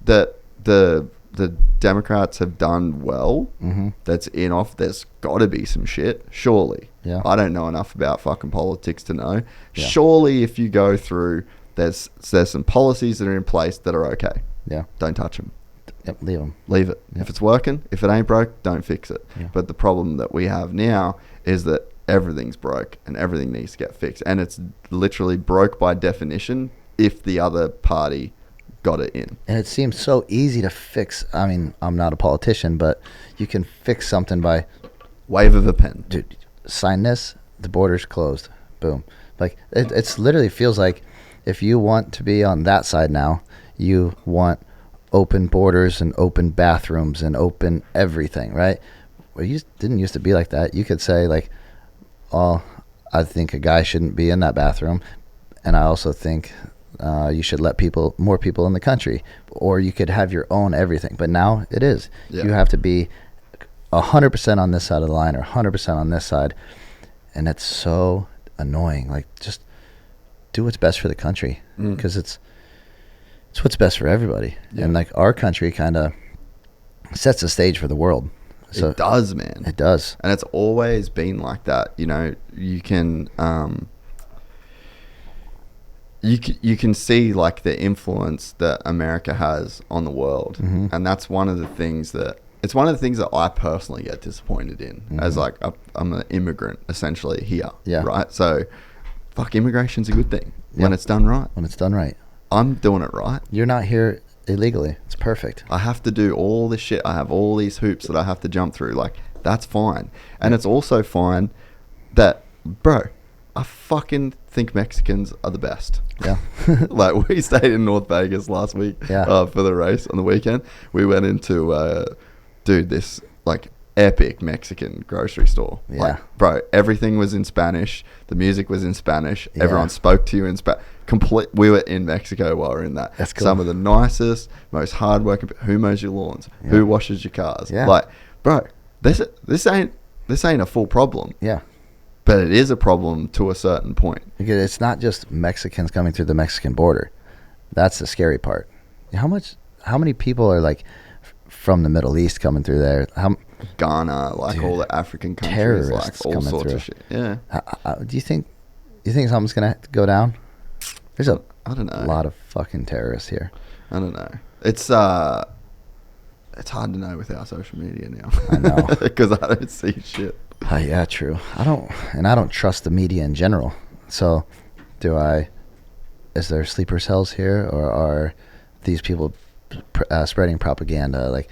that the Democrats have done well, that's there's got to be some shit, surely. Yeah. I don't know enough about fucking politics to know. Yeah. Surely if you go through, there's some policies that are in place that are okay. Yeah. Don't touch them. Yep, leave them. Leave it. Yep. If it's working, if it ain't broke, don't fix it. Yeah. But the problem that we have now is that everything's broke and everything needs to get fixed. And it's literally broke by definition if the other party got it in. And it seems so easy to fix. I mean, I'm not a politician, but you can fix something by wave of a pen. Dude, sign this, the border's closed. Boom. Like, it's literally feels like if you want to be on that side now, you want open borders and open bathrooms and open everything, right? Well, you didn't used to be like that. You could say, like, oh, I think a guy shouldn't be in that bathroom, and I also think you should let more people in the country, or you could have your own everything. But now it is. Yeah. You have to be 100% on this side of the line or 100% on this side, and it's so annoying. Like, just do what's best for the country, because it's what's best for everybody. Yeah. And like, our country kind of sets the stage for the world. So it does, man. It does. And it's always been like that. You know, you can you can see like the influence that America has on the world. And that's one of the things that I personally get disappointed in, as like I'm an immigrant essentially here. Yeah. Right. So fuck, immigration's a good thing when it's done right. When it's done right. I'm doing it right. You're not here illegally. It's perfect. I have to do all this shit. I have all these hoops that I have to jump through. Like, that's fine. And it's also fine that, bro, I fucking think Mexicans are the best. Yeah. Like, we stayed in North Vegas last week for the race on the weekend. We went into, this, like, epic Mexican grocery store. Yeah. Like, bro, everything was in Spanish. The music was in Spanish. Yeah. Everyone spoke to you in Spanish. We were in Mexico while we were in that. That's cool. Some of the nicest, most hardworking. Who mows your lawns? Yeah. Who washes your cars? Yeah. Like, bro, this ain't a full problem. Yeah. But it is a problem to a certain point. Because it's not just Mexicans coming through the Mexican border. That's the scary part. How many people are like from the Middle East coming through there? Ghana, like, dude, all the African countries, terrorists, like all sorts through. of shit. Yeah. Do you think something's gonna go down? There's I don't know. A lot of fucking terrorists here. I don't know. It's hard to know with our social media now. I know, because I don't see shit. Yeah, true. I don't trust the media in general. So, is there sleeper cells here, or are these people spreading propaganda? Like,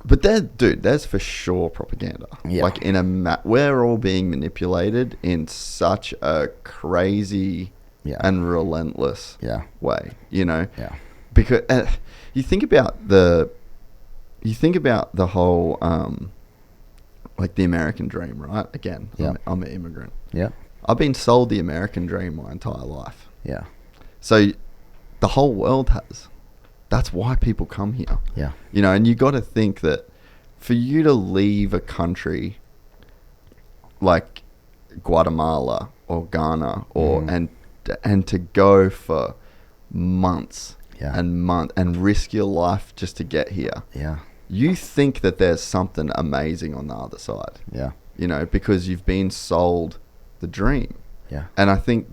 But there's for sure propaganda. Yeah. Like we're all being manipulated in such a crazy and relentless way, you know? Yeah. Because you think about the whole, like the American dream, right? Again, I'm an immigrant. Yeah. I've been sold the American dream my entire life. Yeah. So the whole world has. That's why people come here. Yeah. You know, and you got to think that for you to leave a country like Guatemala or Ghana or and to go for months and risk your life just to get here. Yeah. You think that there's something amazing on the other side. Yeah. You know, because you've been sold the dream. Yeah. And I think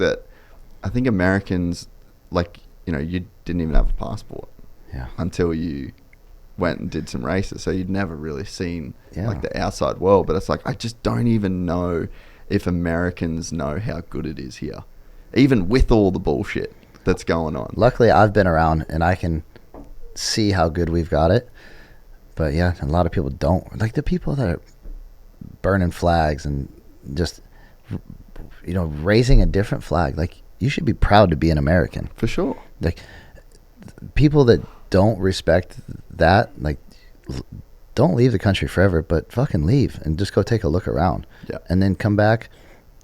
Americans, like, you know, you didn't even have a passport. Yeah. Until you went and did some races. So you'd never really seen like the outside world. But it's like, I just don't even know if Americans know how good it is here. Even with all the bullshit that's going on. Luckily, I've been around and I can see how good we've got it. But yeah, a lot of people don't. Like the people that are burning flags and just, you know, raising a different flag. Like, you should be proud to be an American. For sure. Like, people that don't respect that, like, don't leave the country forever, but fucking leave and just go take a look around. Yeah. And then come back,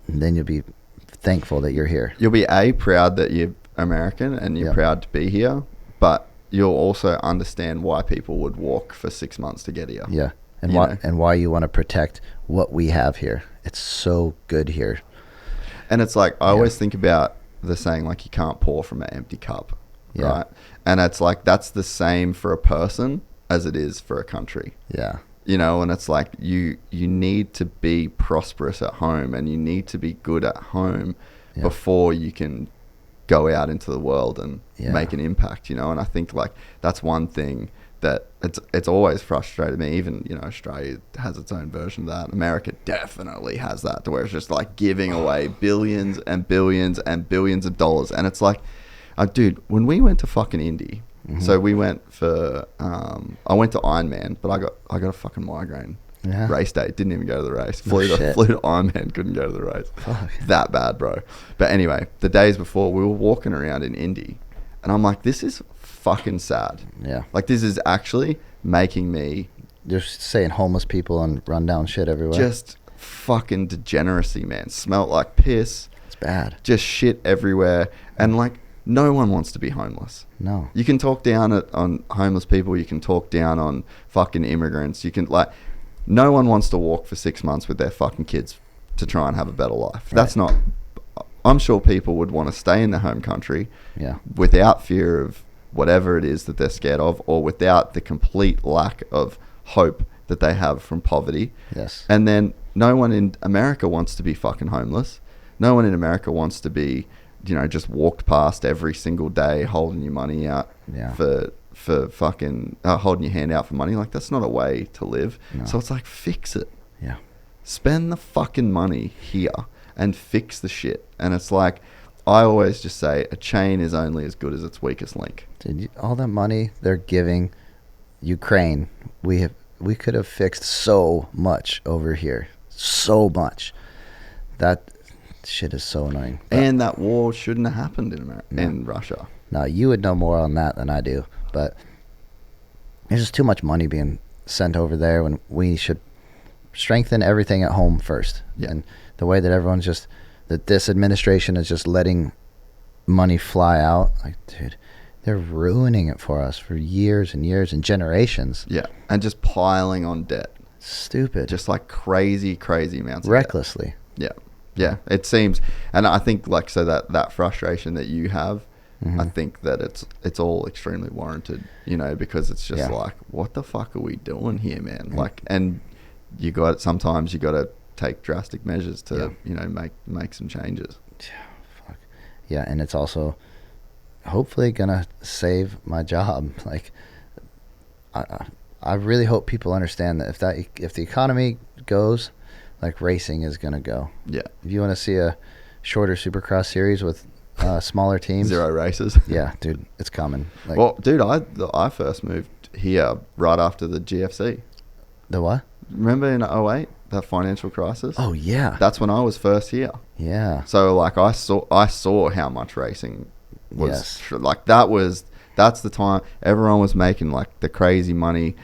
and then you'll be thankful that you're here. You'll be proud that you're American and you're proud to be here, but you'll also understand why people would walk for 6 months to get here. Yeah. And why you want to protect what we have here. It's so good here. And it's like, I always think about the saying, like, you can't pour from an empty cup. Yeah. Right. And it's like, that's the same for a person as it is for a country. Yeah. You know, and it's like, you need to be prosperous at home and you need to be good at home before you can go out into the world and make an impact, you know. And I think, like, that's one thing that it's always frustrated me. Even, you know, Australia has its own version of that. America definitely has that, to where it's just like giving away billions and billions and billions of dollars. And it's like, dude, when we went to fucking Indy, so we went for, I went to Ironman, but I got a fucking migraine. Yeah. Race day, didn't even go to the race. Flew to Ironman, couldn't go to the race. Fuck. That bad, bro. But anyway, the days before, we were walking around in Indy, and I'm like, this is fucking sad. Yeah. Like, this is actually making me You're saying homeless people and rundown shit everywhere. just fucking degeneracy, man. Smelt like piss. It's bad. Just shit everywhere. And, like, no one wants to be homeless. No. You can talk down on homeless people. You can talk down on fucking immigrants. You can, like, no one wants to walk for 6 months with their fucking kids to try and have a better life. Right. That's not, I'm sure people would want to stay in their home country without fear of whatever it is that they're scared of, or without the complete lack of hope that they have from poverty. Yes. And then no one in America wants to be fucking homeless. No one in America wants to be, you know, just walked past every single day holding your money out for fucking holding your hand out for money. Like, that's not a way to live. No. So it's like, fix it. Yeah. Spend the fucking money here and fix the shit. And it's like, I always just say, a chain is only as good as its weakest link. Dude, all that money they're giving Ukraine, we could have fixed so much over here. So much. That shit is so annoying. And that war shouldn't have happened in Russia. Now, you would know more on that than I do, but there's just too much money being sent over there when we should strengthen everything at home first. Yeah. And the way that everyone's just, that this administration is just letting money fly out, like, dude, they're ruining it for us for years and years and generations. Yeah. And just piling on debt. Stupid. Just like crazy amounts of recklessly. debt. Yeah. Yeah. It seems, and I think, like, so that frustration that you have, I think that it's all extremely warranted, you know, because it's just like, what the fuck are we doing here, man? Like, and sometimes you got to take drastic measures to, you know, make some changes. Fuck. Yeah, and it's also hopefully gonna save my job. Like, I really hope people understand that if the economy goes, like, racing is gonna go. Yeah. If you want to see a shorter Supercross series with smaller teams, 0 races. Yeah, dude, it's coming. Like, well, dude, I first moved here right after the GFC. The what? Remember in '08 that financial crisis? Oh yeah. That's when I was first here. Yeah. So like I saw how much racing was Yes. like. That's the time everyone was making like the crazy money.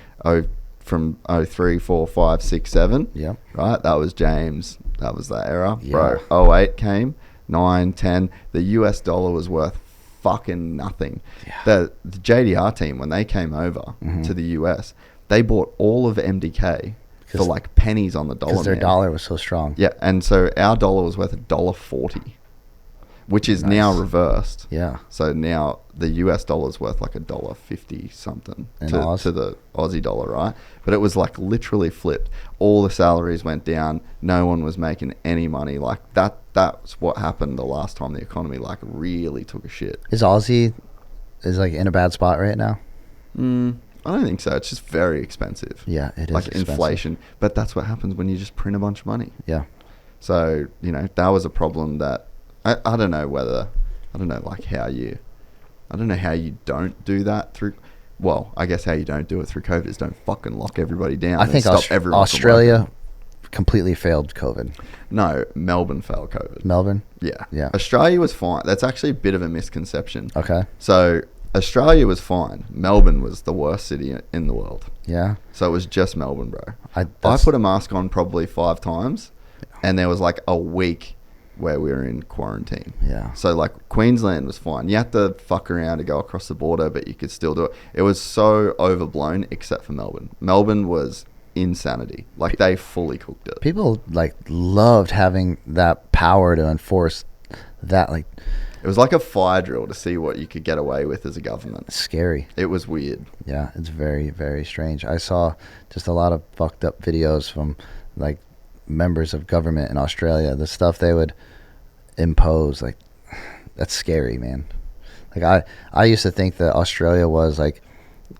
From 03, 4, 5, 6, 7. Yep. Right? That was James. That was that era. Yeah. Bro, '08 came, 9, 10. The US dollar was worth fucking nothing. Yeah. The JDR team, when they came over to the US, they bought all of MDK for like pennies on the dollar. Because their man. dollar was so strong. Yeah, and so our dollar was worth $1.40, which is now reversed. Yeah. So now the US dollar is worth like $1.50 something to the Aussie dollar, right? But it was like literally flipped. All the salaries went down. No one was making any money. Like that's what happened the last time the economy like really took a shit. Is Aussie like in a bad spot right now? I don't think so. It's just very expensive. Yeah, it is like expensive. inflation. But that's what happens when you just print a bunch of money. Yeah. So, that was a problem that I don't know how you don't do that through. Well, I guess how you don't do it through COVID is don't fucking lock everybody down. I think stop everyone from Australia working. completely failed COVID. No, Melbourne failed COVID. Melbourne? Yeah. Yeah. Australia was fine. That's actually a bit of a misconception. Okay. So Australia was fine. Melbourne was the worst city in the world. Yeah. So it was just Melbourne, bro. I that's- put a mask on probably 5 times, and there was like a week where we were in quarantine. Yeah. So like Queensland was fine. You had to fuck around to go across the border, but you could still do it. It was so overblown, except for Melbourne. Melbourne was insanity. Like they fully cooked it. People like loved having that power to enforce that. Like It was like a fire drill to see what you could get away with as a government. scary. It was weird. Yeah, it's very, very strange. I saw just a lot of fucked up videos from like members of government in Australia. The stuff they would impose, like that's scary, man. Like I used to think that Australia was like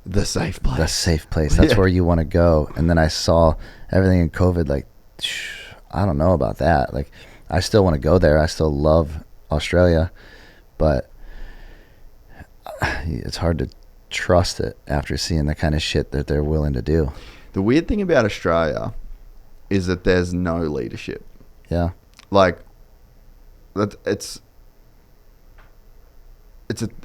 The safe place. the safe place. That's Yeah. where you want to go. And then I saw everything in COVID. Like, I don't know about that. Like, I still want to go there. I still love Australia, but it's hard to trust it after seeing the kind of shit that they're willing to do. The weird thing about Australia is that there's no leadership. Yeah. Like, it's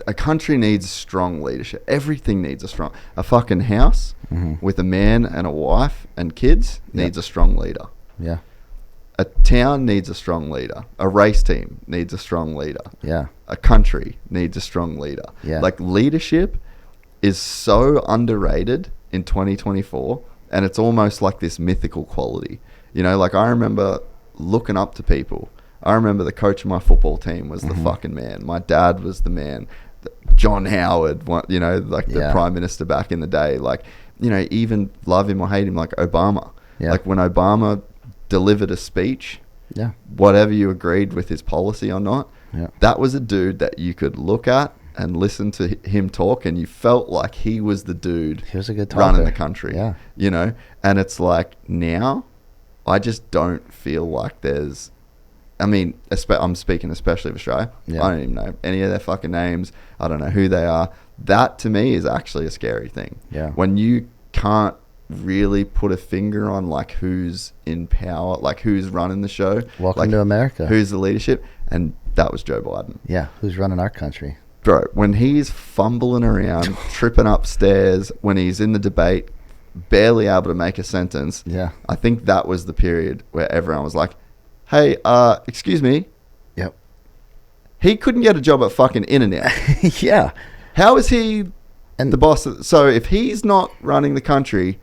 a country needs strong leadership. Everything needs a fucking house with a man and a wife and kids needs a strong leader. Yeah. A town needs a strong leader. A race team needs a strong leader. Yeah. A country needs a strong leader. Yeah. Like leadership is so underrated in 2024, and it's almost like this mythical quality. Like I remember looking up to people. I remember the coach of my football team was the fucking man. My dad was the man. John Howard, the prime minister back in the day. Like, even love him or hate him, like Obama. Yeah. Like when Obama delivered a speech, whatever you agreed with his policy or not, that was a dude that you could look at and listen to him talk, and you felt like he was the dude He was a good talker. running the country. Yeah. And it's like now, I just don't feel like there's. I mean, I'm speaking especially of Australia. Yeah. I don't even know any of their fucking names. I don't know who they are. That to me is actually a scary thing. Yeah. When you can't really put a finger on like who's in power, like who's running the show. Welcome to America. Who's the leadership? And that was Joe Biden. Yeah. Who's running our country? Bro, when he's fumbling around, tripping upstairs, when he's in the debate, barely able to make a sentence. Yeah. I think that was the period where everyone was like, hey, excuse me. Yep. He couldn't get a job at fucking In-N-Out. Yeah. How is he And the boss? So if he's not running the country,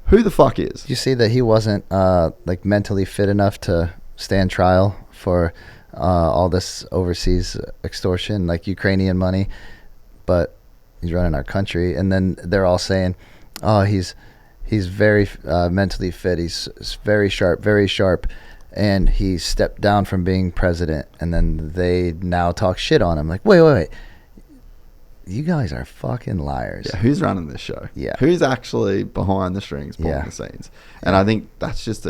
who the fuck is? you see that he wasn't like mentally fit enough to stand trial for all this overseas extortion, like Ukrainian money, but he's running our country. And then they're all saying, oh, he's very mentally fit. He's very sharp. And he stepped down from being president, and then they now talk shit on him. Like, wait. You guys are fucking liars. Yeah, who's running this show? Yeah. Who's actually behind the strings, behind the scenes? And I think that's just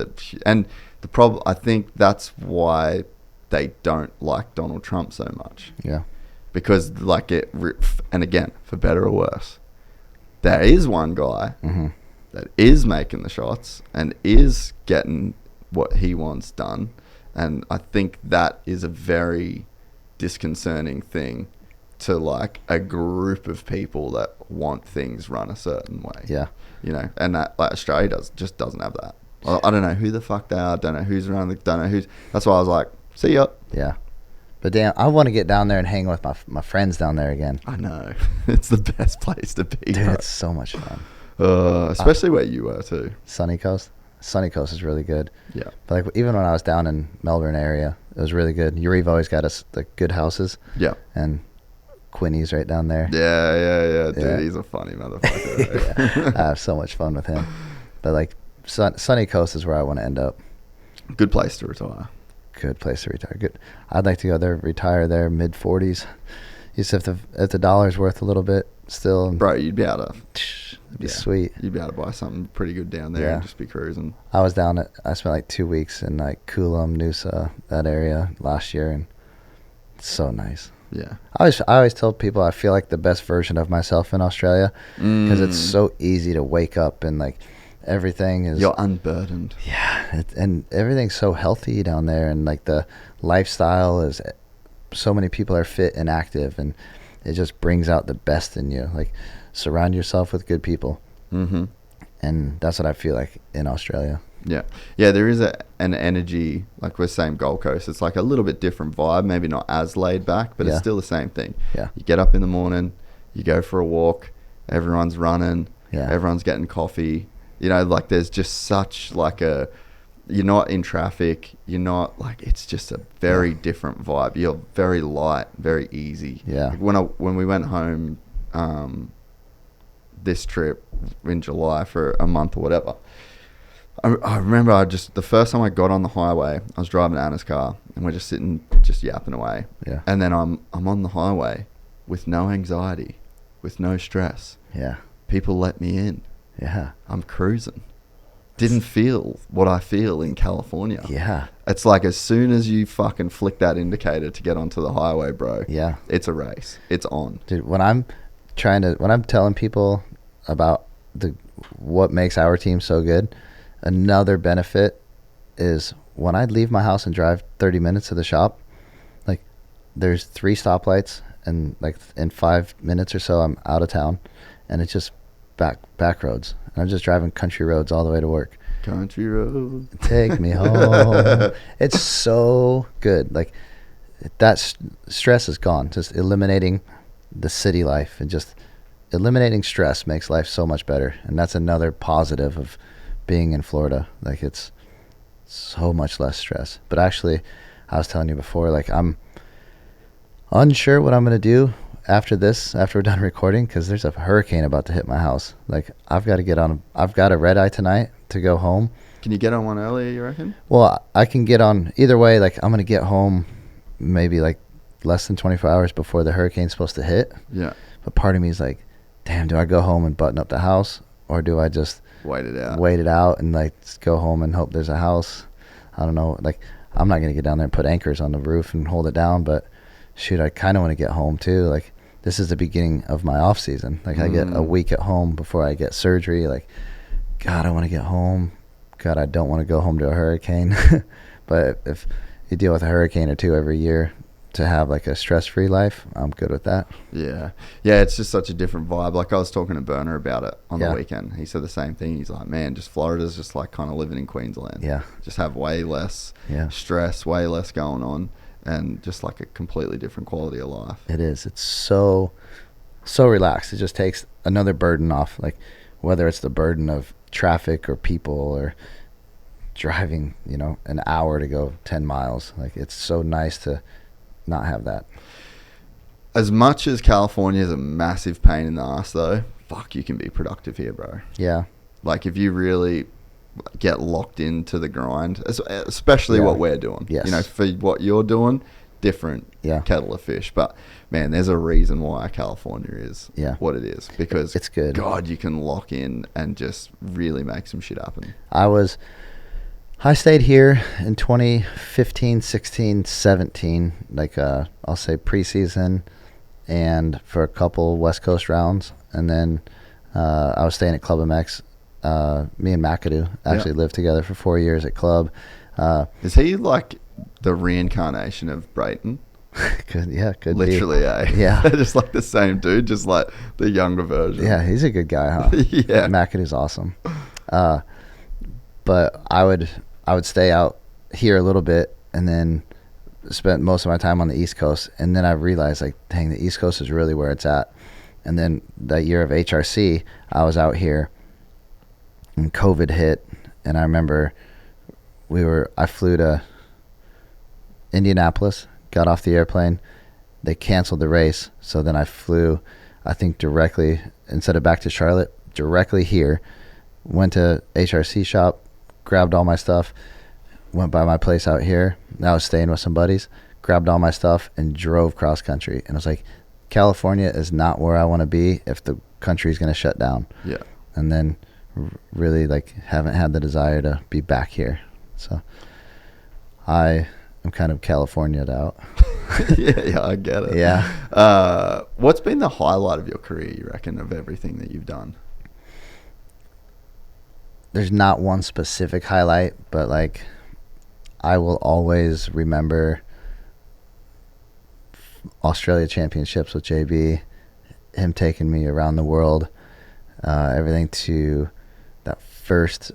and the problem, I think that's why they don't like Donald Trump so much. Yeah. Because and again, for better or worse, there is one guy that is making the shots and is getting what he wants done. And I think that is a very disconcerting thing to like a group of people that want things run a certain way. Yeah. You know, and that like Australia just doesn't have that. I don't know who the fuck they are. Don't know who's around. Don't know who's. That's why I was like, see ya. Yeah. But damn, I want to get down there and hang with my friends down there again. I know. It's the best place to be. Dude, bro. it's so much fun. Especially where you were too. Sunny Coast. Sunny Coast is really good. Yeah. But like even when I was down in Melbourne area, it was really good. Uri's always got us the good houses. Yeah. And Quinny's right down there. Yeah. Dude, Yeah. he's a funny motherfucker. Right? I have so much fun with him. But like Sunny Coast is where I want to end up. Good place to retire. Good place to retire. Good. I'd like to go there, retire there, mid 40s. Just if the dollar's worth a little bit still. Bro, you'd be able to. It'd be sweet. You'd be able to buy something pretty good down there and just be cruising. I spent like 2 weeks in like Coolum, Noosa, that area last year, and it's so nice. Yeah. I always tell people I feel like the best version of myself in Australia because it's so easy to wake up and like everything is. You're unburdened. Yeah, and everything's so healthy down there, and like the lifestyle is. So many people are fit and active, and it just brings out the best in you. Like, surround yourself with good people. Mm-hmm. And that's what I feel like in Australia. Yeah. Yeah, there is an energy, like we're saying Gold Coast. It's like a little bit different vibe, maybe not as laid back, but it's still the same thing. Yeah. You get up in the morning, you go for a walk, everyone's running, everyone's getting coffee. You know, like there's just such like you're not in traffic. You're not like, it's just a very different vibe. You're very light, very easy. Yeah. Like when we went home, this trip in July for a month or whatever, I remember the first time I got on the highway, I was driving Anna's car and we're just sitting, just yapping away. Yeah. And then I'm on the highway with no anxiety, with no stress. Yeah. People let me in. Yeah. I'm cruising. Didn't feel what I feel in California. Yeah. It's like as soon as you fucking flick that indicator to get onto the highway, bro. Yeah. It's a race. It's on. Dude, when I'm telling people about what makes our team so good, another benefit is when I leave my house and drive 30 minutes to the shop, like there's 3 stoplights and like in 5 minutes or so I'm out of town, and it's just back roads. I'm just driving country roads all the way to work. Country road. Take me home. It's so good. Like that stress is gone. Just eliminating the city life and just eliminating stress makes life so much better. And that's another positive of being in Florida. Like it's so much less stress. But actually, I was telling you before, like I'm unsure what I'm going to do after we're done recording, because there's a hurricane about to hit my house. Like I've got a red eye tonight to go home. Can you get on one earlier, you reckon? Well, I can get on either way. Like I'm going to get home maybe like less than 24 hours before the hurricane's supposed to hit. Yeah. But part of me is like, damn, do I go home and button up the house, or do I just wait it out and like go home and hope there's a house? I don't know. Like I'm not going to get down there and put anchors on the roof and hold it down, but shoot, I kind of want to get home too. Like this is the beginning of my off season. Like I get a week at home before I get surgery. Like, God, I want to get home. God, I don't want to go home to a hurricane. But if you deal with a hurricane or two every year to have like a stress-free life, I'm good with that. Yeah. Yeah, it's just such a different vibe. Like I was talking to Burner about it on the weekend. He said the same thing. He's like, man, just Florida's just like kind of living in Queensland. Yeah. Just have way less stress, way less going on. And just like a completely different quality of life. It is. It's so relaxed. It just takes another burden off. Like whether it's the burden of traffic or people or driving, an hour to go 10 miles. Like it's so nice to not have that. As much as California is a massive pain in the ass though, fuck, you can be productive here, bro. Yeah. Like if you really get locked into the grind, especially what we're doing. Yes. For what you're doing, different kettle of fish. But man, there's a reason why California is what it is, because it's good. God, you can lock in and just really make some shit happen. I stayed here in 2015, 16, 17, like I'll say preseason, and for a couple West Coast rounds, and then I was staying at Club MX me and McAdoo actually lived together for 4 years at club. Is he like the reincarnation of Brayton? Could Literally, be. Yeah. Just like the same dude, just like the younger version. Yeah, he's a good guy, huh? Yeah. McAdoo's awesome. But I would stay out here a little bit and then spent most of my time on the East Coast. And then I realized, like, dang, the East Coast is really where it's at. And then that year of HRC, I was out here and COVID hit. And I remember I flew to Indianapolis, got off the airplane. They canceled the race. So then I flew, I think, directly, instead of back to Charlotte, directly here. Went to HRC shop, grabbed all my stuff, went by my place out here. I was staying with some buddies, grabbed all my stuff, and drove cross country. And I was like, California is not where I want to be if the country's going to shut down. Yeah. And then really, like, haven't had the desire to be back here. So I am kind of California'd out. yeah, I get it. Yeah. What's been the highlight of your career, you reckon, of everything that you've done? There's not one specific highlight, but, like, I will always remember Australia Championships with JB, him taking me around the world, everything to that first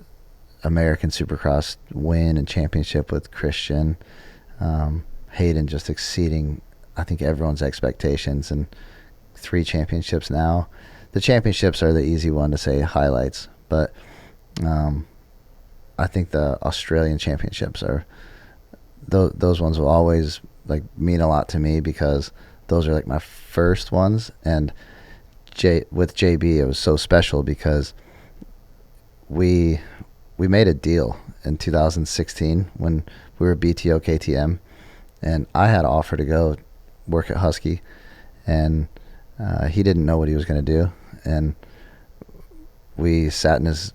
American Supercross win and championship with Christian. Haiden just exceeding, I think, everyone's expectations, and 3 championships now. The championships are the easy one to say highlights, but I think the Australian championships are those ones will always, like, mean a lot to me because those are, like, my first ones. And with JB, it was so special because we made a deal in 2016 when we were BTO KTM, and I had an offer to go work at Husky, and he didn't know what he was going to do. And we sat in his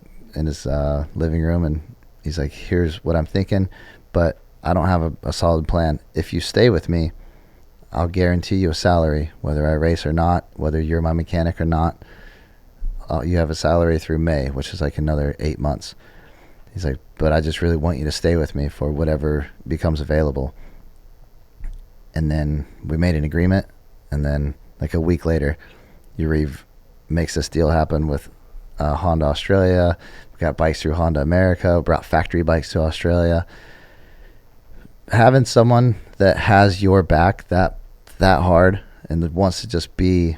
living room, and he's like, here's what I'm thinking, but I don't have a solid plan. If you stay with me, I'll guarantee you a salary, whether I race or not, whether you're my mechanic or not. You have a salary through May, which is like another 8 months. He's like, but I just really want you to stay with me for whatever becomes available. And then we made an agreement, and then like a week later, Yuriv makes this deal happen with Honda Australia. We got bikes through Honda America, brought factory bikes to Australia. Having someone that has your back that hard and that wants to just be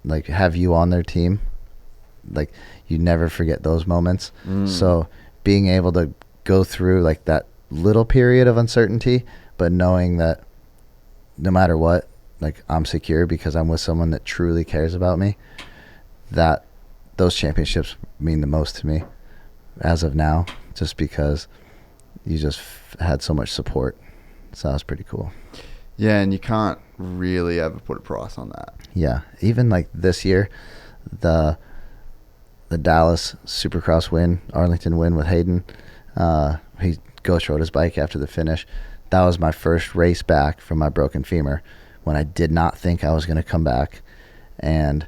like have you on their team, like, you never forget those moments. So being able to go through like that little period of uncertainty, but knowing that no matter what, like, I'm secure because I'm with someone that truly cares about me, that those championships mean the most to me as of now, just because you just had so much support. So that was pretty cool. Yeah, and you can't really ever put a price on that. Yeah, even like this year, the Dallas Supercross win, Arlington win with Haiden, he ghost rode his bike after the finish. That was my first race back from my broken femur when I did not think I was going to come back. And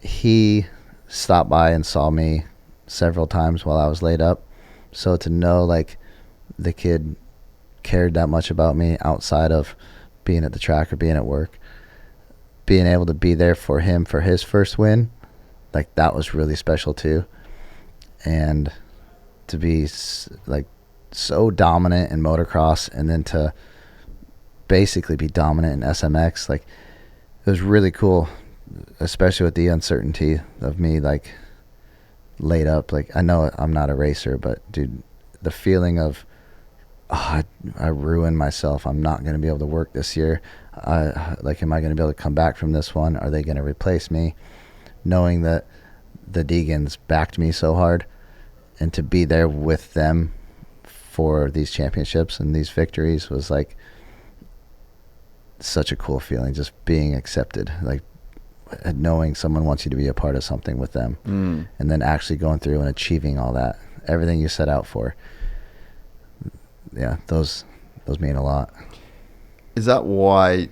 he stopped by and saw me several times while I was laid up. So to know, like, the kid cared that much about me outside of being at the track or being at work, being able to be there for him for his first win, like, that was really special too. And to be like so dominant in motocross and then to basically be dominant in SMX, like, it was really cool, especially with the uncertainty of me, like, laid up. Like, I know I'm not a racer, but dude, the feeling of, oh, I ruined myself. I'm not going to be able to work this year. Like, am I going to be able to come back from this one? Are they going to replace me? Knowing that the Deegans backed me so hard, and to be there with them for these championships and these victories was like such a cool feeling, just being accepted, like knowing someone wants you to be a part of something with them, and then actually going through and achieving all that, everything you set out for. Yeah, those mean a lot. Is that why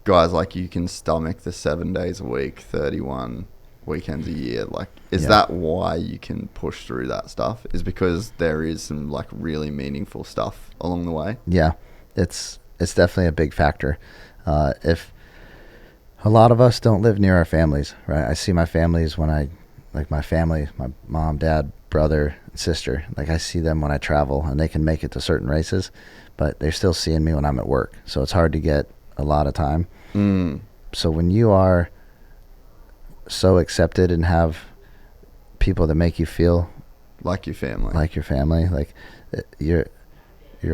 guys like you can stomach the 7 days a week, 31 weekends a year? Like, Is Yeah. that why you can push through that stuff? Is because there is some like really meaningful stuff along the way? Yeah, it's definitely a big factor. If a lot of us don't live near our families, right? I see my families when my family, my mom, dad, brother, sister, like I see them when I travel, and they can make it to certain races, but they're still seeing me when I'm at work. So it's hard to get a lot of time. So when you are so accepted and have people that make you feel Like your family. like your family, like you're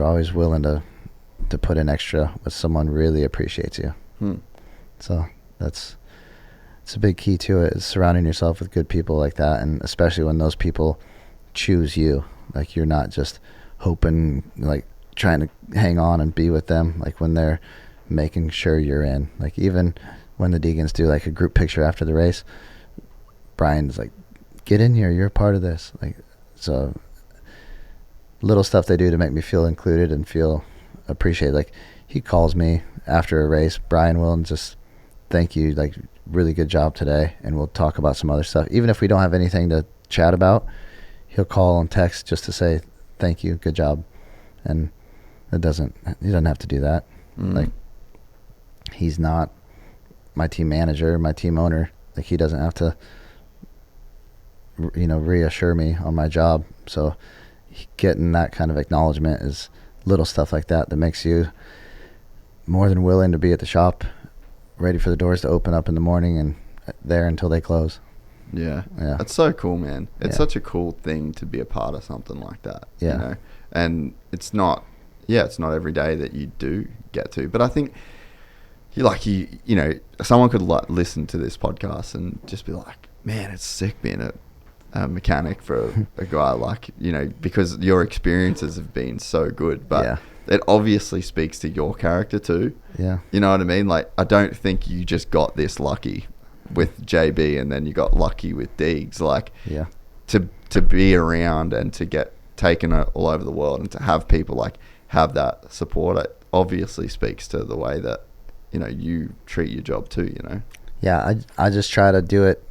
always willing to put in extra when someone really appreciates you. So it's a big key to it, is surrounding yourself with good people like that, and especially when those people choose you. Like you're not just hoping, like trying to hang on and be with them, like when they're making sure you're in. Like even when the Deegans do like a group picture after the race, Brian's like, get in here, you're a part of this. Like, so little stuff they do to make me feel included and feel appreciated. Like he calls me after a race, Brian will, and just thank you, like really good job today, and we'll talk about some other stuff. Even if we don't have anything to chat about, he'll call and text just to say thank you, good job. And he doesn't have to do that. Like he's not my team manager, my team owner. Like he doesn't have to reassure me on my job. So getting that kind of acknowledgement is little stuff like that makes you more than willing to be at the shop, ready for the doors to open up in the morning and there until they close. Yeah. Yeah. That's so cool, man. It's Yeah. such a cool thing to be a part of something like that. Yeah. You know? And it's not every day that you do get to. But I think someone could listen to this podcast and just be like, man, it's sick being a mechanic for a guy like, because your experiences have been so good. But Yeah. it obviously speaks to your character too. Yeah. You know what I mean? Like, I don't think you just got this lucky with JB and then you got lucky with Deegs. Like, Yeah. to be around and to get taken all over the world and to have people like have that support, it obviously speaks to the way that, you treat your job too, Yeah. I just try to do it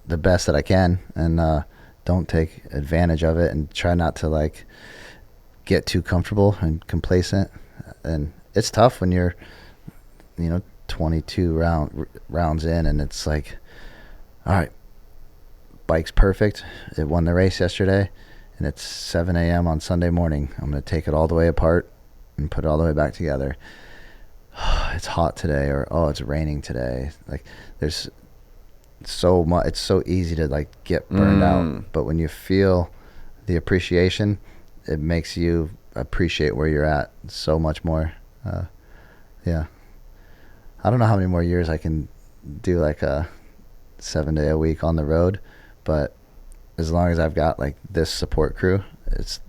the best that I can, and don't take advantage of it, and try not to like get too comfortable and complacent. And it's tough when you're 22 rounds in, and it's like, all right, bike's perfect, it won the race yesterday, and it's 7 a.m. on Sunday morning. I'm going to take it all the way apart and put it all the way back together. It's hot today, or it's raining today. Like there's so much, it's so easy to like get burned out, but when you feel the appreciation, it makes you appreciate where you're at so much more. Yeah, I don't know how many more years I can do like a 7-day a week on the road, but as long as I've got like this support crew, it's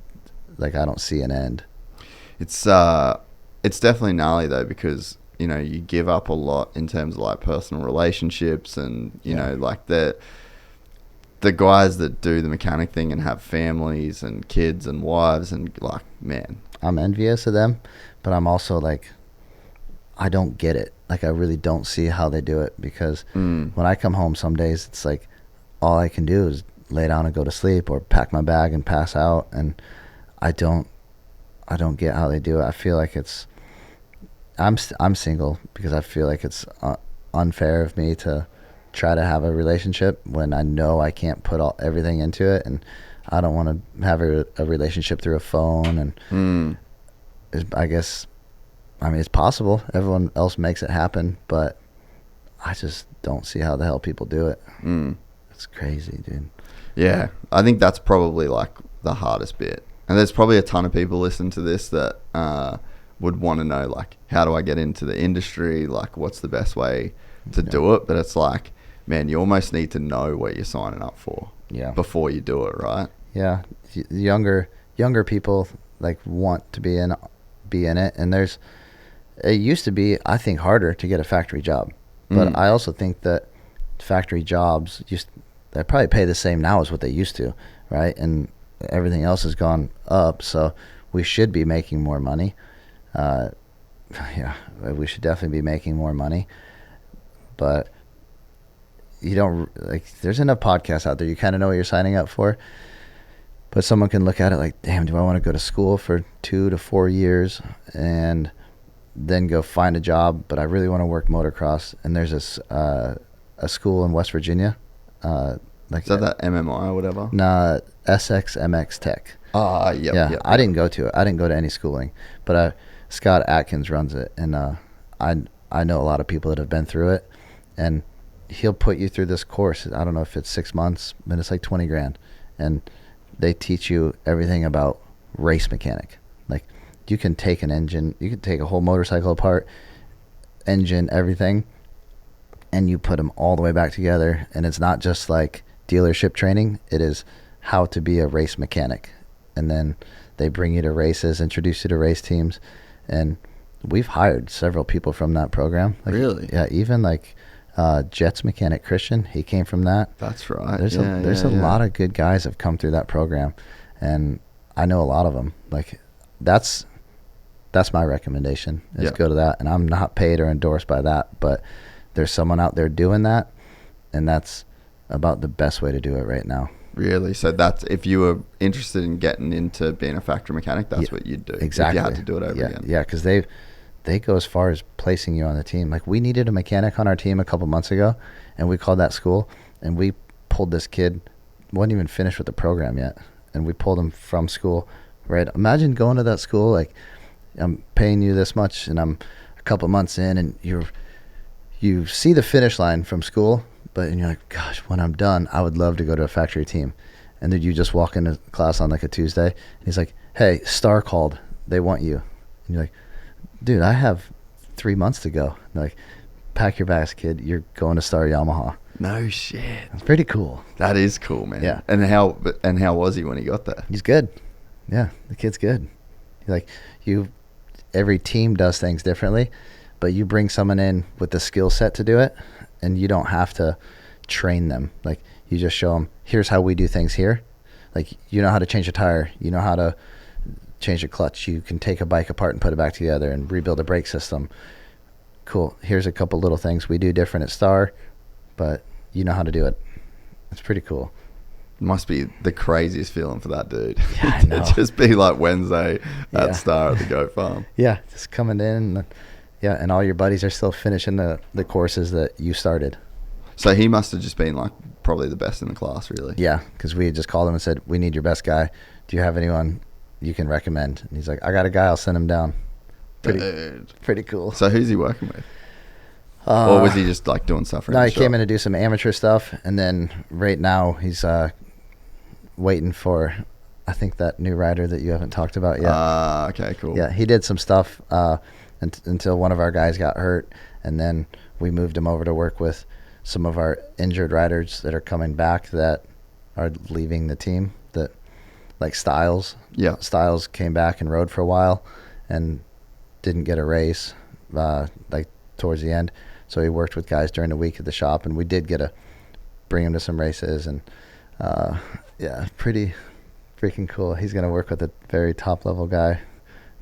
like I don't see an end. It's definitely gnarly though, because you give up a lot in terms of like personal relationships, and you know, like the guys that do the mechanic thing and have families and kids and wives, and like, man, I'm envious of them, but I'm also like, I don't get it. Like I really don't see how they do it, because when I come home some days, it's like all I can do is lay down and go to sleep or pack my bag and pass out, and I don't get how they do it. I feel like I'm single because I feel like it's unfair of me to try to have a relationship when I know I can't put everything into it, and I don't want to have a relationship through a phone. And I guess, it's possible. Everyone else makes it happen, but I just don't see how the hell people do it. It's crazy, dude. Yeah, I think that's probably like the hardest bit. And there's probably a ton of people listening to this that would want to know, like, how do I get into the industry? Like, what's the best way to do it? But it's like, man, you almost need to know what you're signing up for before you do it, right? Yeah, younger people like want to be in it, and it used to be, I think, harder to get a factory job, but I also think that factory jobs they probably pay the same now as what they used to, right? And everything else has gone up, so we should be making more money. We should definitely be making more money, but you don't like. There's enough podcasts out there. You kind of know what you're signing up for. But someone can look at it like, damn, do I want to go to school for 2 to 4 years and then go find a job? But I really want to work motocross. And there's this a school in West Virginia. Is that MMI or whatever? Nah, SXMX Tech. Yeah. I didn't go to it. I didn't go to any schooling. But Scott Atkins runs it. And I know a lot of people that have been through it. And he'll put you through this course. I don't know if it's 6 months, but it's like $20,000. And they teach you everything about race mechanic. Like, you can take an engine, you can take a whole motorcycle apart, engine, everything, and you put them all the way back together. And it's not just like dealership training. It is how to be a race mechanic. And then they bring you to races, introduce you to race teams. And we've hired several people from that program. Like, really? Yeah, even like Jets mechanic Christian, he came from that. That's right. There's a lot of good guys have come through that program, and I know a lot of them. Like, that's my recommendation is go to that. And I'm not paid or endorsed by that, but there's someone out there doing that, and that's about the best way to do it right now. Really? So that's, if you were interested in getting into being a factory mechanic, that's what you'd do. Exactly. If you had to do it over again. Yeah, because they go as far as placing you on the team. Like, we needed a mechanic on our team a couple months ago, and we called that school, and we pulled this kid, wasn't even finished with the program yet, and we pulled him from school. Right? Imagine going to that school, like, I'm paying you this much, and I'm a couple months in, and you see the finish line from school, and you're like, gosh, when I'm done, I would love to go to a factory team. And then you just walk into class on like a Tuesday, and he's like, hey, Star called. They want you. And you're like, dude, I have 3 months to go. And they're like, pack your bags, kid. You're going to Star Yamaha. No shit. It's pretty cool. That is cool, man. Yeah. And how was he when he got there? He's good. Yeah, the kid's good. Like, every team does things differently, but you bring someone in with the skill set to do it, and you don't have to train them. Like, you just show them, here's how we do things here. Like, you know how to change a tire. You know how to change a clutch. You can take a bike apart and put it back together and rebuild a brake system. Cool. Here's a couple little things we do different at Star, but you know how to do it. It's pretty cool. Must be the craziest feeling for that dude. Yeah, I know. Just be like Wednesday at Star at the Goat Farm. Yeah, just coming in. And all your buddies are still finishing the courses that you started. So he must have just been like probably the best in the class, really. Yeah, because we had just called him and said, we need your best guy. Do you have anyone you can recommend? And he's like, I got a guy, I'll send him down. Pretty cool. So who's he working with? Or was he just like doing stuff? No, he came in to do some amateur stuff, and then right now he's waiting for, I think, that new rider that you haven't talked about yet. Okay, cool. Yeah, he did some stuff until one of our guys got hurt, and then we moved him over to work with some of our injured riders that are coming back that are leaving the team, that like Styles. Yeah. Styles came back and rode for a while and didn't get a race like towards the end. So he worked with guys during the week at the shop, and we did bring him to some races, and pretty freaking cool. He's going to work with a very top level guy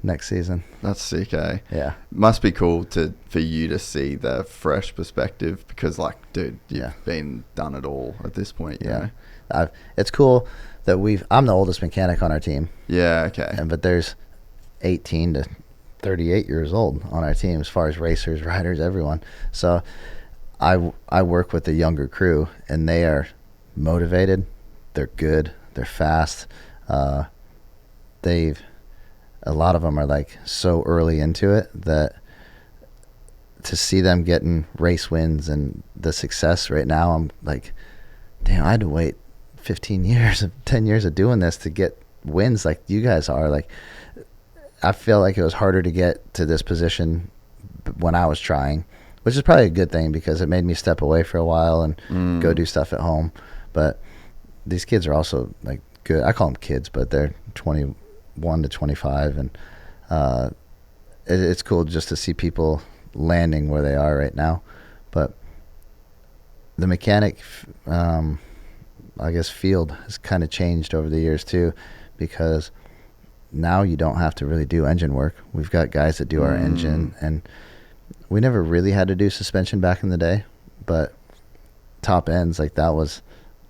next season. That's sick, eh? Yeah. Must be cool for you to see the fresh perspective, because like, dude, you've been done it all at this point. You know? It's cool that I'm the oldest mechanic on our team. Yeah, okay. But there's 18 to 38 years old on our team as far as racers, riders, everyone. So I work with the younger crew, and they are motivated. They're good. They're fast. A lot of them are like so early into it that to see them getting race wins and the success right now, I'm like, damn, I had to wait 10 years of doing this to get wins like you guys are. Like, I feel like it was harder to get to this position when I was trying, which is probably a good thing because it made me step away for a while and go do stuff at home. But these kids are also like good. I call them kids, but they're 21 to 25, and it's cool just to see people landing where they are right now. But the mechanic, I guess, field has kind of changed over the years too, because now you don't have to really do engine work. We've got guys that do our engine, and we never really had to do suspension back in the day, but top ends, like that was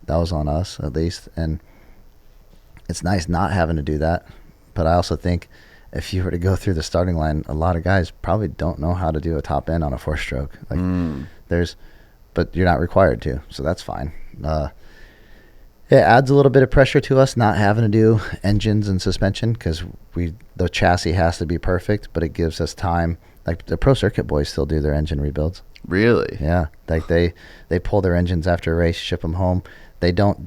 on us at least. And it's nice not having to do that. But I also think if you were to go through the starting line, a lot of guys probably don't know how to do a top end on a 4-stroke. Like but you're not required to, so that's fine. It adds a little bit of pressure to us not having to do engines and suspension, because the chassis has to be perfect, but it gives us time. Like the pro circuit boys still do their engine rebuilds. Really? Yeah, like they pull their engines after a race, ship them home. They don't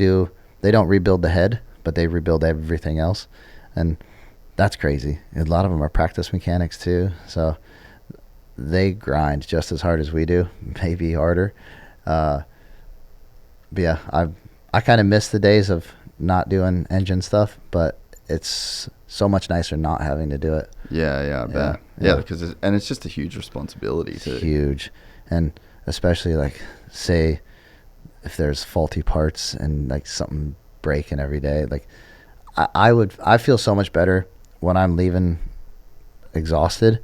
rebuild the head, but they rebuild everything else, and that's crazy. A lot of them are practice mechanics too, so they grind just as hard as we do, maybe harder. But yeah, I kind of miss the days of not doing engine stuff, but it's so much nicer not having to do it. Yeah, I bet. Yeah, because it's just a huge responsibility too. Huge, and especially like say if there's faulty parts and like something breaking every day. Like I feel so much better when I'm leaving exhausted,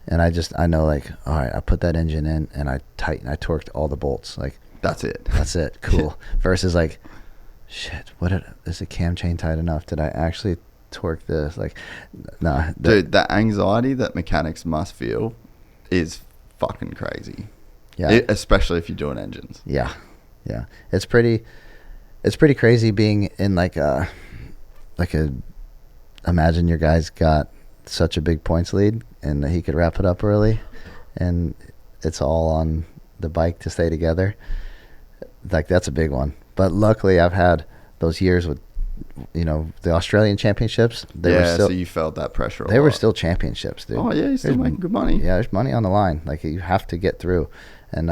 and I know like, all right, I put that engine in and I torqued all the bolts. Like that's it. Cool. Versus like, shit, is the cam chain tight enough? Did I actually torque this? Like, nah. Dude, the anxiety that mechanics must feel is fucking crazy. Yeah. Especially if you're doing engines. Yeah. It's pretty crazy being in imagine your guy's got such a big points lead and he could wrap it up early, and it's all on the bike to stay together. Like that's a big one. But luckily I've had those years with, the Australian championships. So you felt that pressure. They were still championships, dude. Oh yeah, you're still making good money. Yeah, there's money on the line. Like you have to get through, and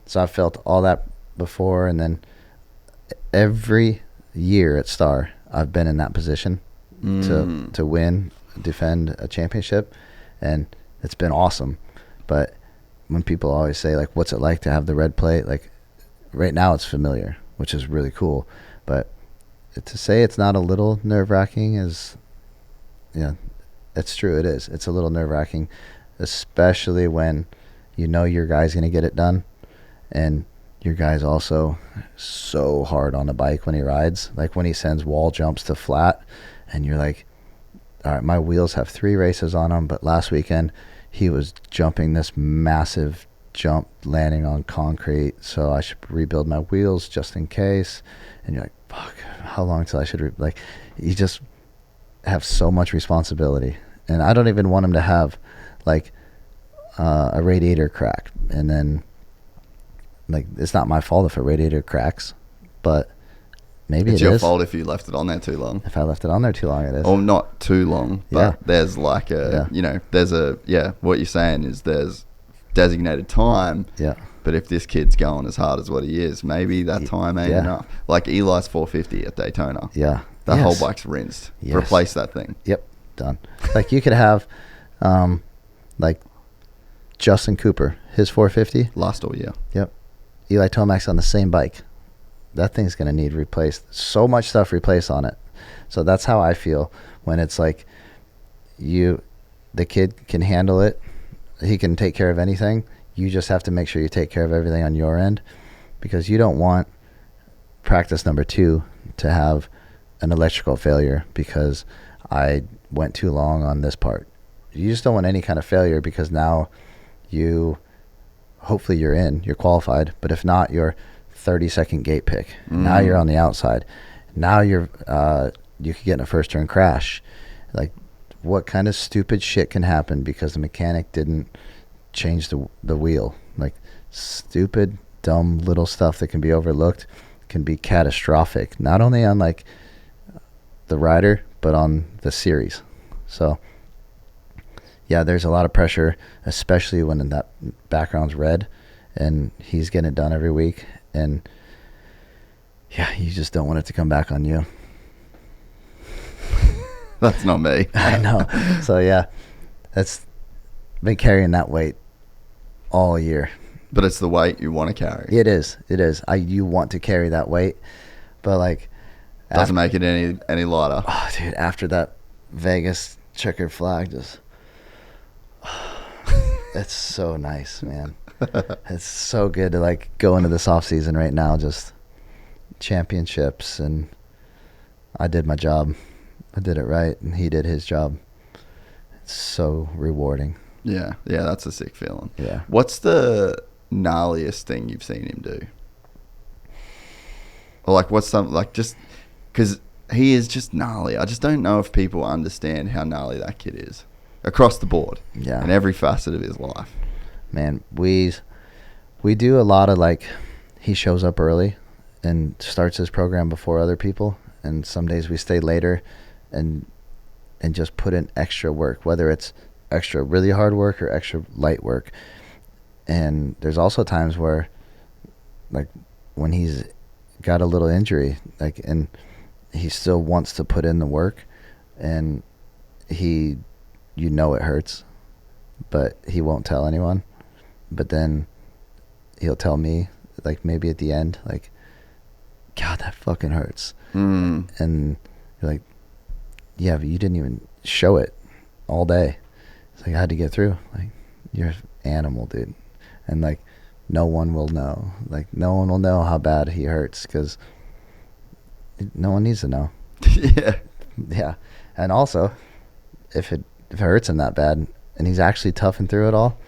so I felt all that before, and then every year at Star, I've been in that position to win, defend a championship, and it's been awesome. But when people always say like, "What's it like to have the red plate?" Like right now, it's familiar, which is really cool, but to say it's not a little nerve-wracking is, it's true. It is. It's a little nerve-wracking, especially when your guy's going to get it done, and your guy's also so hard on the bike when he rides. Like when he sends wall jumps to flat, and you're like, all right, my wheels have 3 races on them, but last weekend he was jumping this massive jump landing on concrete, so I should rebuild my wheels just in case. And you're like, fuck, how long till I should you just have so much responsibility. And I don't even want him to have like a radiator crack, and then like it's not my fault if a radiator cracks, but maybe it's your fault if you left it on there too long. If I left it on there too long, it is. Or not too long, but there's like what you're saying is there's designated time. Yeah. But if this kid's going as hard as what he is, maybe that time ain't enough. Like Eli's 450 at Daytona. Yeah. The whole bike's rinsed. Yes. Replace that thing. Yep. Done. Like you could have like Justin Cooper, his 450. Last all year. Yep. Eli Tomac's on the same bike. That thing's going to need replaced. So much stuff replaced on it. So that's how I feel when it's like the kid can handle it. He can take care of anything. You just have to make sure you take care of everything on your end, because you don't want practice number 2 to have an electrical failure because I went too long on this part. You just don't want any kind of failure, because now hopefully you're qualified, but if not, you're 30-second gate pick. Now you're on the outside. Now you could get in a first turn crash. Like, what kind of stupid shit can happen because the mechanic didn't change the wheel? Like, stupid, dumb little stuff that can be overlooked can be catastrophic, not only on like the rider, but on the series. So yeah, there's a lot of pressure, especially when that background's red and he's getting it done every week. And yeah, you just don't want it to come back on you. That's not me. I know. So yeah, that's been carrying that weight all year. But it's the weight you want to carry. It is. You want to carry that weight, but like doesn't make it any lighter. Oh, dude, after that Vegas checkered flag, just It's so nice, man. It's so good to like go into this off season right now, just championships, and I did my job. I did it right, and he did his job. It's so rewarding. Yeah, that's a sick feeling. Yeah. What's the gnarliest thing you've seen him do? Or like, what's something like, just because he is just gnarly. I just don't know if people understand how gnarly that kid is across the board. Yeah. In every facet of his life. Man, we do a lot of like, he shows up early and starts his program before other people, and some days we stay later and just put in extra work, whether it's extra really hard work or extra light work. And there's also times where like when he's got a little injury, like, and he still wants to put in the work, and it hurts, but he won't tell anyone. But then he'll tell me, like, maybe at the end, like, God, that fucking hurts. And you're like, yeah, but you didn't even show it all day. It's like, I had to get through. Like, you're an animal, dude. And like, no one will know. Like, no one will know how bad he hurts, because no one needs to know. Yeah. And also, if it hurts him that bad and he's actually toughing through it all,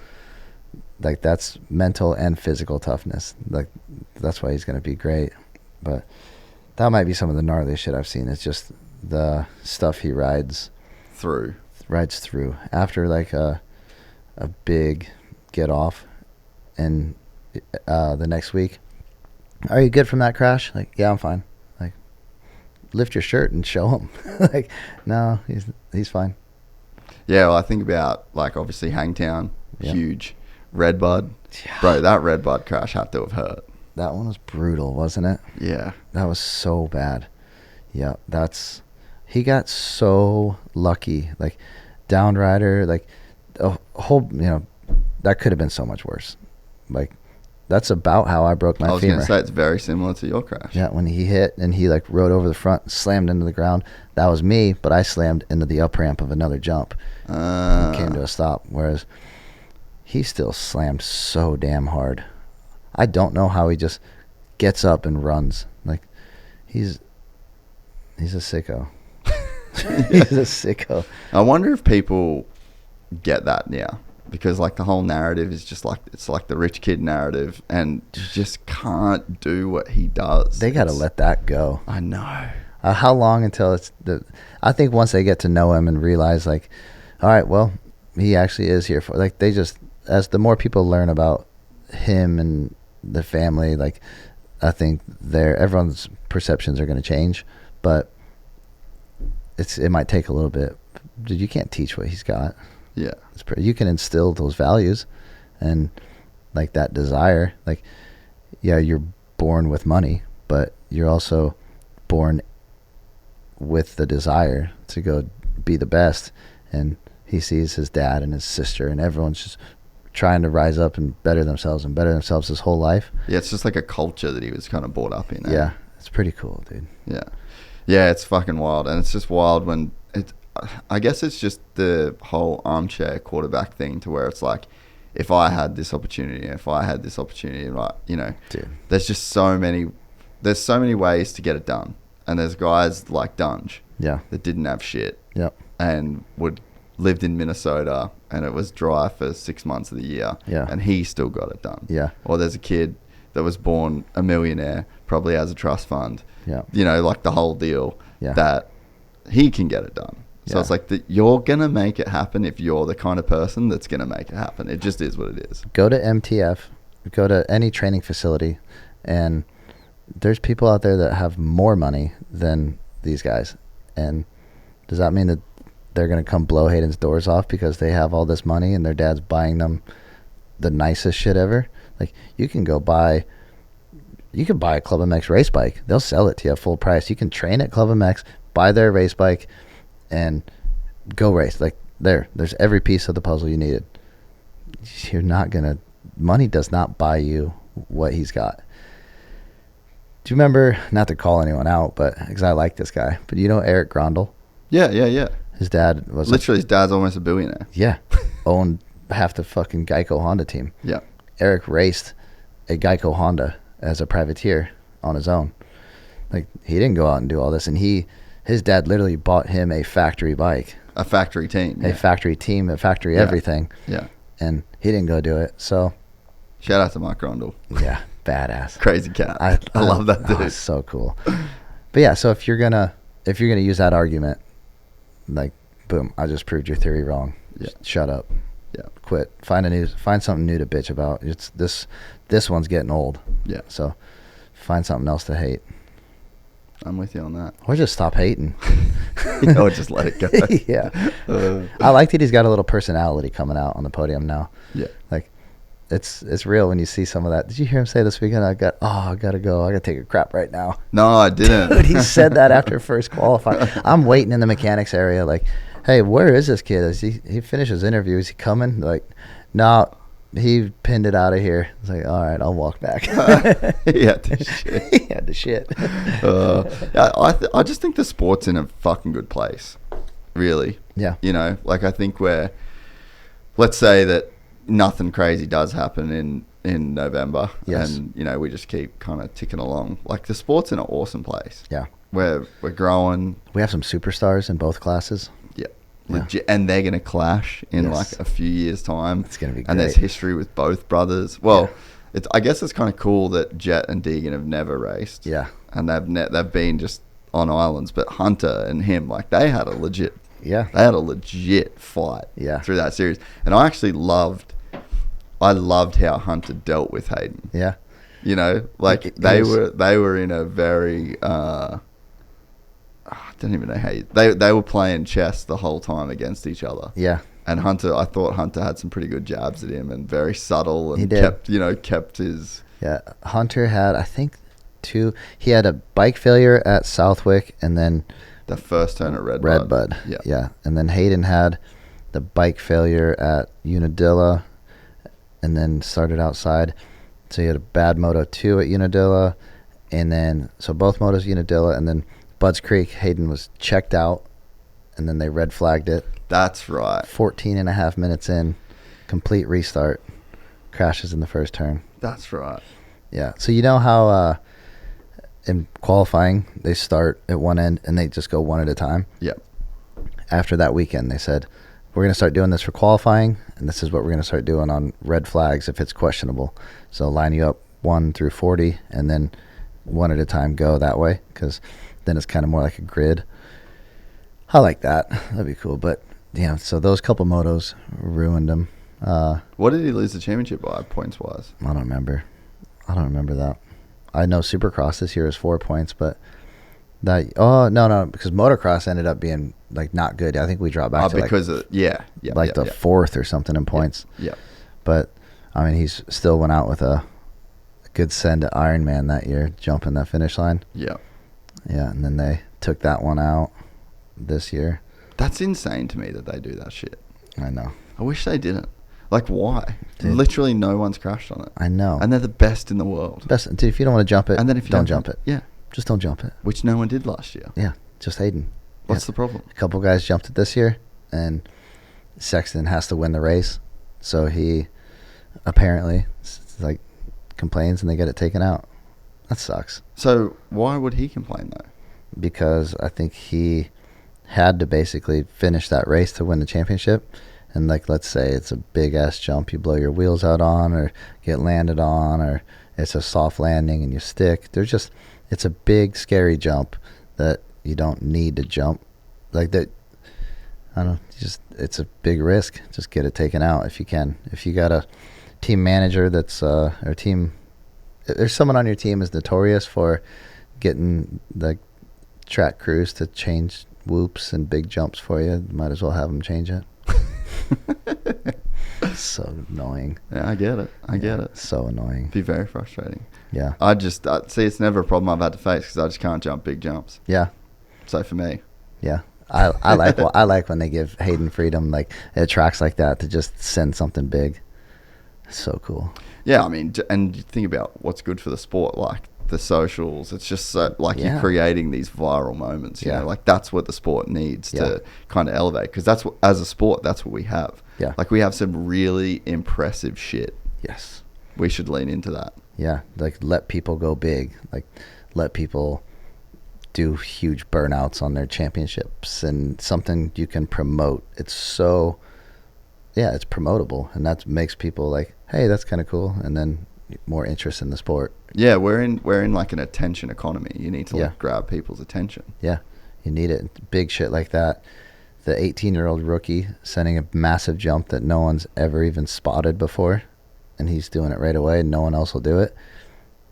like, that's mental and physical toughness. Like, that's why he's going to be great. But that might be some of the gnarliest shit I've seen. It's just the stuff he rides through after like a big get off, and the next week, are you good from that crash? Like, yeah, I'm fine. Like, lift your shirt and show him. Like, no, he's fine. Yeah, well, I think about, like, obviously Hangtown, huge. Redbud. Yeah. Bro, that Redbud crash had to have hurt. That one was brutal, wasn't it? Yeah. That was so bad. Yeah, he got so lucky. Like, downrider, like, a whole, that could have been so much worse. Like, that's about how I broke my femur. I was going to say, it's very similar to your crash. Yeah, when he hit and he, like, rode over the front, slammed into the ground. That was me, but I slammed into the up ramp of another jump and came to a stop. Whereas he still slammed so damn hard. I don't know how he just gets up and runs. Like, he's a sicko. He's a sicko. I wonder if people get that now, because like the whole narrative is just like, it's like the rich kid narrative, and you just can't do what he does. They got to let that go. I know. How long until I think once they get to know him and realize, like, all right, well, he actually is here for, like, they just, as the more people learn about him and the family, like, I think everyone's perceptions are going to change, but it might take a little bit. Dude, you can't teach what he's got. Yeah. You can instill those values and like that desire. Like, yeah, you're born with money, but you're also born with the desire to go be the best. And he sees his dad and his sister and everyone's just trying to rise up and better themselves his whole life. Yeah, it's just like a culture that he was kind of brought up in. Yeah, it's pretty cool, dude. Yeah, it's fucking wild. And it's just wild when I guess it's just the whole armchair quarterback thing, to where it's like, if I had this opportunity, right, dude, there's just so many ways to get it done. And there's guys like Dunge that didn't have shit and lived in Minnesota, and it was dry for 6 months of the year, and he still got it done. Or there's a kid that was born a millionaire, probably has a trust fund, like the whole deal, that he can get it done. So it's like you're going to make it happen if you're the kind of person that's going to make it happen. It just is what it is. Go to MTF, go to any training facility, and there's people out there that have more money than these guys. And does that mean that they're going to come blow Hayden's doors off because they have all this money and their dad's buying them the nicest shit ever? Like, you can buy a Club MX race bike. They'll sell it to you at full price. You can train at Club MX, buy their race bike, and go race. Like, there's every piece of the puzzle you needed. Money does not buy you what he's got. Do you remember, not to call anyone out, but because I like this guy, but you know Eric Grondel? Yeah. His dad was his dad's almost a billionaire. Yeah. Owned half the fucking Geico Honda team. Yeah. Eric raced a Geico Honda as a privateer on his own. Like, he didn't go out and do all this, and his dad literally bought him a factory bike, A factory team. a factory team, a factory everything, Yeah. and he didn't go do it. So Shout out to Mike Rondell. yeah, badass. Crazy cat. I love that dude. Oh, it's so cool. But yeah, so if you're gonna use that argument, like, boom, I just proved your theory wrong. Yeah. Shut up. Yeah. Quit. Find something new to bitch about. It's this one's getting old. Yeah. So find something else to hate. I'm with you on that. Or just stop hating. Or just let it go. Yeah. I like that he's got a little personality coming out on the podium now. Yeah. Like, it's real when you see some of that. Did you hear him say this weekend, I gotta go. I gotta take a crap right now. No, I didn't. Dude, he said that after first qualifying. I'm waiting in the mechanics area like, hey, where is this kid? Is he finished his interview? Is he coming? Like, no, he pinned it out of here. It's like, all right, I'll walk back. He had to shit. He had to shit. I just think the sport's in a fucking good place. Really. Yeah. You know, like, I think let's say that nothing crazy does happen in November. Yes. And, you know, we just keep kind of ticking along. Like, the sport's in an awesome place. Yeah. We're growing. We have some superstars in both classes. Yeah. Yeah. Legit, and they're going to clash in Yes. like a few years' time. It's going to be great. And there's history with both brothers. Well, I guess it's kind of cool that Jet and Deegan have never raced. Yeah. And they've been just on islands. But Hunter and him, like, they had a legit fight through that series. And I actually loved how Hunter dealt with Haiden. Yeah. You know, like, they were in a very I don't even know how they were playing chess the whole time against each other. Yeah. And I thought Hunter had some pretty good jabs at him and very subtle, and He did. kept his. Yeah. Hunter had, I think, he had a bike failure at Southwick, and then The first turn at Redbud. Yeah. Yeah. And then Haiden had the bike failure at Unadilla, and then started outside. So he had a bad Moto 2 at Unadilla, and then, so both motos Unadilla, and then Budds Creek, Haiden was checked out, and then they red flagged it. That's right. 14 and a half minutes in, complete restart, crashes in the first turn. That's right. Yeah. So you know how in qualifying they start at one end and they just go one at a time? Yep. After that weekend, they said, we're going to start doing this for qualifying, and this is what we're going to start doing on red flags if it's questionable. So line you up 1 through 40, and then one at a time go that way, because then it's kind of more like a grid. I like that. That'd be cool. But yeah, so those couple motos ruined him. What did he lose the championship by, points wise? I don't remember that. I know Supercross this year is 4 points, but that no, because Motocross ended up being like not good. I think we dropped back to the fourth or something in points. Yeah. But I mean, he's still went out with a good send at Ironman that year, jumping that finish line. Yeah. Yeah, and then they took that one out this year. That's insane to me that they do that shit. I know. I wish they didn't. Like, why? Dude. Literally no one's crashed on it. I know. And they're the best in the world. Dude, if you don't want to jump it, And then if you don't jump it. Yeah. Just don't jump it. Which no one did last year. Yeah, just Haiden. What's the problem? A couple guys jumped it this year, and Sexton has to win the race. So he apparently like complains, and they get it taken out. That sucks. So why would he complain, though? Because I think he had to basically finish that race to win the championship. And like, let's say it's a big ass jump you blow your wheels out on, or get landed on, or it's a soft landing and you stick. It's a big scary jump that you don't need to jump like that. I don't know, it's a big risk. Just get it taken out if you can. If you got a team manager that's there's someone on your team is notorious for getting the track crews to change whoops and big jumps for you, might as well have them change it. So annoying. Yeah, I get it. So annoying. It'd be very frustrating. Yeah. I see, it's never a problem I've had to face because I just can't jump big jumps. Yeah. So for me. Yeah. I like when they give Haiden freedom, like at tracks like that, to just send something big. So cool. Yeah, I mean, and you think about what's good for the sport, like the socials. It's just so, like, you're creating these viral moments. You know, like that's what the sport needs to kind of elevate, because that's what, as a sport, that's what we have. Yeah. Like, we have some really impressive shit. Yes. We should lean into that. Yeah. Like, let people go big. Like, let people do huge burnouts on their championships and something you can promote. It's so, yeah, it's promotable. And that makes people like, hey, that's kind of cool. And then more interest in the sport. Yeah, we're in like an attention economy. You need to like grab people's attention. Yeah, you need it. Big shit like that. The 18-year-old rookie sending a massive jump that no one's ever even spotted before, and he's doing it right away, and no one else will do it.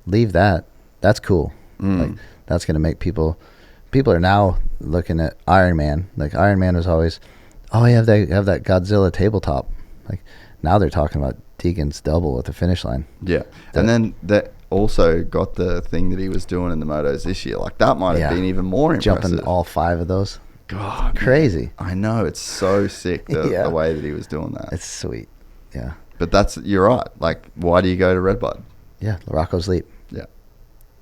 Leave that. That's cool. Like, that's going to make people are now looking at Iron Man. Like, Iron Man was always, oh, you have that Godzilla tabletop. Like, now they're talking about Deegan's double at the finish line. Yeah. And then that also got the thing that he was doing in the motos this year. Like, that might have been even more impressive. Jumping all 5 of those. God, crazy. I know. It's so sick, the way that he was doing that. It's sweet. Yeah. But you're right. Like, why do you go to Redbud? Yeah, Rocco's Leap. Yeah.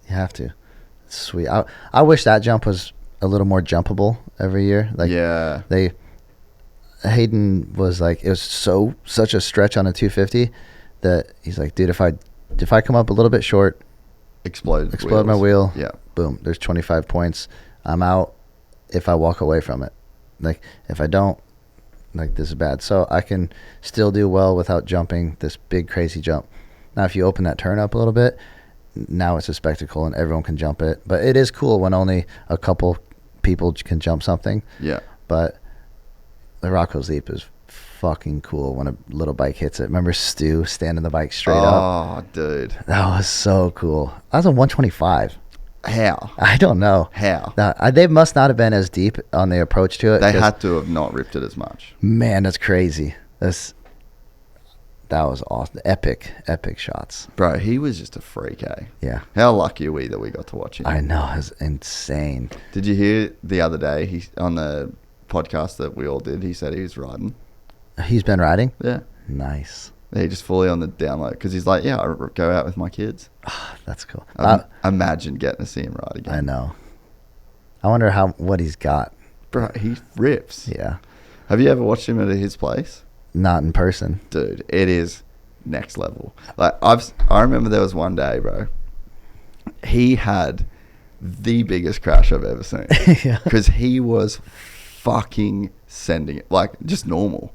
You have to. It's sweet. I wish that jump was a little more jumpable every year. Like, yeah. Haiden was like, it was such a stretch on a 250 that he's like, dude, if I come up a little bit short, explode my wheel, boom, there's 25 points. I'm out if I walk away from it. Like, if I don't, like, this is bad. So I can still do well without jumping this big crazy jump. Now, if you open that turn up a little bit, now it's a spectacle and everyone can jump it. But it is cool when only a couple people can jump something. Yeah. But the Rocco's Leap is fucking cool when a little bike hits it. Remember Stu standing the bike straight up? Oh, dude. That was so cool. I was on 125. How? I don't know. How? They must not have been as deep on the approach to it. They had to have not ripped it as much. Man, that's crazy. That was awesome. Epic shots. Bro, he was just a freak, eh? Yeah. How lucky are we that we got to watch him? I know. It was insane. Did you hear the other day, on the podcast that we all did, he said he was riding? He's been riding? Yeah. Nice. He just fully on the download because he's like, yeah, I go out with my kids. That's cool. Imagine getting to see him ride again. I know. I wonder what he's got. Bro, he rips. Yeah. Have you ever watched him at his place? Not in person. Dude, it is next level. Like, I remember there was one day, bro, he had the biggest crash I've ever seen. Yeah. Because he was fucking sending it, like, just normal.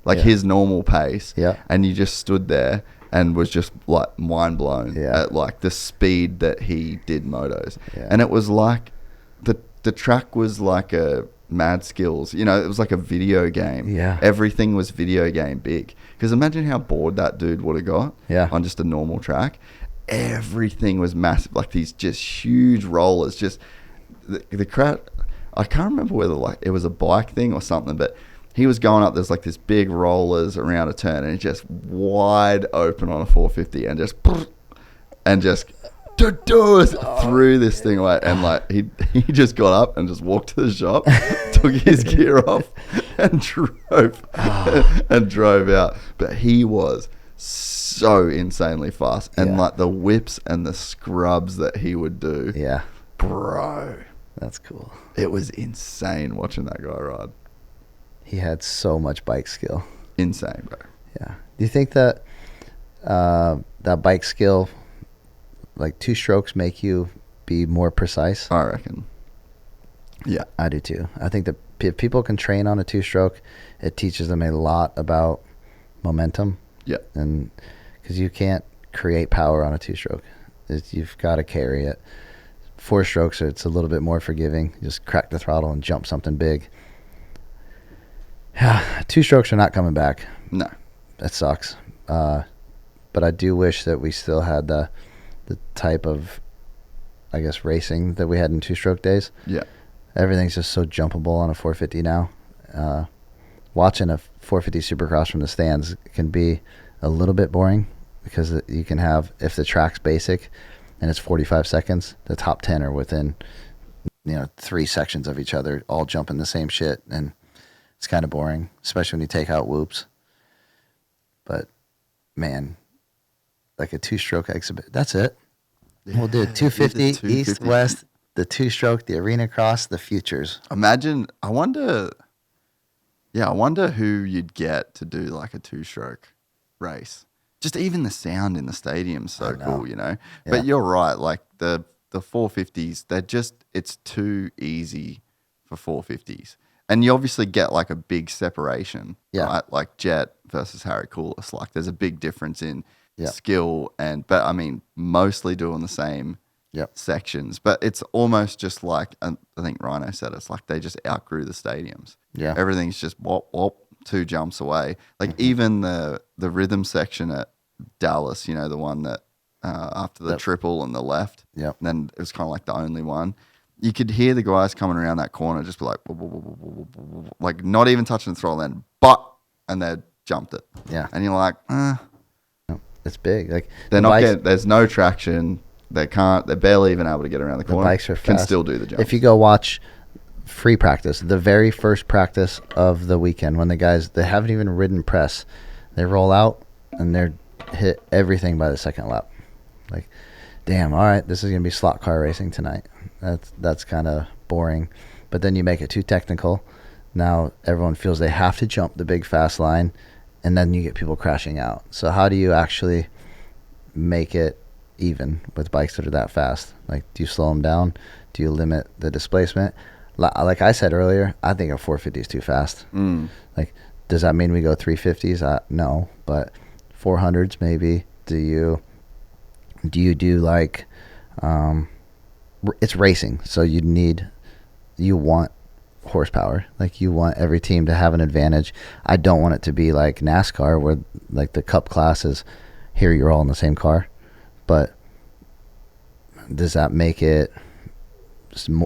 Like, his normal pace. Yeah. And you just stood there and was just, like, mind blown at, like, the speed that he did motos. Yeah. And it was like, the track was like a Mad Skills. You know, it was like a video game. Yeah. Everything was video game big. Because imagine how bored that dude would have got on just a normal track. Everything was massive. Like, these just huge rollers. Just, the crowd, I can't remember whether, like, it was a bike thing or something, but he was going up, there's like this big rollers around a turn and it's just wide open on a 450 and just threw this thing away. And like he just got up and just walked to the shop, took his gear off and drove out. But he was so insanely fast. And like the whips and the scrubs that he would do. Yeah. Bro. That's cool. It was insane watching that guy ride. He had so much bike skill. Insane, bro. Yeah. Do you think that that bike skill, like 2 strokes, make you be more precise? I reckon. Yeah. I do too. I think that if people can train on a 2-stroke, it teaches them a lot about momentum. Yeah. And because you can't create power on a 2-stroke. You've got to carry it. 4 strokes, it's a little bit more forgiving. Just crack the throttle and jump something big. 2 strokes are not coming back. No. That sucks. But I do wish that we still had the type of, I guess, racing that we had in 2-stroke days. Yeah. Everything's just so jumpable on a 450 now. Watching a 450 Supercross from the stands can be a little bit boring because you can have, if the track's basic and it's 45 seconds, the top 10 are within, 3 sections of each other, all jumping the same shit, and it's kind of boring, especially when you take out whoops. But, man, like a 2-stroke exhibit, that's it. Yeah, we'll do 250, east, west, the 2-stroke, the arena cross, the futures. Imagine, I wonder Yeah, I wonder who you'd get to do like a 2-stroke race. Just even the sound in the stadium's so cool, you know. Yeah. But you're right, like the 450s, it's too easy for 450s. And you obviously get like a big separation, right? Like Jet versus Harry Coulis. Like there's a big difference in skill but I mean, mostly doing the same sections. But it's almost just like, I think Rhino said, it's like they just outgrew the stadiums. Yeah. Everything's just whop, whop, 2 jumps away. Like even the rhythm section at Dallas, you know, the one that after the triple and the left, and then it was kind of like the only one. You could hear the guys coming around that corner just be like, like not even touching the throttle then, and they jumped it. Yeah. And you're like, it's big. Like they're not getting, there's no traction. They're barely even able to get around the corner. The bikes are fast. Can still do the jump. If you go watch free practice, the very first practice of the weekend, when the guys, they haven't even ridden press, they roll out and they're hit everything by the second lap. Like, damn, all right, this is going to be slot car racing tonight. That's kind of boring. But then you make it too technical. Now everyone feels they have to jump the big fast line, and then you get people crashing out. So how do you actually make it even with bikes that are that fast? Like, do you slow them down? Do you limit the displacement? Like I said earlier, I think a 450 is too fast. Like, does that mean we go 350s? No, but 400s maybe. Do you do like it's racing, so you want horsepower. Like, you want every team to have an advantage. I don't want it to be like NASCAR where like the cup class is here, you're all in the same car. But does that make it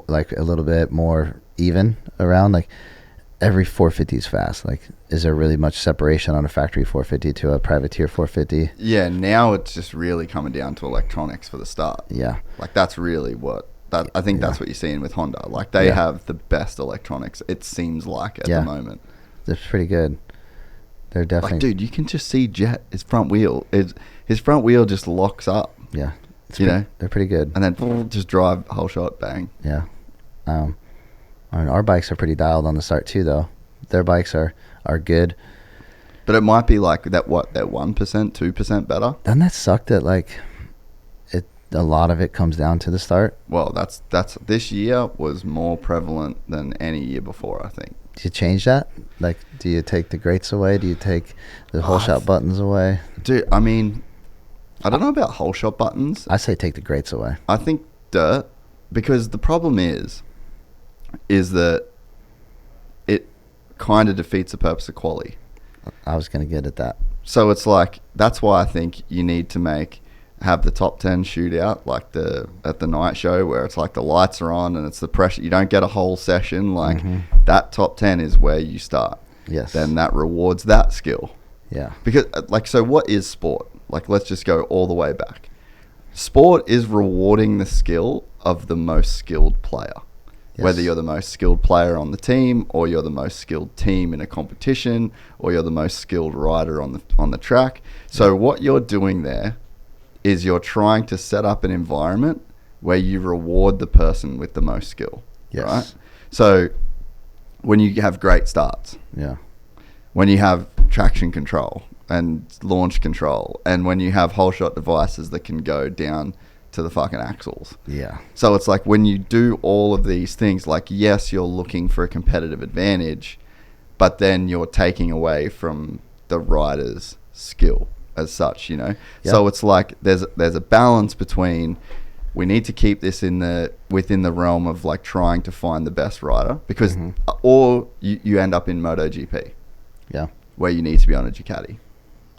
like a little bit more even around? Like, every 450 is fast. Like, is there really much separation on a factory 450 to a privateer 450? Yeah, now it's just really coming down to electronics for the start. Yeah. Like, that's really I think that's what you're seeing with Honda. Like, they have the best electronics, it seems like, at the moment. It's pretty good. They're definitely... Like, dude, you can just see Jet, his front wheel. His front wheel just locks up. Yeah. Know? They're pretty good. And then just drive, whole shot, bang. Yeah. I mean, our bikes are pretty dialed on the start too, though. Their bikes are good. But it might be like that 1%, 2% better. Doesn't that suck that, like, a lot of it comes down to the start? Well, that's this year was more prevalent than any year before, I think. Do you change that? Like, do you take the grates away? Do you take the whole shot buttons away? Dude, I mean, I don't know about whole shot buttons. I say take the grates away. I think dirt, because the problem is that it kind of defeats the purpose of quali. I was going to get at that. So it's like, that's why I think you need to have the top 10 shootout, like at the night show, where it's like the lights are on and it's the pressure. You don't get a whole session. Like, that top 10 is where you start. Yes. Then that rewards that skill. Yeah. Because, like, so what is sport? Like, let's just go all the way back. Sport is rewarding the skill of the most skilled player. Yes. Whether you're the most skilled player on the team, or you're the most skilled team in a competition, or you're the most skilled rider on the track. So what you're doing there is you're trying to set up an environment where you reward the person with the most skill. Yes. Right? So when you have great starts, when you have traction control and launch control, and when you have whole shot devices that can go down to the fucking axles. Yeah. So it's like, when you do all of these things, like, yes, you're looking for a competitive advantage, but then you're taking away from the rider's skill as such, you know? Yep. So it's like, there's a balance between, we need to keep this within the realm of like trying to find the best rider, because or you end up in MotoGP. Yeah. Where you need to be on a Ducati.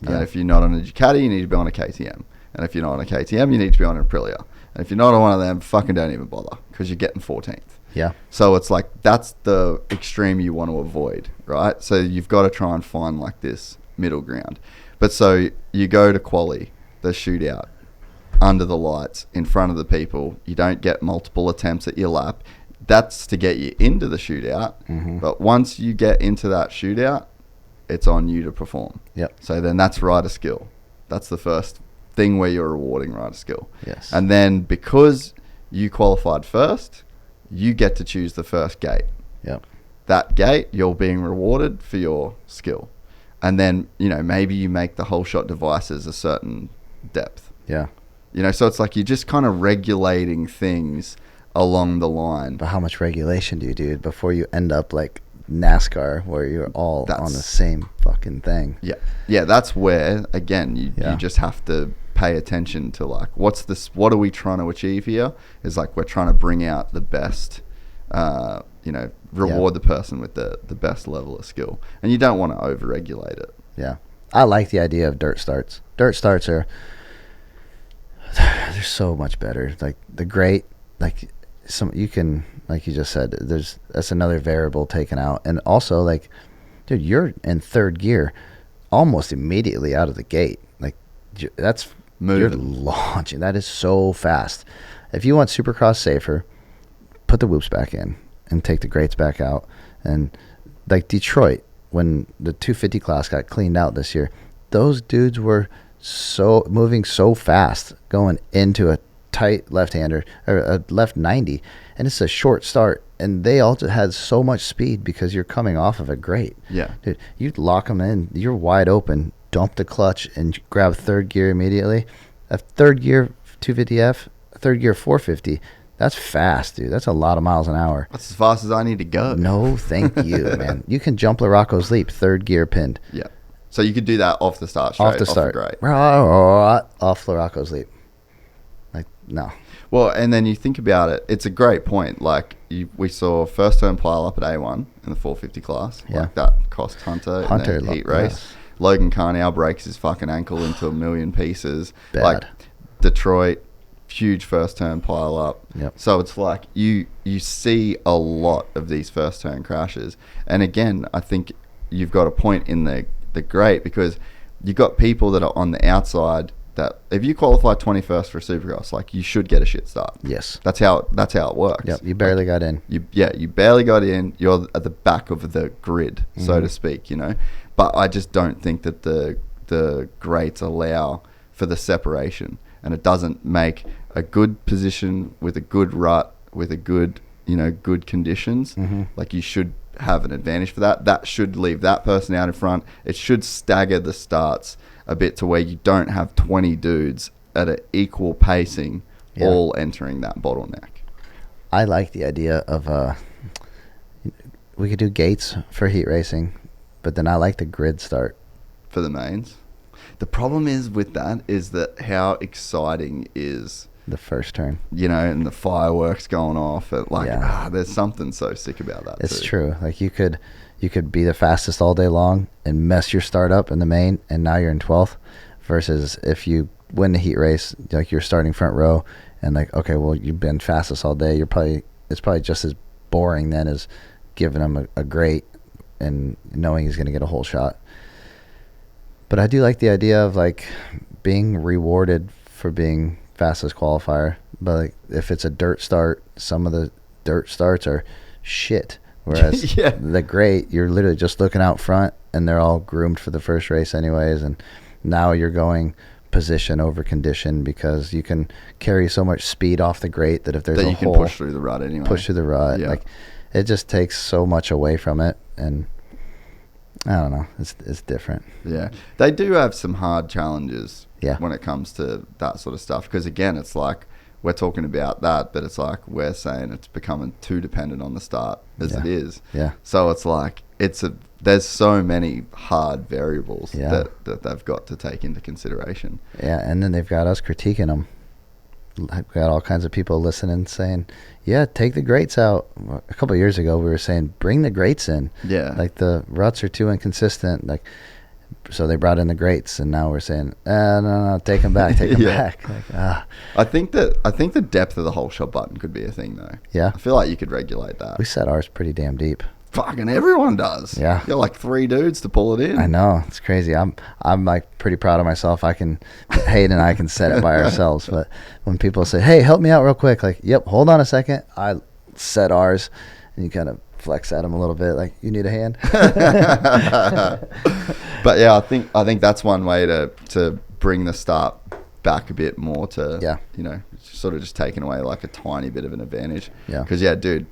And if you're not on a Ducati, you need to be on a KTM. And if you're not on a KTM, you need to be on an Aprilia. And if you're not on one of them, fucking don't even bother, because you're getting 14th. Yeah. So it's like, that's the extreme you want to avoid, right? So you've got to try and find like this middle ground. But so you go to quali, the shootout, under the lights, in front of the people. You don't get multiple attempts at your lap. That's to get you into the shootout. But once you get into that shootout, it's on you to perform. Yep. So then that's rider skill. That's the first thing where you're rewarding rider skill. Yes. And then, because you qualified first, you get to choose the first gate. Yep. that gate, you're being rewarded for your skill. And then, maybe you make the whole shot devices a certain depth. Yeah. So it's like you're just kind of regulating things along the line. But how much regulation do you do before you end up like NASCAR, where you're all on the same fucking thing? Yeah, that's where, again, you just have to pay attention to, like, what are we trying to achieve here? Is like, we're trying to bring out the best, reward the person with the best level of skill. And you don't want to over-regulate it. Yeah. I like the idea of dirt starts. Dirt starts they're so much better. Like the great, like you can, like you just said, that's another variable taken out. And also, like, dude, you're in third gear almost immediately out of the gate. Like, that's moving. You're launching. That is so fast. If you want Supercross safer, put the whoops back in and take the grates back out. And like Detroit, when the 250 class got cleaned out this year, those dudes were moving so fast going into a tight left-hander or a left 90, and it's a short start, and they also had so much speed because you're coming off of a grate. Yeah, dude, you lock them in, you're wide open, dump the clutch and grab third gear immediately. A third gear 250F, a third gear 450, that's fast, dude. That's a lot of miles an hour. That's as fast as I need to go. No thank you, man. You can jump Larocco's leap, third gear pinned. Yeah, so you could do that off the start straight, off the start, grate. Off Larocco's leap. Like, no. Well, and then you think about it, it's a great point. Like, we saw first turn pile up at A1 in the 450 class. Yeah. Like, that cost Hunter in the heat race. Yes. Logan Carnow breaks his fucking ankle into a million pieces. Bad. Like, Detroit, huge first turn pile up. Yep. So it's like you see a lot of these first turn crashes. And again, I think you've got a point in the grate, because you've got people that are on the outside that if you qualify 21st for a Supercross, like, you should get a shit start. Yes. That's how it works. Yep, you barely got in. You barely got in. You're at the back of the grid, so to speak, But I just don't think that the grates allow for the separation, and it doesn't make a good position with a good rut, with a good, good conditions. Like, you should have an advantage for that. That should leave that person out in front. It should stagger the starts a bit to where you don't have 20 dudes at an equal pacing all entering that bottleneck. I like the idea of we could do gates for heat racing, but then I like the grid start for the mains. The problem is with that is that how exciting is the first turn, and the fireworks going off. There's something so sick about that. It's true. Like, you could be the fastest all day long and mess your start up in the main, and now you're in 12th, versus if you win the heat race, like, you're starting front row, and like, okay, well, you've been fastest all day. It's probably just as boring then as giving him a grate and knowing he's going to get a whole shot. But I do like the idea of, like, being rewarded for being fastest qualifier. But, like, if it's a dirt start, some of the dirt starts are shit. Whereas the grate, you're literally just looking out front, and they're all groomed for the first race anyways. And now you're going position over condition, because you can carry so much speed off the grate that if there's a hole, you can push through the rut anyway. Yeah. Like, it just takes so much away from it, and I don't know. It's different. Yeah, they do have some hard challenges. When it comes to that sort of stuff, because again, it's like, we're talking about that, but it's like, we're saying it's becoming too dependent on the start as it is. Yeah. So it's like, there's so many hard variables that they've got to take into consideration. Yeah, and then they've got us critiquing them. We've got all kinds of people listening saying, take the grates out. A couple of years ago, we were saying, bring the grates in. Yeah. Like, the ruts are too inconsistent. Like, so they brought in the grates, and now we're saying, no, take them back, take them back. Like, I think the depth of the whole shot button could be a thing, though. Yeah. I feel like you could regulate that. We set ours pretty damn deep. Fucking everyone does. Yeah. You got like 3 dudes to pull it in. I know. It's crazy. I'm like pretty proud of myself. Hayden and I can set it by ourselves. But when people say, hey, help me out real quick, like, yep, hold on a second. I set ours, and you kind of flex at them a little bit, like, you need a hand. But yeah, I think that's one way to bring the start back a bit more to, sort of just taking away like a tiny bit of an advantage. Yeah. Because dude,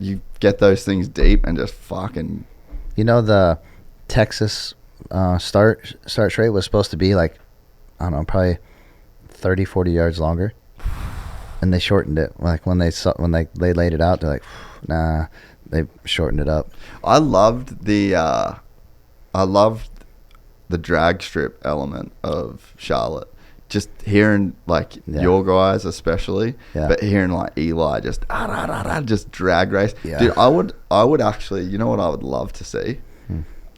you get those things deep and just fucking. You know, the Texas start straight was supposed to be like, I don't know, probably 30, 40 yards longer, and they shortened it. Like when they laid it out, they're like, nah, they shortened it up. I loved the drag strip element of Charlotte. Just hearing like your guys especially, but hearing like Eli just drag race. Yeah. Dude, I would actually, you know what I would love to see?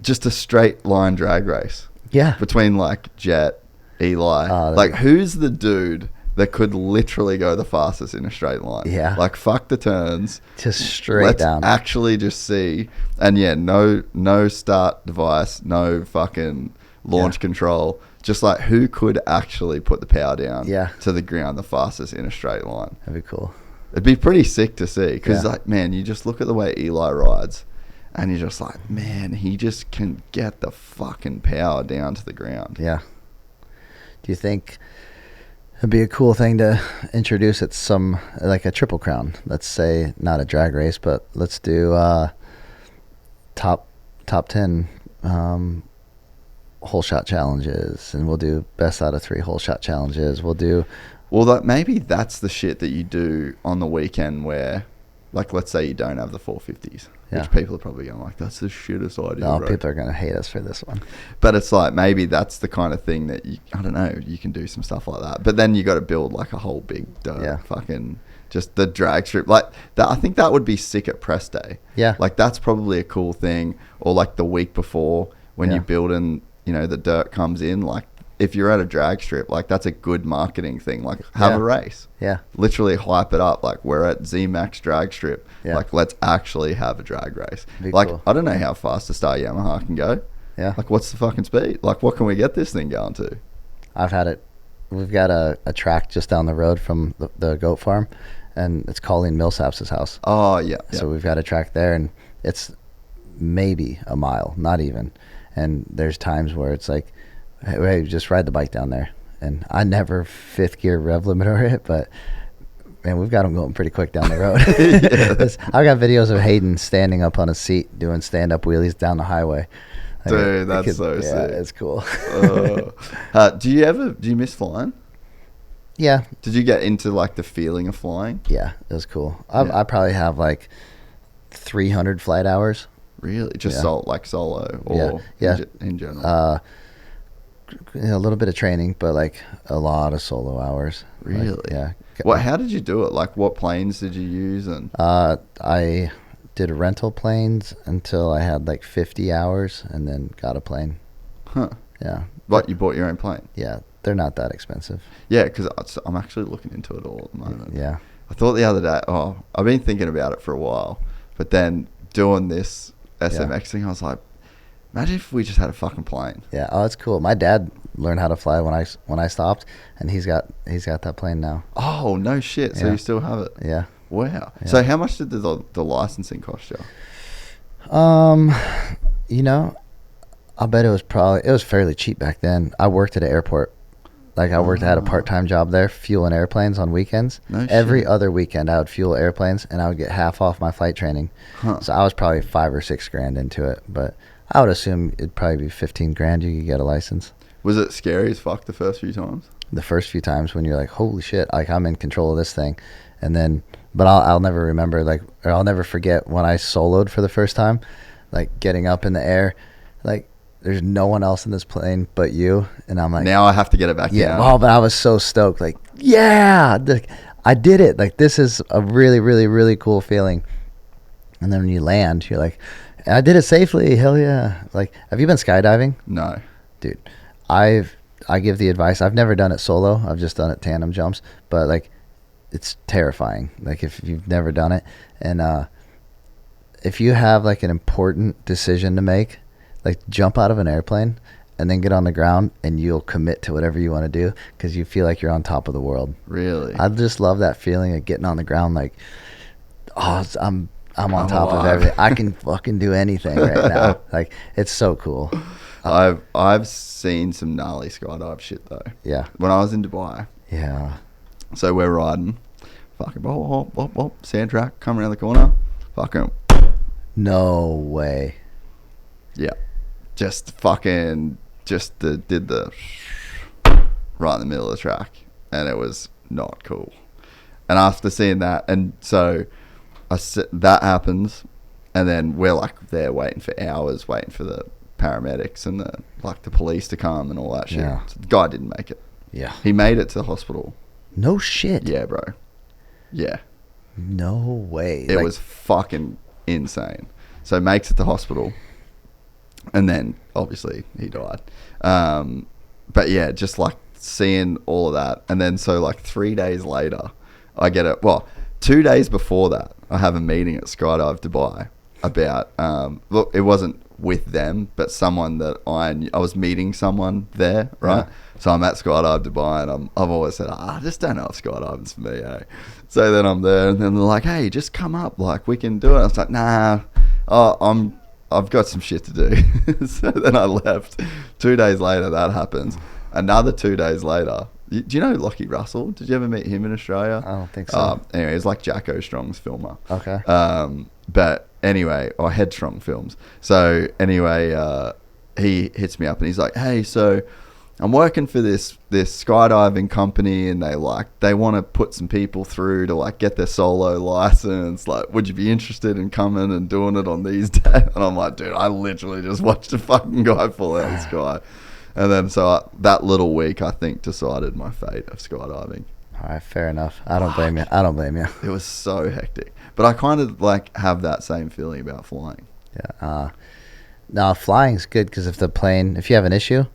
Just a straight line drag race. Yeah. Between like Jet, Eli. Like who's the dude that could literally go the fastest in a straight line? Yeah. Like fuck the turns. Just straight Let's down. actually just see. And no start device, no fucking launch control. Just like who could actually put the power down to the ground the fastest in a straight line. That'd be cool. It'd be pretty sick to see because like, man, you just look at the way Eli rides and you're just like, man, he just can get the fucking power down to the ground. Yeah. Do you think it'd be a cool thing to introduce at some, like a Triple Crown? Let's say not a drag race, but let's do top 10 hole shot challenges, and we'll do best out of 3 hole shot challenges. We'll do maybe that's the shit that you do on the weekend where, like, let's say you don't have the 450s, which people are probably going like, that's the shittest idea. No, bro. people are gonna hate us for this one. But it's like maybe that's the kind of thing that I don't know, you can do some stuff like that. But then you got to build like a whole big fucking just the drag strip like that. I think that would be sick at press day. Yeah, like that's probably a cool thing. Or like the week before when you build in. You know, the dirt comes in, like if you're at a drag strip, like that's a good marketing thing. Like have a race. Yeah. Literally hype it up. Like we're at Z-Max drag strip. Yeah. Like let's actually have a drag race. Like cool. I don't know how fast a Star Yamaha can go. Yeah. Like what's the fucking speed? Like what can we get this thing going to? I've had it. We've got a track just down the road from the goat farm, and it's Colleen Millsap's house. Oh, yeah. So we've got a track there, and it's maybe a mile, not even. And there's times where it's like, hey, just ride the bike down there. And I never 5th gear rev limiter it, but man, we've got them going pretty quick down the road. I've got videos of Haiden standing up on a seat doing stand-up wheelies down the highway. Dude, that's so sick. Yeah, it's cool. Do you miss flying? Yeah. Did you get into like the feeling of flying? Yeah, it was cool. I probably have like 300 flight hours. Really? Just solo or in general? A little bit of training, but like a lot of solo hours. Really? Like, yeah. How did you do it? Like what planes did you use? And I did rental planes until I had like 50 hours and then got a plane. Huh. Yeah. But you bought your own plane? Yeah. They're not that expensive. Yeah, because I'm actually looking into it all at the moment. Yeah. I thought the other day, I've been thinking about it for a while, but then doing this SMX thing, I was like, imagine if we just had a fucking plane. Yeah. Oh, it's cool. My dad learned how to fly when I stopped, and he's got that plane now. Oh, no shit. So you still have it? Yeah. Wow. Yeah. So how much did the licensing cost you? You know, I bet it was fairly cheap back then. I worked at an airport. Like I had a part-time job there, fueling airplanes on weekends. No Every shit. other weekend I would fuel airplanes, and I would get half off my flight training. Huh. So I was probably $5,000 or $6,000 into it, but I would assume it'd probably be $15,000 you could get a license. Was it scary as fuck the first few times? The first few times when you're like, holy shit, like I'm in control of this thing. And then, but I'll never remember, or I'll never forget when I soloed for the first time, like getting up in the air, like there's no one else in this plane but you. And I'm like, now I have to get it back down. Oh, but I was so stoked. Like, yeah, I did it. Like, this is a really, really, really cool feeling. And then when you land, you're like, I did it safely. Hell yeah. Like, have you been skydiving? No. Dude, I give the advice. I've never done it solo. I've just done it tandem jumps. But, like, it's terrifying. Like, if you've never done it. And if you have, like, an important decision to make, like jump out of an airplane and then get on the ground and you'll commit to whatever you want to do because you feel like you're on top of the world. Really? I just love that feeling of getting on the ground like, I'm on top of everything. I can fucking do anything right now. Like, it's so cool. I've seen some gnarly skydive shit though. Yeah. When I was in Dubai. Yeah. So we're riding. Fucking sand track, come around the corner. Fucking, No way. yeah. Just fucking, did the right in the middle of the track. And it was not cool. And after seeing that, and so that happens, and then we're like there waiting for hours, waiting for the paramedics and the police to come and all that shit. Yeah. So the guy didn't make it. Yeah. He made it to the hospital. No shit. Yeah, bro. Yeah. No way. It was fucking insane. So makes it to hospital, and then obviously he died. But yeah, just like seeing all of that, and then so like 3 days later, I get it. Well, 2 days before that, I have a meeting at Skydive Dubai about look, it wasn't with them, but someone that I was meeting someone there, right? Yeah. So I'm at Skydive Dubai, and I've always said, I just don't know if skydiving's for me, eh? So then I'm there, and then they're like, hey, just come up, like we can do it. I was like, nah, I've got some shit to do. So then I left. 2 days later, that happens. Another 2 days later, do you know Lockie Russell? Did you ever meet him in Australia? I don't think so. Anyway, he's like Jacko Strong's filmer. Okay. But anyway, or Headstrong Films. So anyway, he hits me up and he's like, hey, so I'm working for this skydiving company, and they want to put some people through to like get their solo license. Like, would you be interested in coming and doing it on these days? And I'm like, dude, I literally just watched a fucking guy fall out of the sky. And then so that little week, I think, decided my fate of skydiving. All right, fair enough. I don't blame you. I don't blame you. It was so hectic. But I kind of like have that same feeling about flying. Yeah. No, flying's good because if you have an issue,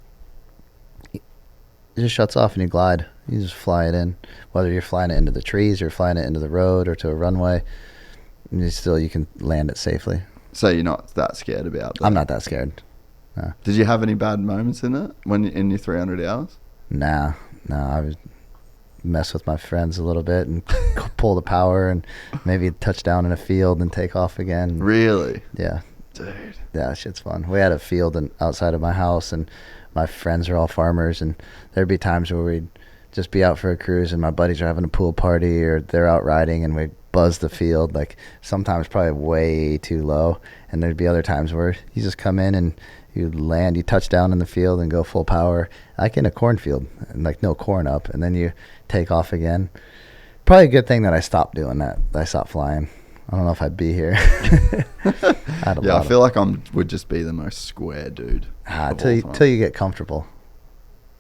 it just shuts off and you glide. You just fly it in. Whether you're flying it into the trees or flying it into the road or to a runway, you can land it safely. So you're not that scared about that? I'm not that scared. No. Did you have any bad moments in it in your 300 hours? Nah. I would mess with my friends a little bit and pull the power and maybe touch down in a field and take off again. Really? Yeah. Dude. Yeah, shit's fun. We had a field outside of my house, and my friends are all farmers, and there'd be times where we'd just be out for a cruise and my buddies are having a pool party or they're out riding, and we'd buzz the field, like sometimes probably way too low, and there'd be other times where you just come in and you land, you touch down in the field and go full power, like in a cornfield, and like no corn up, and then you take off again. Probably a good thing that I stopped doing that. I stopped flying. I don't know if I'd be here. I feel like would just be the most square dude. Till you get comfortable.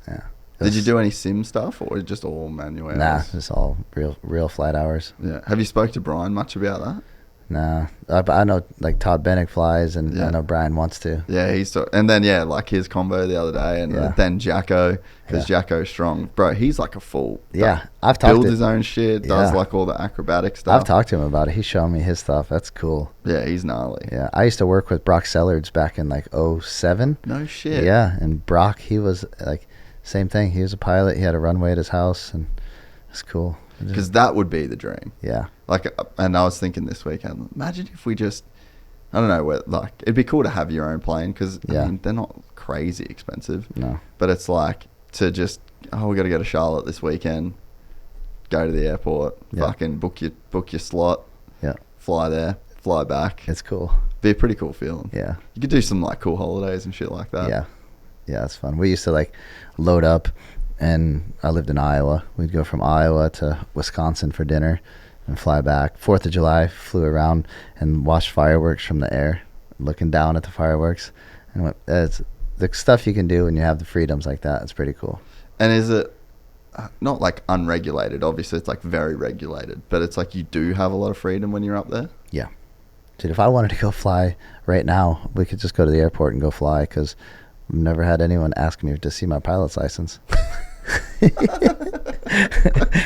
Yeah. Did you do any sim stuff, or just all manual hours? Nah, just all real flight hours. Yeah. Have you spoke to Brian much about that? Nah, I know like Todd Bennick flies, and I know Brian wants to. Yeah, and then like his combo the other day, and then Jacko, because Jacko's strong, bro. He's like a full. Yeah, I've talked. Build his own shit. Does like all the acrobatic stuff. I've talked to him about it. He's showing me his stuff. That's cool. Yeah, he's gnarly. Yeah, I used to work with Brock Sellards back in like 2007. No shit. Yeah, and Brock, he was like same thing. He was a pilot. He had a runway at his house, and it's cool. Because that would be the dream. Yeah. Like, and I was thinking this weekend, imagine if we just, I don't know, like, it'd be cool to have your own plane, because, I mean, they're not crazy expensive. No. But it's like, to just, we got to go to Charlotte this weekend, go to the airport, fucking book your slot, fly there, fly back. It's cool. Be a pretty cool feeling. Yeah. You could do some, like, cool holidays and shit like that. Yeah. Yeah, it's fun. We used to, like, load up, and I lived in Iowa. We'd go from Iowa to Wisconsin for dinner and fly back. 4th of July, flew around and watched fireworks from the air, looking down at the fireworks. And it's the stuff you can do when you have the freedoms like that. It's pretty cool. And is it not like unregulated? Obviously, it's like very regulated, but it's like you do have a lot of freedom when you're up there? Yeah. Dude, if I wanted to go fly right now, we could just go to the airport and go fly, because I've never had anyone ask me to see my pilot's license.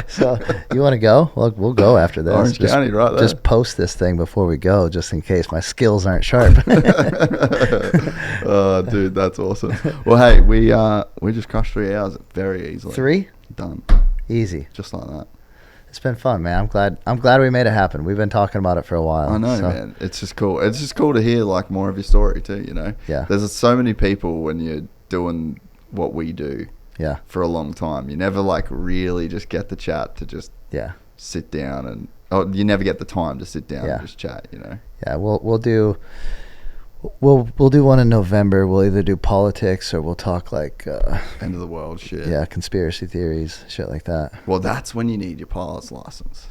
So you want to go? We'll go after this. Orange County, right there. Just post this thing before we go, just in case my skills aren't sharp. Oh, dude, that's awesome. Well, hey, we just crushed 3 hours very easily. 3? Done. Easy. Just like that. It's been fun, man. I'm glad we made it happen. We've been talking about it for a while. I know, man. It's just cool. It's just cool to hear like more of your story too, you know? Yeah. There's so many people when you're doing what we do for a long time. You never like really just get the chat to just sit down and Oh, you never get the time to sit down Yeah. and just chat, you know? Yeah, we'll do one in November. We'll either do politics or we'll talk like End of the world shit. yeah, conspiracy theories, shit like that. Well, that's when you need your pilot's license.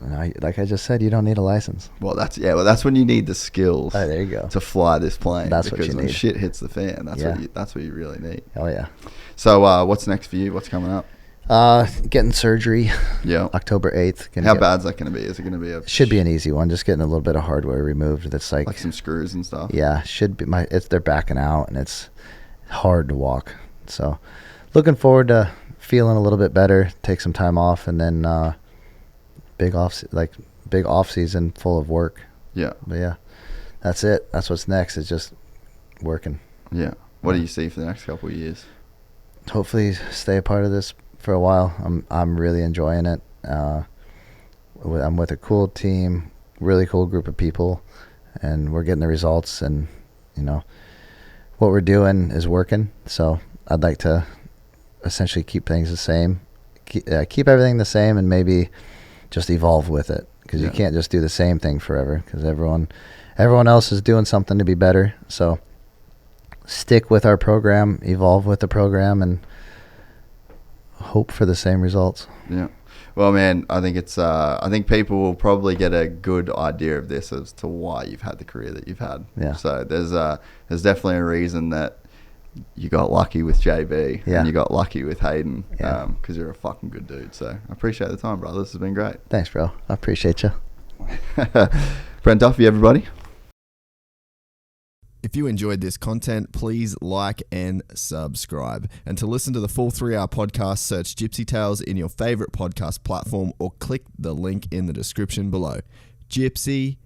And like I just said, you don't need a license. Well, that's when you need the skills Oh, there you go. to fly this plane. That's what because you when need. shit hits the fan, that's Yeah. what you really need. Oh yeah. So, what's next for you? What's coming up? Getting surgery Yeah. October 8th. How bad's that going to be? Is it going to be Should be an easy one. Just getting a little bit of hardware removed. That's like some screws and stuff? yeah, should be they're backing out and it's hard to walk. So looking forward to feeling a little bit better, take some time off, and then big off season full of work. Yeah. But yeah, that's it. That's what's next, is just working. Yeah. What do you see for the next couple of years? Hopefully stay a part of this for a while. I'm really enjoying it. I'm with a cool team, really cool group of people, and we're getting the results, and you know what we're doing is working. So I'd like to essentially keep things the same, keep everything the same, and maybe just evolve with it, because you can't just do the same thing forever, because everyone else is doing something to be better. So stick with our program, evolve with the program, and hope for the same results. Yeah. Well, man, I think I think people will probably get a good idea of this as to why you've had the career that you've had. Yeah. So there's definitely a reason that you got lucky with JB and you got lucky with Haiden, because you're a fucking good dude. So I appreciate the time, brother. This has been great. Thanks, bro. I appreciate you. Brent Duffe, everybody. If you enjoyed this content, please like and subscribe. And to listen to the full 3-hour podcast, search Gypsy Tales in your favorite podcast platform or click the link in the description below. Gypsy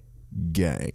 Gang.